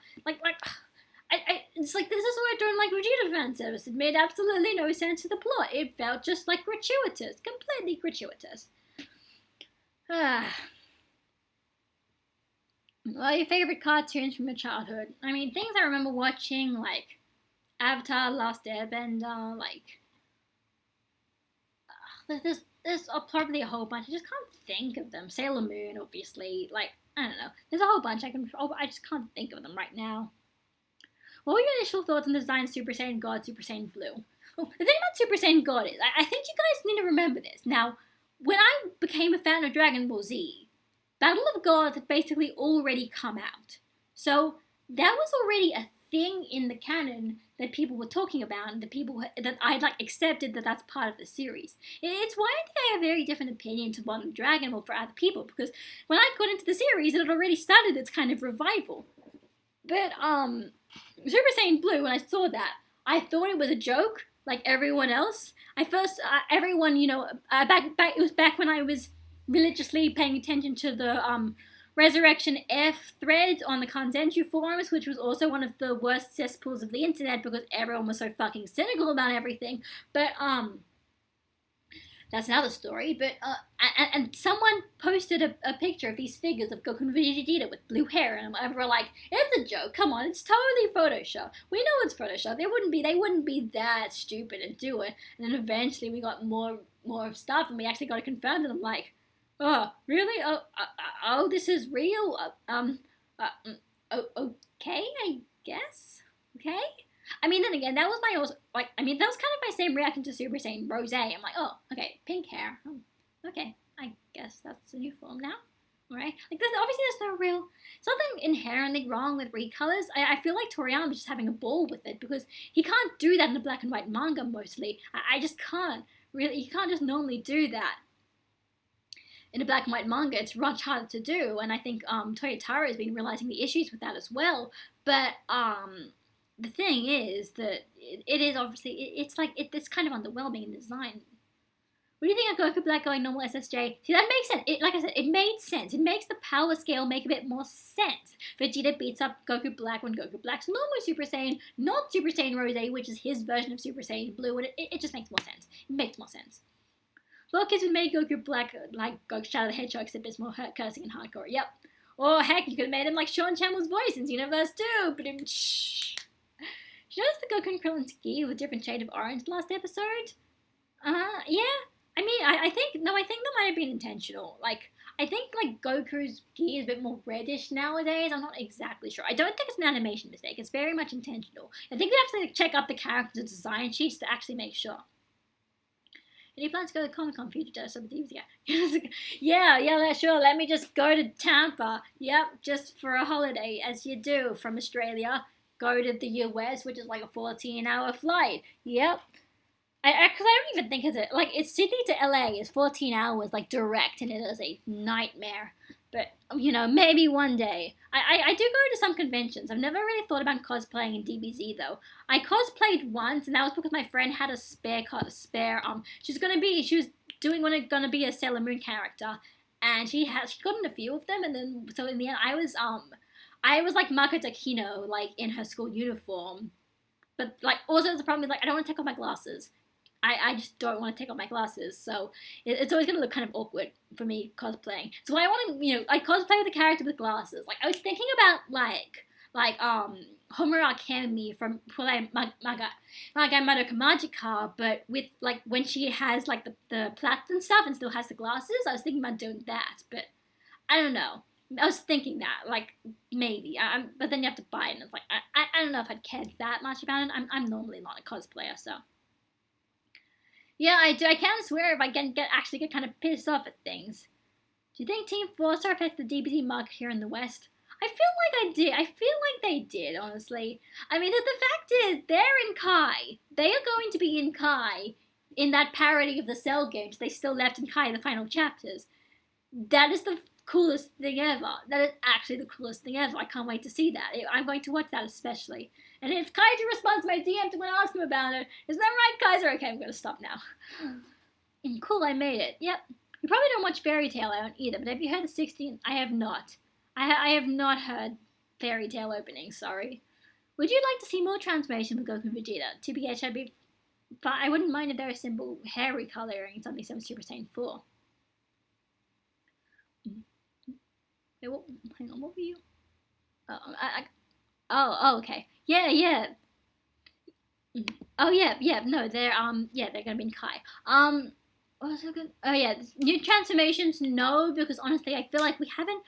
It's like, this is why I don't like Vegeta fan service. It made absolutely no sense to the plot. It felt just like gratuitous. Completely gratuitous. Well, your favorite cartoons from your childhood? I mean, things I remember watching, like Avatar, Last Airbender, there's probably a whole bunch. I just can't think of them. Sailor Moon, obviously. I don't know. There's a whole bunch I just can't think of them right now. What were your initial thoughts on the design of Super Saiyan God, Super Saiyan Blue? Well, the thing about Super Saiyan God is, I think you guys need to remember this. Now, when I became a fan of Dragon Ball Z, Battle of Gods had basically already come out. So, that was already a thing in the canon that people were talking about, and that I'd accepted that that's part of the series. It's why I think I have a very different opinion to Modern Dragon Ball for other people, because when I got into the series, it had already started its kind of revival. But, Super Saiyan Blue, when I saw that, I thought it was a joke, like everyone else. It was back when I was religiously paying attention to the, Resurrection F thread on the Kanzenju forums, which was also one of the worst cesspools of the internet because everyone was so fucking cynical about everything. But, that's another story, but, and someone posted a picture of these figures of Goku and Vegeta with blue hair, and we're like, it's a joke, come on, it's totally Photoshop. We know it's Photoshop, they wouldn't be that stupid and do it. And then eventually we got more stuff, and we actually got it confirmed, and I'm like, Oh, really? Oh, this is real. Okay, I guess. Okay. I mean, then again, that was my also like. I mean, that was kind of my same reaction to Super Saiyan Rose. I'm like, oh, okay, pink hair. Oh, okay, I guess that's the new form now. All right. Like, there's no real something inherently wrong with recolors. I feel like Toriyama's just having a ball with it because he can't do that in the black and white manga mostly. I just can't really. You can't just normally do that in a black and white manga. It's much harder to do, and I think Toyotaro has been realizing the issues with that as well. But the thing is that it is obviously it's kind of underwhelming in design. What do you think of Goku Black going normal SSJ? See, that makes sense. Like I said, it made sense. It makes the power scale make a bit more sense. Vegeta beats up Goku Black when Goku Black's normal Super Saiyan, not Super Saiyan Rose, which is his version of Super Saiyan Blue, and it just makes more sense. It makes more sense. Well, kids would make Goku Black like Goku Shadow the Hedgehog, except it's more cursing and hardcore. Yep. Or heck, you could have made him like Sean Chammel's voice in Universe 2. But shh. Did you notice the Goku and Krillin ski with a different shade of orange last episode? Yeah. I mean, I think that might have been intentional. Like, I think like Goku's gi is a bit more reddish nowadays. I'm not exactly sure. I don't think it's an animation mistake. It's very much intentional. I think we have to like, check up the character design sheets to actually make sure. Any plans to go to Comic Con future to some DVD? Yeah, sure. Let me just go to Tampa. Yep, just for a holiday, as you do from Australia. Go to the US, which is like a 14-hour flight. Yep. Because I don't even think it's Sydney to LA is 14 hours, like direct, and it is a nightmare. But, maybe one day. I do go to some conventions. I've never really thought about cosplaying in DBZ, though. I cosplayed once, and that was because my friend had a spare, she was gonna be a Sailor Moon character, and she gotten a few of them, and then, so in the end, I was like Mako Takino, like, in her school uniform. But, like, also the problem is, like, I don't want to take off my glasses. I just don't want to take off my glasses, so it's always going to look kind of awkward for me cosplaying. So I want to, I cosplay with a character with glasses. Like, I was thinking about, Homer Akemi from Maga Magica, but with, like, when she has, like, the plaits and stuff and still has the glasses, I was thinking about doing that, but I don't know. I was thinking that, like, maybe. But then you have to buy it, and it's like, I don't know if I'd care that much about it. I'm normally not a cosplayer, so. Yeah, I do. I can't swear if I actually get kind of pissed off at things. Do you think Team 4-Star affects the DBZ market here in the West? I feel like I did. I feel like they did, honestly. I mean, the fact is, they're in Kai. They are going to be in Kai in that parody of the Cell games. They still left in Kai the final chapters. That is the coolest thing ever. That is actually the coolest thing ever. I can't wait to see that. I'm going to watch that especially. And if Kaiser responds to my DM to ask him about it, isn't that right, Kaiser? Okay, I'm going to stop now. Cool, I made it. Yep. You probably don't watch Fairy Tail, I don't either, but have you heard the 16? I have not. I have not heard Fairy Tail opening, sorry. Would you like to see more transformation with Goku and Vegeta? TBH, I wouldn't mind if there was simple hair recoloring in something some Super Saiyan 4. Wait, hang on, what were you? Oh, okay. Yeah. Oh, yeah, no, they're gonna be in Kai. What was I good? Oh, yeah, new transformations, no, because honestly, I feel like we haven't.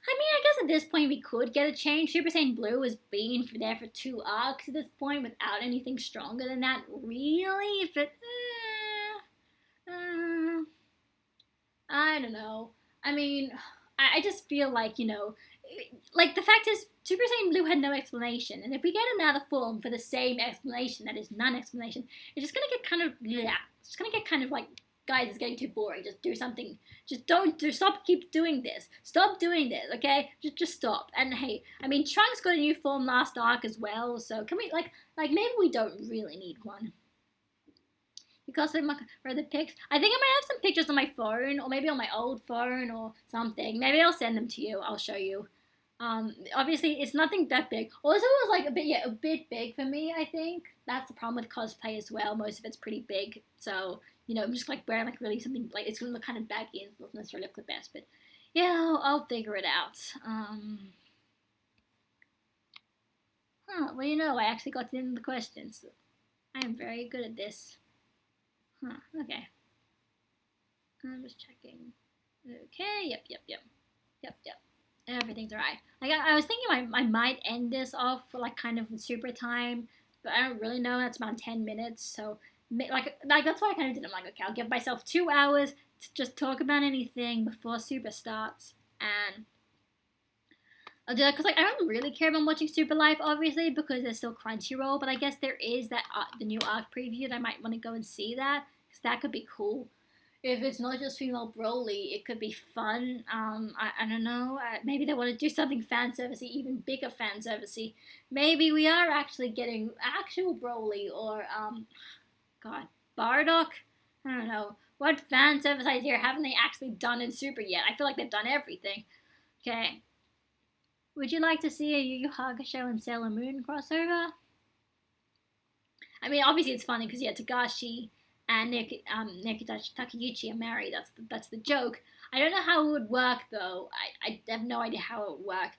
I mean, I guess at this point we could get a change. Super Saiyan Blue has been there for 2 arcs at this point without anything stronger than that, really, but, I don't know. I mean, I just feel like, like the fact is, Super Saiyan Blue had no explanation, and if we get another form for the same explanation that is non-explanation, it's just gonna get kind of It's gonna get kind of like, guys, it's getting too boring. Just do something. Stop. Keep doing this. Stop doing this. Okay, just stop. And hey, I mean, Trunks got a new form last arc as well, so can we like maybe we don't really need one. Because I read the pics. I think I might have some pictures on my phone, or maybe on my old phone, or something. Maybe I'll send them to you. I'll show you. Obviously, it's nothing that big. Also, it was like a bit big for me. I think that's the problem with cosplay as well. Most of it's pretty big, so I'm just like wearing like really something like it's gonna look kind of baggy and doesn't necessarily look the best. But yeah, I'll figure it out. Well, I actually got to the end of the questions. I am very good at this. Okay. I'm just checking. Okay, yep. Everything's alright. Like I was thinking I might end this off for like kind of super time, but I don't really know. That's about 10 minutes, so like that's why I kind of did. I'm like, okay, I'll give myself 2 hours to just talk about anything before super starts, and I'll do that because like I don't really care about watching Super Live, obviously, because there's still Crunchyroll. But I guess there is that the new arc preview, and I might want to go and see that because that could be cool. If it's not just female Broly, it could be fun. I don't know. Maybe they want to do something fan servicey, even bigger fan servicey. Maybe we are actually getting actual Broly or God, Bardock. I don't know. What fan service idea haven't they actually done in Super yet? I feel like they've done everything. Okay. Would you like to see a Yu Yu Hakusho and Sailor Moon crossover? I mean, obviously it's funny because yeah, Tagashi and Nikitachi Takeuchi are married. That's the joke. I don't know how it would work though. I have no idea how it would work.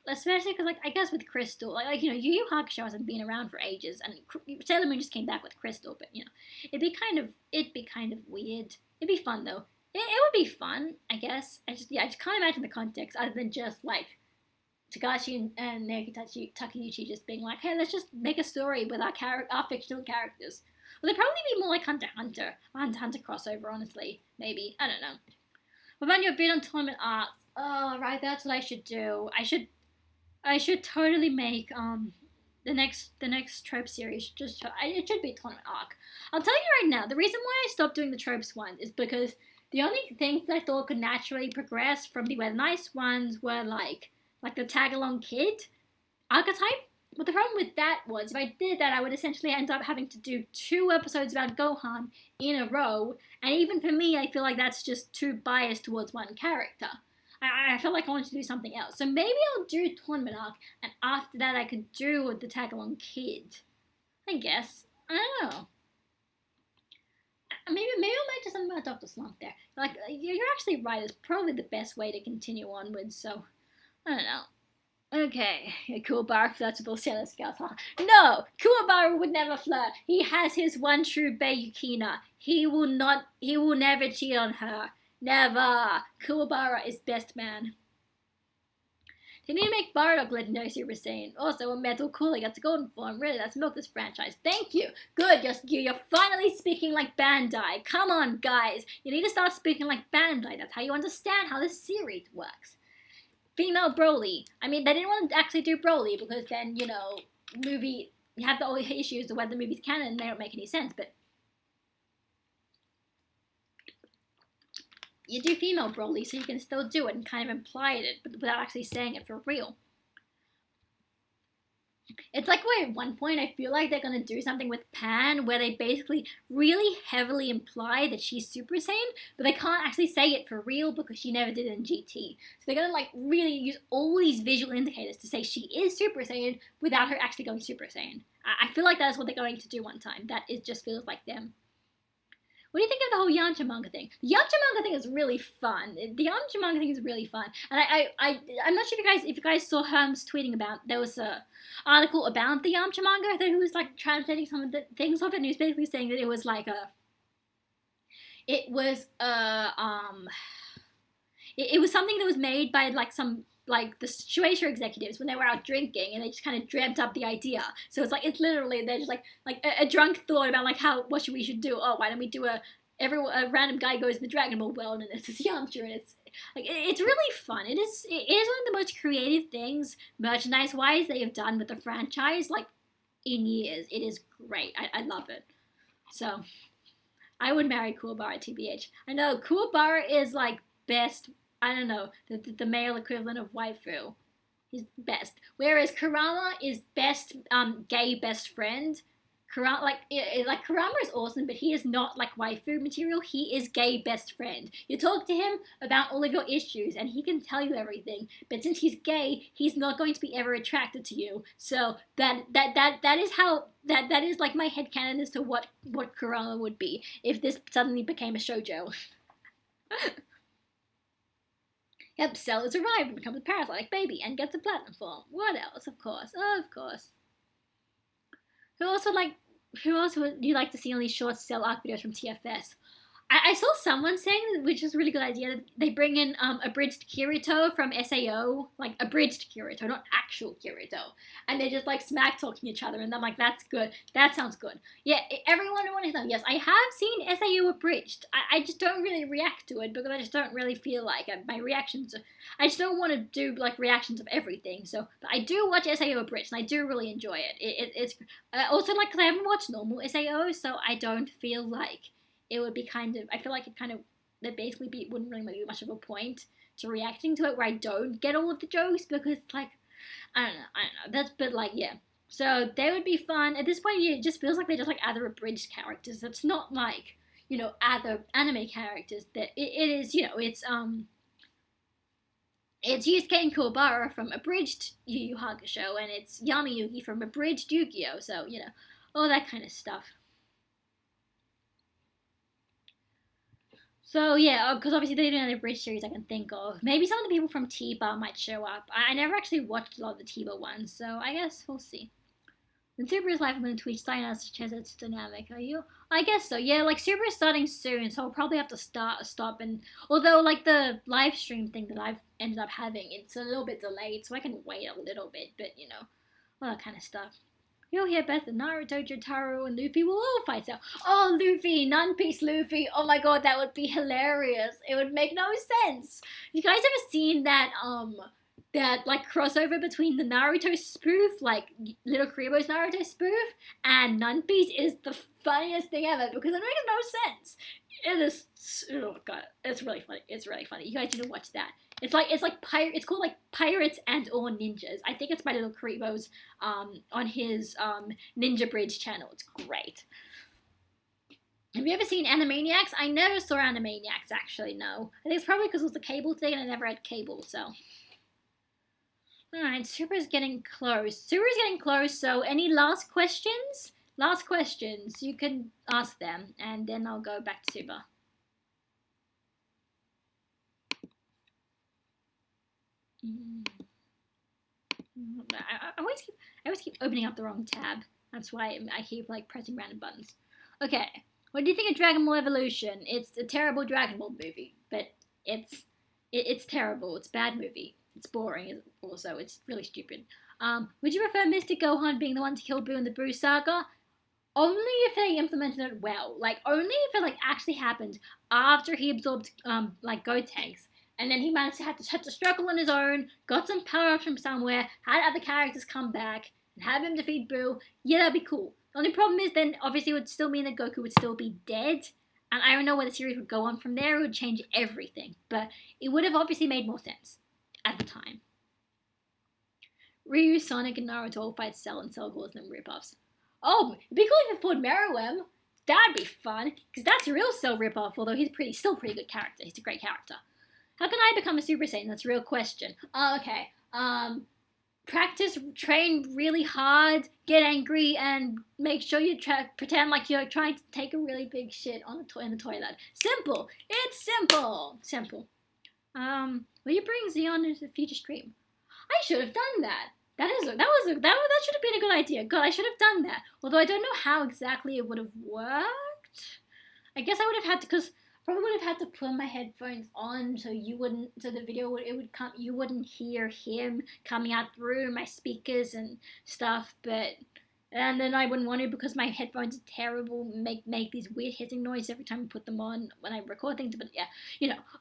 Especially because like I guess with Crystal, Yu Yu Hakusho hasn't been around for ages, and Sailor Moon just came back with Crystal. But it'd be kind of weird. It'd be fun though. It would be fun, I guess. I just can't imagine the context other than just like Tagashi and Naokitachi Takeuchi just being like, hey, let's just make a story with our fictional characters. Well, they'd probably be more like Hunter x Hunter crossover, honestly. Maybe. I don't know. What about your bid on tournament arcs? Oh, right, that's what I should do. I should totally make the next trope series. It should be a tournament arc. I'll tell you right now, the reason why I stopped doing the tropes one is because the only things that I thought could naturally progress from the Weather Nice ones were like the tag-along kid archetype. But the problem with that was, if I did that, I would essentially end up having to do 2 episodes about Gohan in a row, and even for me, I feel like that's just too biased towards one character. I felt like I wanted to do something else. So maybe I'll do Tournament Arc, and after that I could do the tag-along kid. I guess. I don't know. Maybe I might do something about Dr. Slump there. Like, you're actually right, it's probably the best way to continue onwards, so I don't know. Okay, Kuwabara flirts with all Sailor Scouts, huh? No! Kuwabara would never flirt. He has his one true bae, Yukina. He will never cheat on her. Never! Kuwabara is best man. They need to make Bardock legendary Super Saiyan. Also, a Metal Cooler gets a golden form. Really, let's milk this franchise. Thank you! Good, you're finally speaking like Bandai. Come on, guys. You need to start speaking like Bandai. That's how you understand how this series works. Female Broly. I mean, they didn't want to actually do Broly because then, you have the issues of whether the movie's canon and they don't make any sense, but you do female Broly so you can still do it and kind of imply it but without actually saying it for real. It's like where at one point I feel like they're going to do something with Pan where they basically really heavily imply that she's Super Saiyan, but they can't actually say it for real because she never did it in GT. So they're going to like really use all these visual indicators to say she is Super Saiyan without her actually going Super Saiyan. I feel like that's what they're going to do one time. That it just feels like them. What do you think of the whole Yamcha manga thing? The Yamcha manga thing is really fun. The Yamcha manga thing is really fun, and I'm not sure if you guys saw Herm's tweeting about. There was a article about the Yamcha manga that he was like translating some of the things of it, and he was basically saying that it was like it was something that was made by the Shueisha executives when they were out drinking, and they just kind of dreamt up the idea. So it's literally they're just like a drunk thought about like what we should do. Oh, why don't we do a random guy goes in the Dragon Ball world and it's this Yamcha, and it's really fun. It is one of the most creative things merchandise wise they have done with the franchise like in years. It is great. I love it. So I would marry Kuwabara, TBH. I know Kuwabara is like best. I don't know, the male equivalent of waifu. He's best. Whereas Kurama is best gay best friend. Kurama is awesome, but he is not like waifu material. He is gay best friend. You talk to him about all of your issues, and he can tell you everything. But since he's gay, he's not going to be ever attracted to you. So that is like my headcanon as to what Kurama would be if this suddenly became a shoujo. Yep, Cell has arrived and becomes a parasitic baby and gets a platinum form. What else? Of course. Who else would you like to see on these short Cell arc videos from TFS? I saw someone saying, which is a really good idea, that they bring in abridged Kirito from SAO, like abridged Kirito, not actual Kirito, and they just like smack talking each other, and I'm like, that's good. That sounds good. Yeah, everyone wanted to know. Yes, I have seen SAO abridged. I just don't really react to it because I just don't really feel like it. My reactions. I just don't want to do like reactions of everything. So, but I do watch SAO abridged, and I do really enjoy it. It's also like because I haven't watched normal SAO, so I don't feel like it would be kind of, I feel like it kind of, there basically wouldn't really be much of a point to reacting to it where I don't get all of the jokes because like, I don't know, that's, but like, yeah. So they would be fun. At this point, yeah, it just feels like they're just like other abridged characters. It's not like, other anime characters that it is, it's Yusuke and Kuwabara from abridged Yu Yu Hakusho, and it's Yami Yugi from abridged Yu-Gi-Oh! So, all that kind of stuff. So yeah, because obviously they don't have a bridge series I can think of. Maybe some of the people from T-Bar might show up. I never actually watched a lot of the T-Bar ones, so I guess we'll see. When Super is live, I'm going to tweet starting out such as it's dynamic. Are you? I guess so. Yeah, like Super is starting soon, so I'll probably have to stop. And although like the live stream thing that I've ended up having, it's a little bit delayed, so I can wait a little bit. But all that kind of stuff. You'll hear Beth and Naruto, Jotaro, and Luffy will all fight out. Oh, Luffy, non-piece Luffy. Oh my god, that would be hilarious. It would make no sense. You guys ever seen that like crossover between the Naruto spoof, like Little Kuribo's Naruto spoof, and non-piece is the funniest thing ever because it makes no sense. It is, oh god, it's really funny. It's really funny. You guys need to watch that. It's called like Pirates and or Ninjas. I think it's by Little Kuribo's on his Ninja Bridge channel. It's great. Have you ever seen Animaniacs? I never saw Animaniacs actually. No, I think it's probably because it was the cable thing and I never had cable. So, all right, Super's getting close. So, any last questions? Last questions. You can ask them, and then I'll go back to Super. I always keep opening up the wrong tab. That's why I keep like pressing random buttons. Okay, what do you think of Dragon Ball Evolution? It's a terrible Dragon Ball movie, but it's terrible. It's a bad movie. It's boring. Also, it's really stupid. Would you prefer Mr. Gohan being the one to kill Boo in the Boo Saga? Only if they implemented it well. Like only if it like actually happened after he absorbed like Gotenks. And then he managed to have to struggle on his own, got some power-ups from somewhere, had other characters come back, and have him defeat Boo. Yeah, that'd be cool. The only problem is then obviously it would still mean that Goku would still be dead. And I don't know where the series would go on from there. It would change everything. But it would have obviously made more sense at the time. Ryu, Sonic, and Naruto all fight Cell and Cell calls them ripoffs. Oh, it'd be cool if it fought Meruem. That'd be fun. Because that's a real Cell ripoff, although he's still a pretty good character. He's a great character. How can I become a Super Saiyan? That's a real question. Oh, okay. Practice, train really hard, get angry, and make sure you pretend like you're trying to take a really big shit in the toilet. Simple. It's simple. Simple. Will you bring Xeon into the future stream? I should have done that. That should have been a good idea. God, I should have done that. Although I don't know how exactly it would have worked. I guess I would have had to, because probably would have had to put my headphones on so you wouldn't hear him coming out through my speakers and stuff, and then I wouldn't want to because my headphones are terrible, make these weird hissing noises every time I put them on when I record things, but yeah,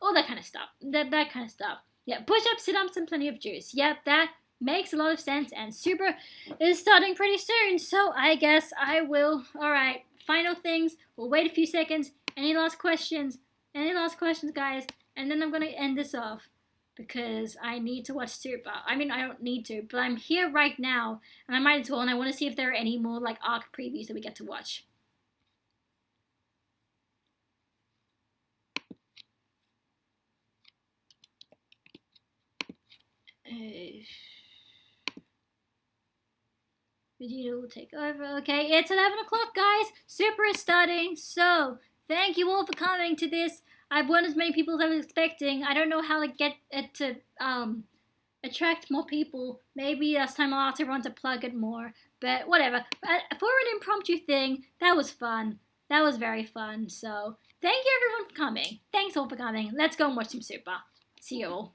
all that kind of stuff. That kind of stuff. Yeah, push-ups, sit-ups, and plenty of juice. Yep, that makes a lot of sense, and Super is starting pretty soon, so I guess I will. Alright, final things. We'll wait a few seconds. Any last questions? Any last questions, guys? And then I'm going to end this off because I need to watch Super. I mean, I don't need to, but I'm here right now, and I might as well, and I want to see if there are any more, like, arc previews that we get to watch. Vegeta will take over. Okay, it's 11 o'clock, guys. Super is starting, so thank you all for coming to this. I've won as many people as I was expecting. I don't know how to get it to attract more people. Maybe this time I'll ask everyone to plug it more. But whatever. For an impromptu thing, that was fun. that was very fun. So thank you everyone for coming. Thanks all for coming. Let's go and watch some Super. See you all.